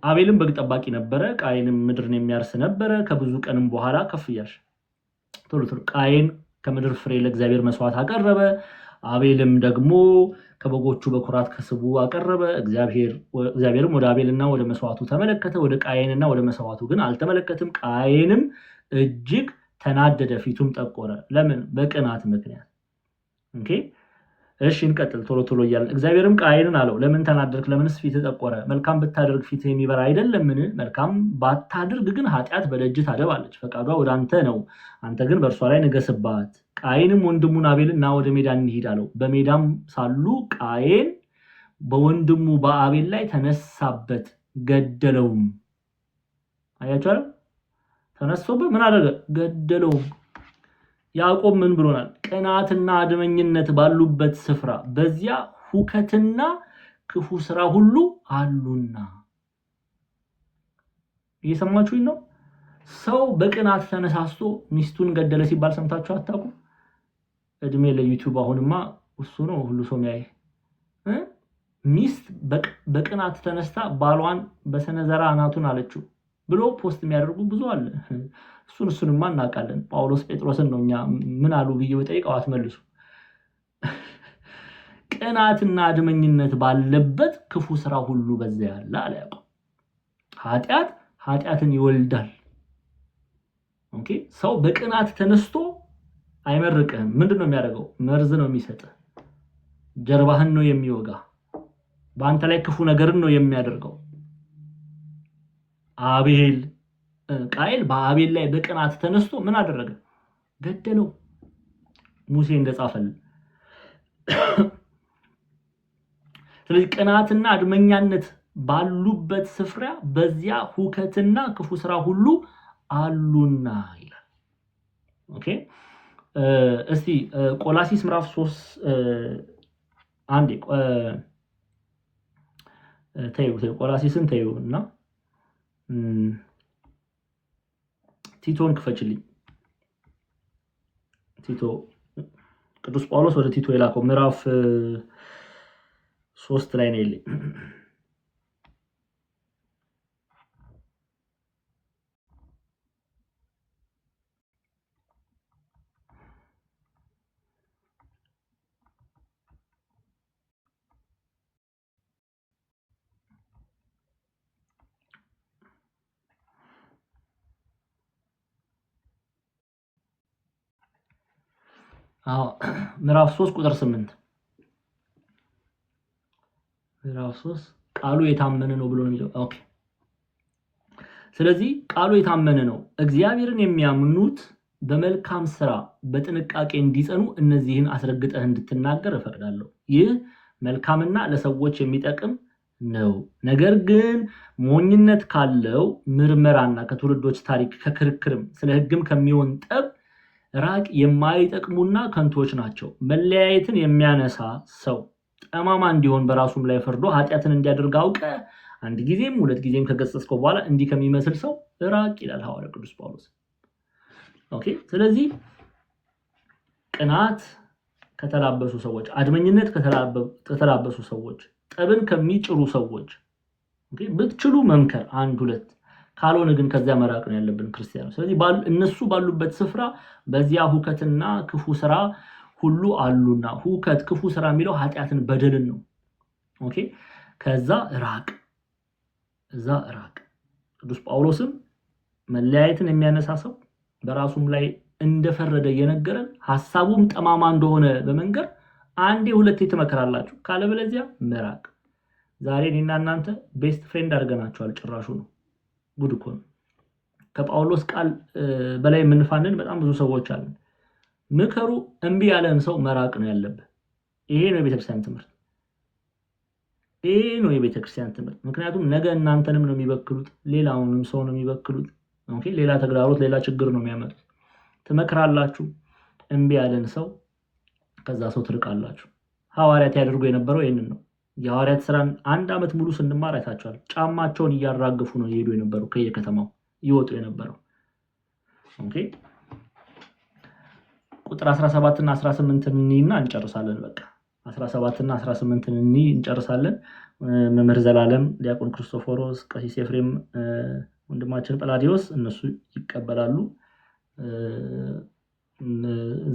አቤልም በግ ጠባቂ ነበረ፣ ቃየንም ምድርን የሚያርስ ነበረ። ከብዙ ቀንም በኋላ ከፍ እያልሽ ቶሎ ቃየን ከምድር ፍሬ ለእግዚአብሔር መስዋዕት አቀረበ። አቤልም ደግሞ ከበጎቹ በኩራት ከስቡ አቀረበ። እግዚአብሔርም ወደ አቤልና ወደ መስዋዕቱ ተመለከተ፣ ወደ ቃየንና ወደ መስዋዕቱ ግን አልተመለከትም። ቃየንም እጅግ ተናደደ፣ ፊቱም ጠቆረ። ለምን? በቅናት ምክንያት። ኦኬ። እሺ እንቀጥል ቶሎ እያልን። እግዚአብሔርም ቃየንን አለው፣ ለምን ተናደርክ? ለምንስ ፊትህ ጠቆረ? መልካም ብታደርግ ፊትህ የሚበራ አይደለምን? መልካም ባታደርግ ግን ኃጢአት በደጅ ታደባለች። ፈቃዷ ወደ አንተ ነው፣ አንተ ግን በእርሷ ላይ ንገስባት። ቃየንም ወንድሙን አቤልን ና ወደ ሜዳ እንሂድ አለው። በሜዳም ሳሉ ቃየን በወንድሙ በአቤል ላይ ተነሳበት፣ ገደለውም። አያችኋል? ተነስቶበት ምን አደረገ? ገደለውም። ያዕቆብ ምን ብሎናል? ቅናትና አድመኝነት ባሉበት ስፍራ በዚያ ሁከትና ክፉ ስራ ሁሉ አሉና። እየሰማችሁኝ ነው? ሰው በቅናት ተነሳስቶ ሚስቱን ገደለ ሲባል ሰምታችሁ አታውቁም? እድሜ ለዩቲዩብ አሁንማ እሱ ነው ሁሉ ሰው የሚያይ። ሚስት በቅናት ተነስታ ባሏን በሰነዘራ አናቱን አለችው። ብሎ ፖስት የሚያደርጉ ብዙ አለ። እሱንማ እናውቃለን። ጳውሎስ ጴጥሮስን ነው እኛ ምን አሉ ብዬ በጠይቀው አትመልሱ። ቅናትና አድመኝነት ባለበት ክፉ ስራ ሁሉ በዛ ያለ አለ ያዕቆብ። ኃጢአትን ይወልዳል። ኦኬ፣ ሰው በቅናት ተነስቶ አይመርቅህም። ምንድነው የሚያደርገው? መርዝ ነው የሚሰጥህ። ጀርባህን ነው የሚወጋ። በአንተ ላይ ክፉ ነገርን ነው የሚያደርገው። ቃየል በአቤል ላይ በቅናት ተነስቶ ምን አደረገ? ገደለው። ሙሴ እንደጻፈልን። ስለዚህ ቅናትና አድመኛነት ባሉበት ስፍራ በዚያ ሁከትና ክፉ ስራ ሁሉ አሉና ይላል። ኦኬ፣ እስቲ ቆላሲስ ምዕራፍ 3 አንዴ ተይው ቆላሲስን ተይውና ቲቶን ክፈችልኝ። ቲቶ ቅዱስ ጳውሎስ ወደ ቲቶ የላከው ምዕራፍ 3 ላይ ነው ያለኝ። ምዕራፍ 3 ቁጥር 8 ምዕራፍ 3 ቃሉ የታመነ ነው ብሎ ነው የሚለው። ኦኬ፣ ስለዚህ ቃሉ የታመነ ነው፣ እግዚአብሔርን የሚያምኑት በመልካም ስራ በጥንቃቄ እንዲጸኑ እነዚህን አስረግጠህ እንድትናገር እፈቅዳለሁ። ይህ መልካምና ለሰዎች የሚጠቅም ነው። ነገር ግን ሞኝነት ካለው ምርመራና ከትውልዶች ታሪክ ከክርክርም ስለ ሕግም ከሚሆን ጠብ ራቅ። የማይጠቅሙና ከንቶች ናቸው። መለያየትን የሚያነሳ ሰው ጠማማ እንዲሆን በራሱም ላይ ፈርዶ ኃጢአትን እንዲያደርግ አውቀ አንድ ጊዜም ሁለት ጊዜም ከገሰጽከው በኋላ እንዲህ ከሚመስል ሰው ራቅ ይላል ሐዋርያ ቅዱስ ጳውሎስ። ኦኬ፣ ስለዚህ ቅናት ከተላበሱ ሰዎች፣ አድመኝነት ከተላበሱ ሰዎች፣ ጠብን ከሚጭሩ ሰዎች ብትችሉ መምከር አንድ ሁለት፣ ካልሆነ ግን ከዚያ መራቅ ነው ያለብን ክርስቲያኖች። ስለዚህ እነሱ ባሉበት ስፍራ በዚያ ሁከትና ክፉ ስራ ሁሉ አሉና፣ ሁከት ክፉ ስራ የሚለው ኃጢአትን በደልን ነው። ኦኬ፣ ከዛ ራቅ፣ እዛ ራቅ። ቅዱስ ጳውሎስም መለያየትን የሚያነሳ ሰው በራሱም ላይ እንደፈረደ እየነገረን ሐሳቡም ጠማማ እንደሆነ በመንገር አንዴ ሁለቴ ትመከራላችሁ፣ ካለበለዚያ መራቅ። ዛሬ እኔና እናንተ ቤስት ፍሬንድ አድርገናቸዋል። ጭራሹ ነው። ጉድ እኮ ነው። ከጳውሎስ ቃል በላይ የምንፋንን በጣም ብዙ ሰዎች አሉ። ምከሩ፣ እምቢ ያለን ሰው መራቅ ነው ያለብህ። ይሄ ነው የቤተክርስቲያን ትምህርት። ይሄ ነው የቤተክርስቲያን ትምህርት። ምክንያቱም ነገ እናንተንም ነው የሚበክሉት፣ ሌላውንም ሰው ነው የሚበክሉት። ኦኬ፣ ሌላ ተግዳሮት፣ ሌላ ችግር ነው የሚያመጡት። ትመክራላችሁ፣ እምቢ ያለን ሰው ከዛ ሰው ትርቃላችሁ። ሐዋርያት ያደርጉ የነበረው ይሄንን ነው። የሐዋርያት ስራን 1 ዓመት ሙሉ ስንማር አይታችኋል። ጫማቸውን እያራገፉ ነው ይሄዱ የነበረው፣ ከየከተማው ይወጡ የነበረው። ኦኬ፣ ቁጥር 17 እና 18 እንይና እንጨርሳለን። በቃ 17 እና 18 እንጨርሳለን። መምህር ዘላለም፣ ዲያቆን ክርስቶፎሮስ፣ ቀሲስ ኤፍሬም፣ ወንድማችን ጳላዲዮስ እነሱ ይቀበላሉ።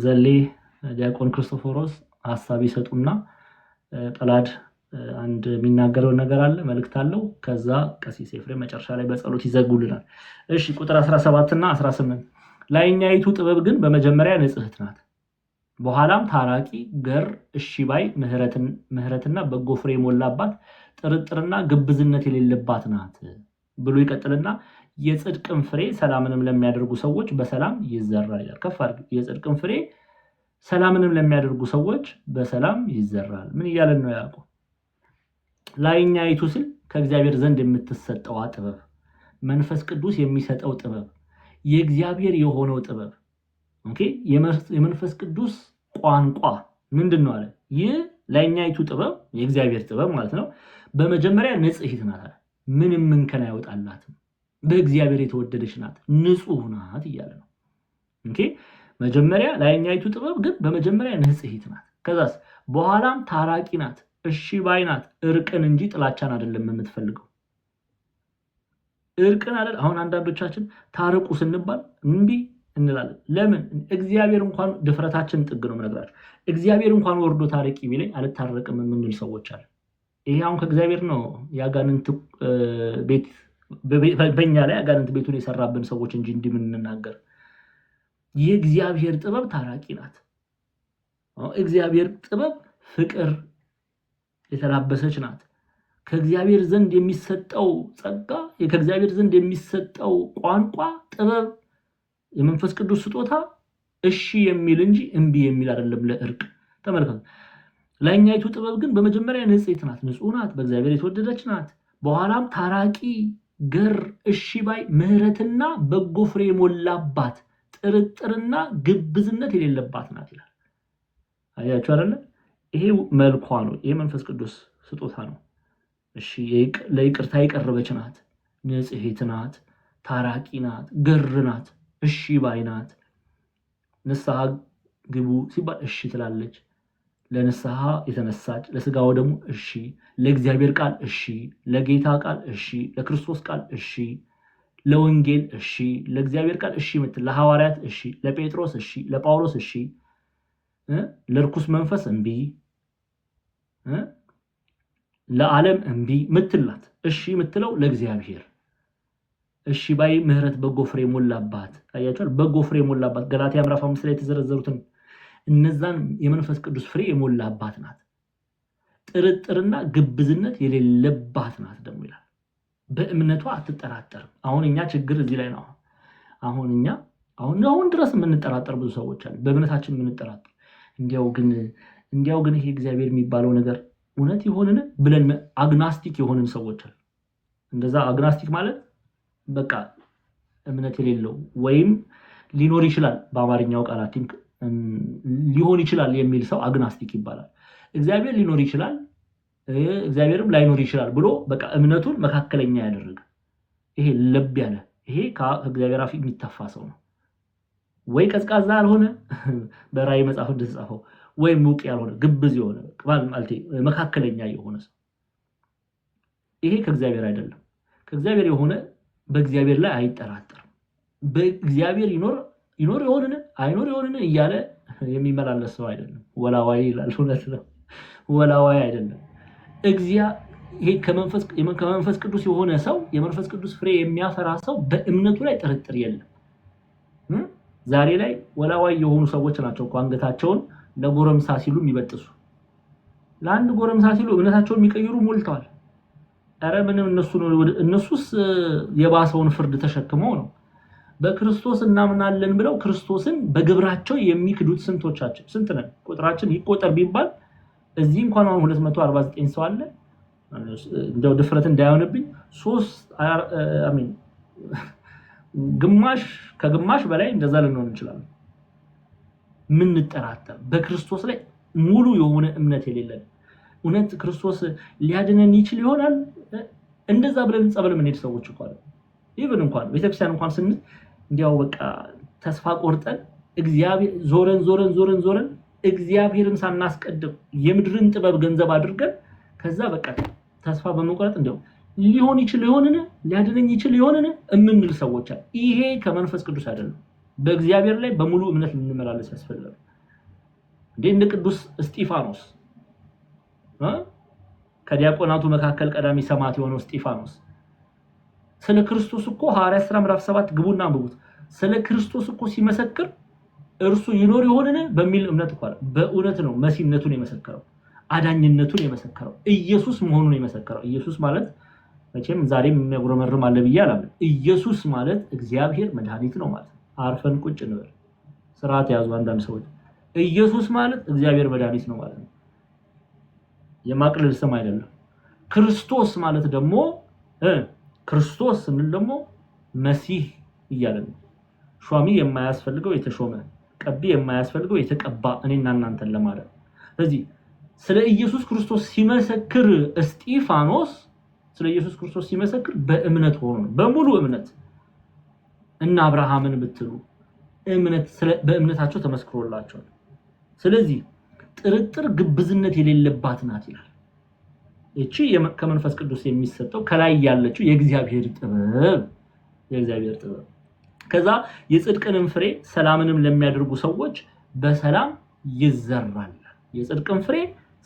ዘሌ፣ ዲያቆን ክርስቶፎሮስ ሐሳብ ይሰጡና ጳላድ አንድ የሚናገረው ነገር አለ፣ መልእክት አለው። ከዛ ቀሲስ ኤፍሬም መጨረሻ ላይ በጸሎት ይዘጉልናል። እሺ፣ ቁጥር 17 እና 18 ላይኛይቱ ጥበብ ግን በመጀመሪያ ንጽሕት ናት፣ በኋላም ታራቂ፣ ገር፣ እሺ ባይ፣ ምሕረትና በጎ ፍሬ የሞላባት፣ ጥርጥርና ግብዝነት የሌለባት ናት ብሎ ይቀጥልና የጽድቅን ፍሬ ሰላምንም ለሚያደርጉ ሰዎች በሰላም ይዘራል ይላል። ከፍ አድርግ። የጽድቅን ፍሬ ሰላምንም ለሚያደርጉ ሰዎች በሰላም ይዘራል። ምን እያለን ነው ያዕቆብ? ላይኛይቱ ስል ከእግዚአብሔር ዘንድ የምትሰጠዋ ጥበብ፣ መንፈስ ቅዱስ የሚሰጠው ጥበብ፣ የእግዚአብሔር የሆነው ጥበብ። ኦኬ፣ የመንፈስ ቅዱስ ቋንቋ ምንድን ነው አለ? ይህ ላይኛይቱ ጥበብ የእግዚአብሔር ጥበብ ማለት ነው። በመጀመሪያ ንጽሕት ናት አለ። ምንም እንከን አይወጣላትም፣ በእግዚአብሔር የተወደደች ናት፣ ንጹህ ናት እያለ ነው። ኦኬ፣ መጀመሪያ ላይኛይቱ ጥበብ ግን በመጀመሪያ ንጽሕት ናት። ከዛስ በኋላም ታራቂ ናት፣ እሺ ባይ ናት። እርቅን እንጂ ጥላቻን አይደለም የምትፈልገው። እርቅን አይደል? አሁን አንዳንዶቻችን ታረቁ ስንባል እምቢ እንላለን። ለምን? እግዚአብሔር እንኳን ድፍረታችን ጥግ ነው የምነግራችሁ። እግዚአብሔር እንኳን ወርዶ ታረቂ ቢለኝ አልታረቅም የምንል ሰዎች አለ። ይሄ አሁን ከእግዚአብሔር ነው ያጋንንት ቤት በእኛ ላይ ያጋንንት ቤቱን የሰራብን ሰዎች እንጂ እንዲህ የምንናገር። የእግዚአብሔር ጥበብ ታራቂ ናት። እግዚአብሔር ጥበብ ፍቅር የተላበሰች ናት። ከእግዚአብሔር ዘንድ የሚሰጠው ጸጋ፣ ከእግዚአብሔር ዘንድ የሚሰጠው ቋንቋ ጥበብ፣ የመንፈስ ቅዱስ ስጦታ እሺ የሚል እንጂ እምቢ የሚል አይደለም ለእርቅ። ተመልከቱ። ላይኛይቱ ጥበብ ግን በመጀመሪያ ንጽሕት ናት፣ ንጹህ ናት፣ በእግዚአብሔር የተወደደች ናት። በኋላም ታራቂ፣ ገር፣ እሺ ባይ፣ ምሕረትና በጎ ፍሬ የሞላባት፣ ጥርጥርና ግብዝነት የሌለባት ናት ይላል። አያችሁ አይደለ? ይሄ መልኳ ነው። ይሄ መንፈስ ቅዱስ ስጦታ ነው። እሺ ለይቅርታ የቀረበች ናት፣ ንጽሕት ናት፣ ታራቂ ናት፣ ገር ናት፣ እሺ ባይ ናት። ንስሐ ግቡ ሲባል እሺ ትላለች። ለንስሐ የተነሳች፣ ለስጋው ደግሞ እሺ፣ ለእግዚአብሔር ቃል እሺ፣ ለጌታ ቃል እሺ፣ ለክርስቶስ ቃል እሺ፣ ለወንጌል እሺ፣ ለእግዚአብሔር ቃል እሺ ምትል፣ ለሐዋርያት እሺ፣ ለጴጥሮስ እሺ፣ ለጳውሎስ እሺ፣ ለርኩስ መንፈስ እምቢ፣ ለዓለም እምቢ ምትላት። እሺ ምትለው ለእግዚአብሔር እሺ ባይ፣ ምሕረት፣ በጎ ፍሬ ሞላባት። አያችኋል? በጎ ፍሬ ሞላባት ገላትያ ምዕራፍ 5 ላይ የተዘረዘሩትን እነዛን የመንፈስ ቅዱስ ፍሬ የሞላባት ናት። ጥርጥርና ግብዝነት የሌለባት ናት ደግሞ ይላል። በእምነቷ አትጠራጠርም። አሁን እኛ ችግር እዚህ ላይ ነው። አሁን ድረስ የምንጠራጠር ብዙ ሰዎች አሉ። በእምነታችን የምንጠራጠር እንዲያው ግን ይሄ እግዚአብሔር የሚባለው ነገር እውነት ይሆንን ብለን አግናስቲክ የሆንን ሰዎች አሉ። እንደዛ አግናስቲክ ማለት በቃ እምነት የሌለው ወይም ሊኖር ይችላል፣ በአማርኛው ቃል ቲንክ ሊሆን ይችላል የሚል ሰው አግናስቲክ ይባላል። እግዚአብሔር ሊኖር ይችላል፣ እግዚአብሔርም ላይኖር ይችላል ብሎ በቃ እምነቱን መካከለኛ ያደረገ ይሄ ለብ ያለ ይሄ ከእግዚአብሔር አፍ የሚተፋ ሰው ነው። ወይ ቀዝቃዛ ያልሆነ በራእይ መጽሐፍ እንደተጻፈው ወይ ሙቅ ያልሆነ ግብዝ የሆነ ማለት መካከለኛ የሆነ ሰው ይሄ ከእግዚአብሔር አይደለም። ከእግዚአብሔር የሆነ በእግዚአብሔር ላይ አይጠራጠርም። በእግዚአብሔር ይኖር ይሆንን አይኖር ይሆንን እያለ የሚመላለስ ሰው አይደለም። ወላዋይ ይላል። እውነት ነው፣ ወላዋይ አይደለም። ይሄ ከመንፈስ ቅዱስ የሆነ ሰው፣ የመንፈስ ቅዱስ ፍሬ የሚያፈራ ሰው በእምነቱ ላይ ጥርጥር የለም። ዛሬ ላይ ወላዋይ የሆኑ ሰዎች ናቸው እኮ አንገታቸውን ለጎረምሳ ሲሉ የሚበጥሱ። ለአንድ ጎረምሳ ሲሉ እምነታቸውን የሚቀይሩ ሞልተዋል። ኧረ ምንም እነሱስ የባሰውን ፍርድ ተሸክመው ነው። በክርስቶስ እናምናለን ብለው ክርስቶስን በግብራቸው የሚክዱት ስንት ነን? ቁጥራችን ይቆጠር ቢባል እዚህ እንኳን አሁን 249 ሰው አለ። እንደው ድፍረት እንዳይሆንብኝ ከግማሽ በላይ እንደዛ ልንሆን እንችላለን። ምንጠራጠር፣ በክርስቶስ ላይ ሙሉ የሆነ እምነት የሌለን፣ እውነት ክርስቶስ ሊያድነን ይችል ይሆናል እንደዛ ብለን ጸበል የምንሄድ ሰዎች እንኳን ኢቭን እንኳን ቤተክርስቲያን እንኳን ስንል እንዲያው በቃ ተስፋ ቆርጠን እግዚአብሔር ዞረን እግዚአብሔርን ሳናስቀድም የምድርን ጥበብ ገንዘብ አድርገን ከዛ በቃ ተስፋ በመቁረጥ እንዲያው ሊሆን ይችል ይሆንን ሊያድነኝ ይችል ይሆንን እምንል ሰዎች አሉ። ይሄ ከመንፈስ ቅዱስ አይደለም። በእግዚአብሔር ላይ በሙሉ እምነት ልንመላለስ ያስፈልጋል። እንደ ቅዱስ እስጢፋኖስ ከዲያቆናቱ መካከል ቀዳሚ ሰማዕት የሆነው እስጢፋኖስ ስለ ክርስቶስ እኮ ሐዋርያት ሥራ ምዕራፍ 7 ግቡና አንብቡት። ስለ ክርስቶስ እኮ ሲመሰክር እርሱ ይኖር ይሆንን በሚል እምነት እኮ በእውነት ነው መሲህነቱን የመሰከረው፣ አዳኝነቱን የመሰከረው፣ ኢየሱስ መሆኑን የመሰከረው። ኢየሱስ ማለት መቼም ዛሬም የሚያጉረመርም አለ ብዬ አላምንም። ኢየሱስ ማለት እግዚአብሔር መድኃኒት ነው ማለት ነው። አርፈን ቁጭ እንበል። ስርዓት ያዙ አንዳንድ ሰዎች። ኢየሱስ ማለት እግዚአብሔር መድኃኒት ነው ማለት ነው። የማቅለል ስም አይደለም። ክርስቶስ ማለት ደግሞ ክርስቶስ ስንል ደግሞ መሲህ እያለን ነው። ሿሚ የማያስፈልገው የተሾመ፣ ቀቢ የማያስፈልገው የተቀባ እኔና እናንተን ለማለት። ስለዚህ ስለ ኢየሱስ ክርስቶስ ሲመሰክር እስጢፋኖስ ስለ ኢየሱስ ክርስቶስ ሲመሰክር በእምነት ሆኖ ነው፣ በሙሉ እምነት። እና አብርሃምን ብትሉ በእምነታቸው ተመስክሮላቸዋል። ስለዚህ ጥርጥር ግብዝነት የሌለባት ናት ይላል። እቺ ከመንፈስ ቅዱስ የሚሰጠው ከላይ ያለችው የእግዚአብሔር ጥበብ ከዛ የጽድቅንም ፍሬ ሰላምንም ለሚያደርጉ ሰዎች በሰላም ይዘራል። የጽድቅን ፍሬ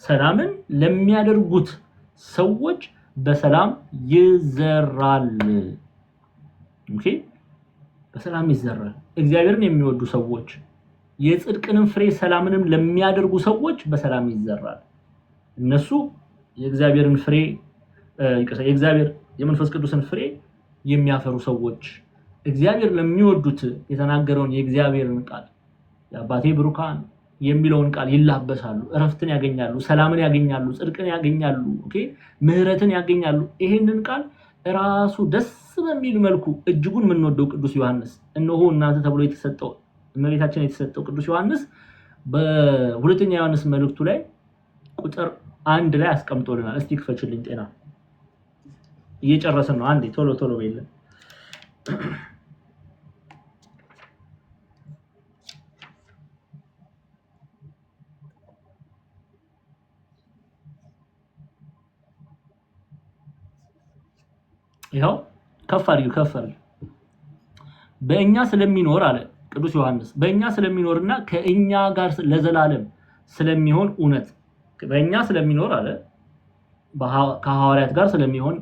ሰላምን ለሚያደርጉት ሰዎች በሰላም ይዘራል። ኦኬ በሰላም ይዘራል። እግዚአብሔርን የሚወዱ ሰዎች የጽድቅንም ፍሬ ሰላምንም ለሚያደርጉ ሰዎች በሰላም ይዘራል። እነሱ የእግዚአብሔርን ፍሬ የእግዚአብሔር የመንፈስ ቅዱስን ፍሬ የሚያፈሩ ሰዎች እግዚአብሔር ለሚወዱት የተናገረውን የእግዚአብሔርን ቃል የአባቴ ብሩካን የሚለውን ቃል ይላበሳሉ፣ እረፍትን ያገኛሉ፣ ሰላምን ያገኛሉ፣ ጽድቅን ያገኛሉ፣ ኦኬ ምህረትን ያገኛሉ። ይሄንን ቃል ራሱ ደስ በሚል መልኩ እጅጉን የምንወደው ቅዱስ ዮሐንስ እነሆ እናንተ ተብሎ የተሰጠው እመቤታችን የተሰጠው ቅዱስ ዮሐንስ በሁለተኛ ዮሐንስ መልእክቱ ላይ ቁጥር 1 ላይ አስቀምጦልናል። እስቲ ክፈችልኝ ጤና እየጨረሰን ነው። አንዴ ቶሎ በይልን። ይሄው ከፍ አድርጊው በእኛ ስለሚኖር አለ ቅዱስ ዮሐንስ በእኛ ስለሚኖርና ከእኛ ጋር ለዘላለም ስለሚሆን እውነት በእኛ ስለሚኖር አለ ከሐዋርያት ጋር ስለሚሆን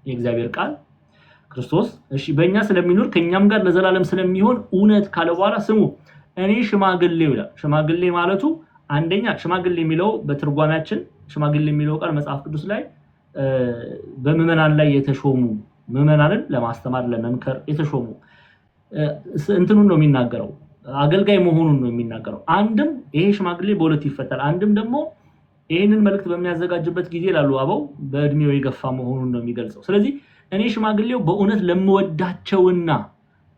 የእግዚአብሔር ቃል ክርስቶስ እሺ በእኛ ስለሚኖር ከኛም ጋር ለዘላለም ስለሚሆን እውነት ካለ በኋላ ስሙ እኔ ሽማግሌው ይላል። ሽማግሌ ማለቱ አንደኛ ሽማግሌ የሚለው በትርጓሜያችን ሽማግሌ የሚለው ቃል መጽሐፍ ቅዱስ ላይ በምዕመናን ላይ የተሾሙ ምዕመናንን ለማስተማር ለመምከር የተሾሙ እንትኑን ነው የሚናገረው አገልጋይ መሆኑን ነው የሚናገረው። አንድም ይሄ ሽማግሌ በሁለት ይፈታል። አንድም ደግሞ ይሄንን መልእክት በሚያዘጋጅበት ጊዜ ላሉ አበው በእድሜው የገፋ መሆኑን ነው የሚገልጸው። ስለዚህ እኔ ሽማግሌው በእውነት ለምወዳቸውና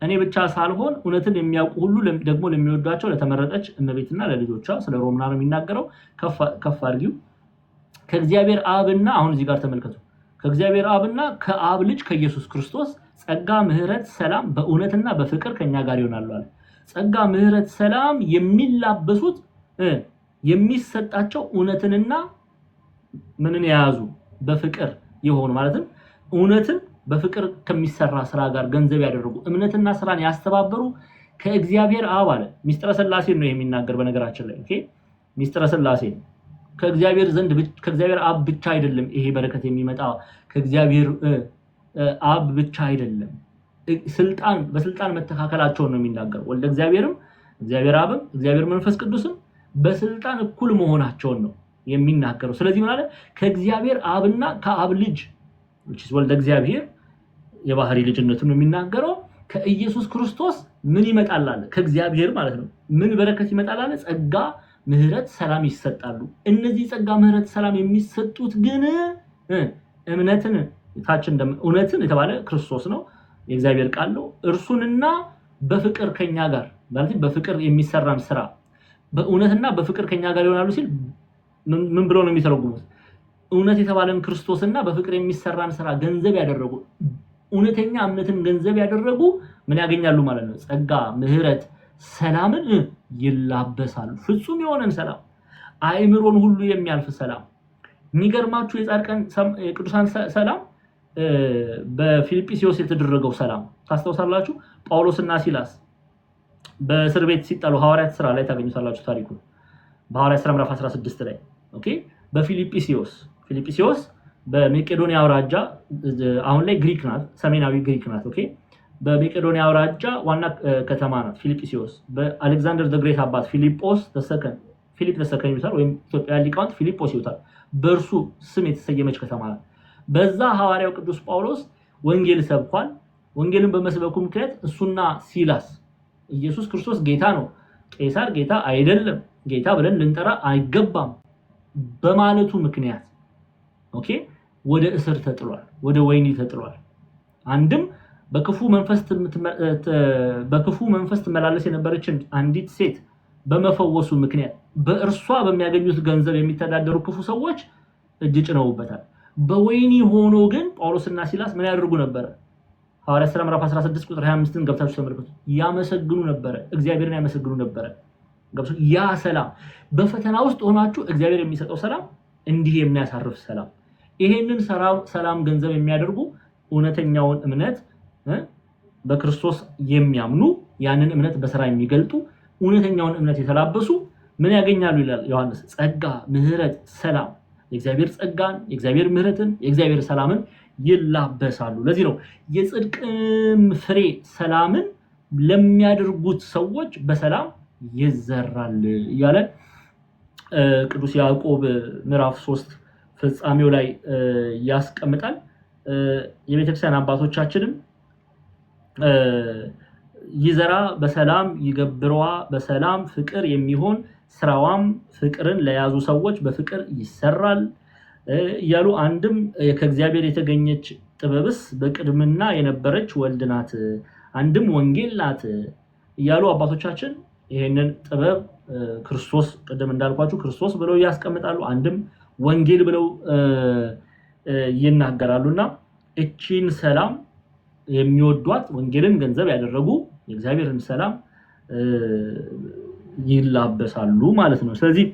እኔ ብቻ ሳልሆን እውነትን የሚያውቁ ሁሉ ደግሞ ለሚወዷቸው ለተመረጠች እመቤትና ለልጆቿ ስለ ሮምና ነው የሚናገረው። ከፍ አድርጊው ከእግዚአብሔር አብና አሁን እዚህ ጋር ተመልከቱ ከእግዚአብሔር አብና ከአብ ልጅ ከኢየሱስ ክርስቶስ ጸጋ ምህረት ሰላም በእውነትና በፍቅር ከኛ ጋር ይሆናሉ አለ። ጸጋ ምህረት ሰላም የሚላበሱት የሚሰጣቸው እውነትንና ምንን የያዙ በፍቅር የሆኑ ማለትም እውነትን በፍቅር ከሚሰራ ስራ ጋር ገንዘብ ያደረጉ እምነትና ስራን ያስተባበሩ ከእግዚአብሔር አብ አለ። ሚስጥረ ሥላሴ ነው የሚናገር በነገራችን ላይ ኦኬ ሚስጥረ ሥላሴ ከእግዚአብሔር ዘንድ ከእግዚአብሔር አብ ብቻ አይደለም ይሄ በረከት የሚመጣ ከእግዚአብሔር አብ ብቻ አይደለም በስልጣን መተካከላቸው ነው የሚናገር ወልደ እግዚአብሔርም እግዚአብሔር አብም እግዚአብሔር መንፈስ ቅዱስም በስልጣን እኩል መሆናቸውን ነው የሚናገረው። ስለዚህ ምን አለ ከእግዚአብሔር አብና ከአብ ልጅ ወልደ እግዚአብሔር የባህሪ ልጅነቱን ነው የሚናገረው ከኢየሱስ ክርስቶስ ምን ይመጣል አለ ከእግዚአብሔር ማለት ነው ምን በረከት ይመጣል አለ ጸጋ ምህረት ሰላም ይሰጣሉ። እነዚህ ጸጋ ምህረት ሰላም የሚሰጡት ግን እምነትን ታችን እውነትን የተባለ ክርስቶስ ነው የእግዚአብሔር ቃል ነው እርሱንና በፍቅር ከኛ ጋር ማለት በፍቅር የሚሰራን ስራ በእውነትና በፍቅር ከኛ ጋር ይሆናሉ ሲል ምን ብሎ ነው የሚተረጉሙት? እውነት የተባለን ክርስቶስና በፍቅር የሚሰራን ስራ ገንዘብ ያደረጉ እውነተኛ እምነትን ገንዘብ ያደረጉ ምን ያገኛሉ ማለት ነው ጸጋ ምህረት ሰላምን ይላበሳሉ። ፍጹም የሆነን ሰላም አእምሮን ሁሉ የሚያልፍ ሰላም የሚገርማችሁ የጻድቃን የቅዱሳን ሰላም በፊልጵስዩስ የተደረገው ሰላም ታስተውሳላችሁ። ጳውሎስና ሲላስ በእስር ቤት ሲጣሉ ሐዋርያት ሥራ ላይ ታገኙታላችሁ ታሪኩን በሐዋርያት ሥራ ምዕራፍ 16 ላይ ኦኬ በፊልጵስዩስ በመቄዶንያ አውራጃ አሁን ላይ ግሪክ ናት ሰሜናዊ ግሪክ ናት ኦኬ በመቄዶንያ አውራጃ ዋና ከተማ ናት ፊልጵስዩስ በአሌክዛንደር ዘ ግሬት አባት ፊሊጶስ ፊሊፕ ተሰከኝ ይሉታል ወይም ኢትዮጵያ ሊቃውንት ፊሊጶስ ይሉታል በእርሱ ስም የተሰየመች ከተማ ናት። በዛ ሐዋርያው ቅዱስ ጳውሎስ ወንጌል ሰብኳል። ወንጌልን በመስበኩ ምክንያት እሱና ሲላስ ኢየሱስ ክርስቶስ ጌታ ነው ቄሳር ጌታ አይደለም ጌታ ብለን ልንጠራ አይገባም በማለቱ ምክንያት ኦኬ ወደ እስር ተጥሏል ወደ ወህኒ ተጥሏል። አንድም በክፉ መንፈስ ትመላለስ የነበረችን አንዲት ሴት በመፈወሱ ምክንያት በእርሷ በሚያገኙት ገንዘብ የሚተዳደሩ ክፉ ሰዎች እጅ ጭነውበታል። በወህኒ ሆኖ ግን ጳውሎስና ሲላስ ምን ያደርጉ ነበር? ሐዋርያት ሥራ ምዕራፍ 16 ቁጥር 25ን ገብታችሁ ተመልከቱ። ያመሰግኑ ነበር እግዚአብሔርን ያመሰግኑ ነበር። ያ ሰላም በፈተና ውስጥ ሆናችሁ እግዚአብሔር የሚሰጠው ሰላም እንዲህ የሚያሳርፍ ሰላም ይሄንን ሰላም ገንዘብ የሚያደርጉ እውነተኛውን እምነት በክርስቶስ የሚያምኑ ያንን እምነት በስራ የሚገልጡ እውነተኛውን እምነት የተላበሱ ምን ያገኛሉ ይላል ዮሐንስ? ጸጋ፣ ምህረት፣ ሰላም። የእግዚአብሔር ጸጋን፣ የእግዚአብሔር ምህረትን፣ የእግዚአብሔር ሰላምን ይላበሳሉ። ለዚህ ነው የጽድቅም ፍሬ ሰላምን ለሚያደርጉት ሰዎች በሰላም ይዘራል እያለ ቅዱስ ያዕቆብ ምዕራፍ 3 ፍጻሜው ላይ ያስቀምጣል። የቤተክርስቲያን አባቶቻችንም ይዘራ በሰላም ይገብረዋ በሰላም ፍቅር የሚሆን ስራዋም ፍቅርን ለያዙ ሰዎች በፍቅር ይሰራል እያሉ አንድም ከእግዚአብሔር የተገኘች ጥበብስ በቅድምና የነበረች ወልድ ናት፣ አንድም ወንጌል ናት እያሉ አባቶቻችን ይሄንን ጥበብ ክርስቶስ ቅድም እንዳልኳችሁ ክርስቶስ ብለው ያስቀምጣሉ፣ አንድም ወንጌል ብለው ይናገራሉና እቺን ሰላም የሚወዷት ወንጌልን ገንዘብ ያደረጉ የእግዚአብሔርን ሰላም ይላበሳሉ ማለት ነው። ስለዚህ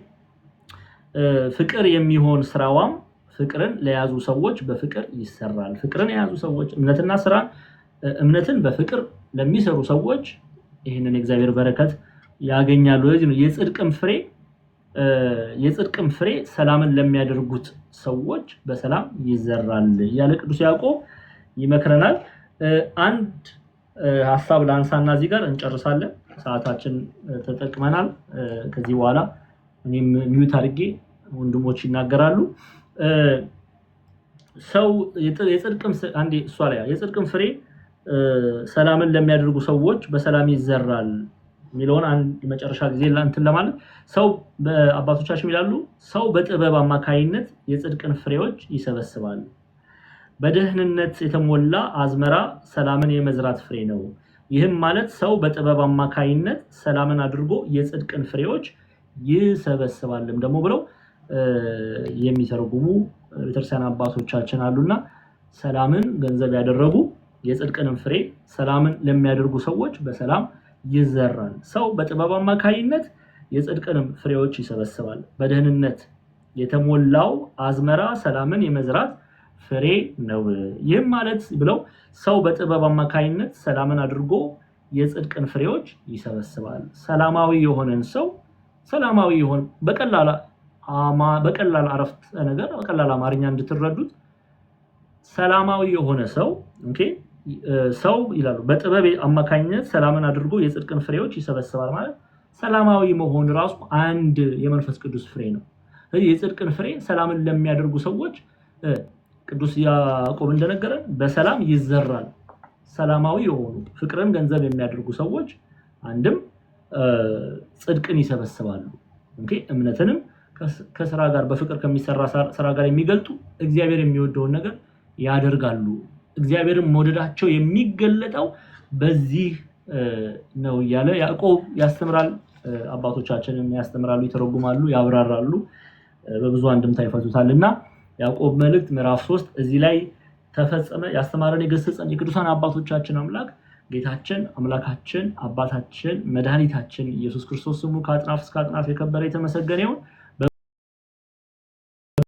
ፍቅር የሚሆን ስራዋም ፍቅርን ለያዙ ሰዎች በፍቅር ይሰራል። ፍቅርን የያዙ ሰዎች እምነትና ስራ እምነትን በፍቅር ለሚሰሩ ሰዎች ይህንን የእግዚአብሔር በረከት ያገኛሉ። ለዚህ ነው የጽድቅም ፍሬ ሰላምን ለሚያደርጉት ሰዎች በሰላም ይዘራል ያለ ቅዱስ ያዕቆብ ይመክረናል። አንድ ሐሳብ ላንሳና እዚህ ጋር እንጨርሳለን። ሰዓታችን ተጠቅመናል። ከዚህ በኋላ እኔም ሚዩት አድርጌ ወንድሞች ይናገራሉ። ሰው የጽድቅም ፍሬ ሰላምን ለሚያደርጉ ሰዎች በሰላም ይዘራል የሚለውን አንድ መጨረሻ ጊዜ እንትን ለማለት ሰው በአባቶቻችን ይላሉ ሰው በጥበብ አማካይነት የጽድቅን ፍሬዎች ይሰበስባል። በደህንነት የተሞላ አዝመራ ሰላምን የመዝራት ፍሬ ነው። ይህም ማለት ሰው በጥበብ አማካይነት ሰላምን አድርጎ የጽድቅን ፍሬዎች ይሰበስባልም ደግሞ ብለው የሚተረጉሙ ቤተክርስቲያን አባቶቻችን አሉና ሰላምን ገንዘብ ያደረጉ የጽድቅንም ፍሬ ሰላምን ለሚያደርጉ ሰዎች በሰላም ይዘራል። ሰው በጥበብ አማካይነት የጽድቅንም ፍሬዎች ይሰበስባል። በደህንነት የተሞላው አዝመራ ሰላምን የመዝራት ፍሬ ነው። ይህም ማለት ብለው ሰው በጥበብ አማካይነት ሰላምን አድርጎ የጽድቅን ፍሬዎች ይሰበስባል። ሰላማዊ የሆነን ሰው ሰላማዊ የሆነ በቀላል አረፍተ ነገር በቀላል አማርኛ እንድትረዱት ሰላማዊ የሆነ ሰው ሰው ይላሉ በጥበብ አማካኝነት ሰላምን አድርጎ የጽድቅን ፍሬዎች ይሰበስባል ማለት ሰላማዊ መሆን ራሱ አንድ የመንፈስ ቅዱስ ፍሬ ነው። ስለዚህ የጽድቅን ፍሬ ሰላምን ለሚያደርጉ ሰዎች ቅዱስ ያዕቆብ እንደነገረን በሰላም ይዘራል። ሰላማዊ የሆኑ ፍቅርን ገንዘብ የሚያደርጉ ሰዎች አንድም ጽድቅን ይሰበስባሉ። እምነትንም ከስራ ጋር በፍቅር ከሚሰራ ስራ ጋር የሚገልጡ እግዚአብሔር የሚወደውን ነገር ያደርጋሉ። እግዚአብሔርን መውደዳቸው የሚገለጠው በዚህ ነው እያለ ያዕቆብ ያስተምራል። አባቶቻችንም ያስተምራሉ፣ ይተረጉማሉ፣ ያብራራሉ፣ በብዙ አንድምታ ይፈቱታልና ያዕቆብ መልእክት ምዕራፍ 3 እዚህ ላይ ተፈጸመ። ያስተማረን የገሰጸን የቅዱሳን አባቶቻችን አምላክ ጌታችን አምላካችን አባታችን መድኃኒታችን ኢየሱስ ክርስቶስ ስሙ ከአጥናፍ እስከ አጥናፍ የከበረ የተመሰገነ ይሁን።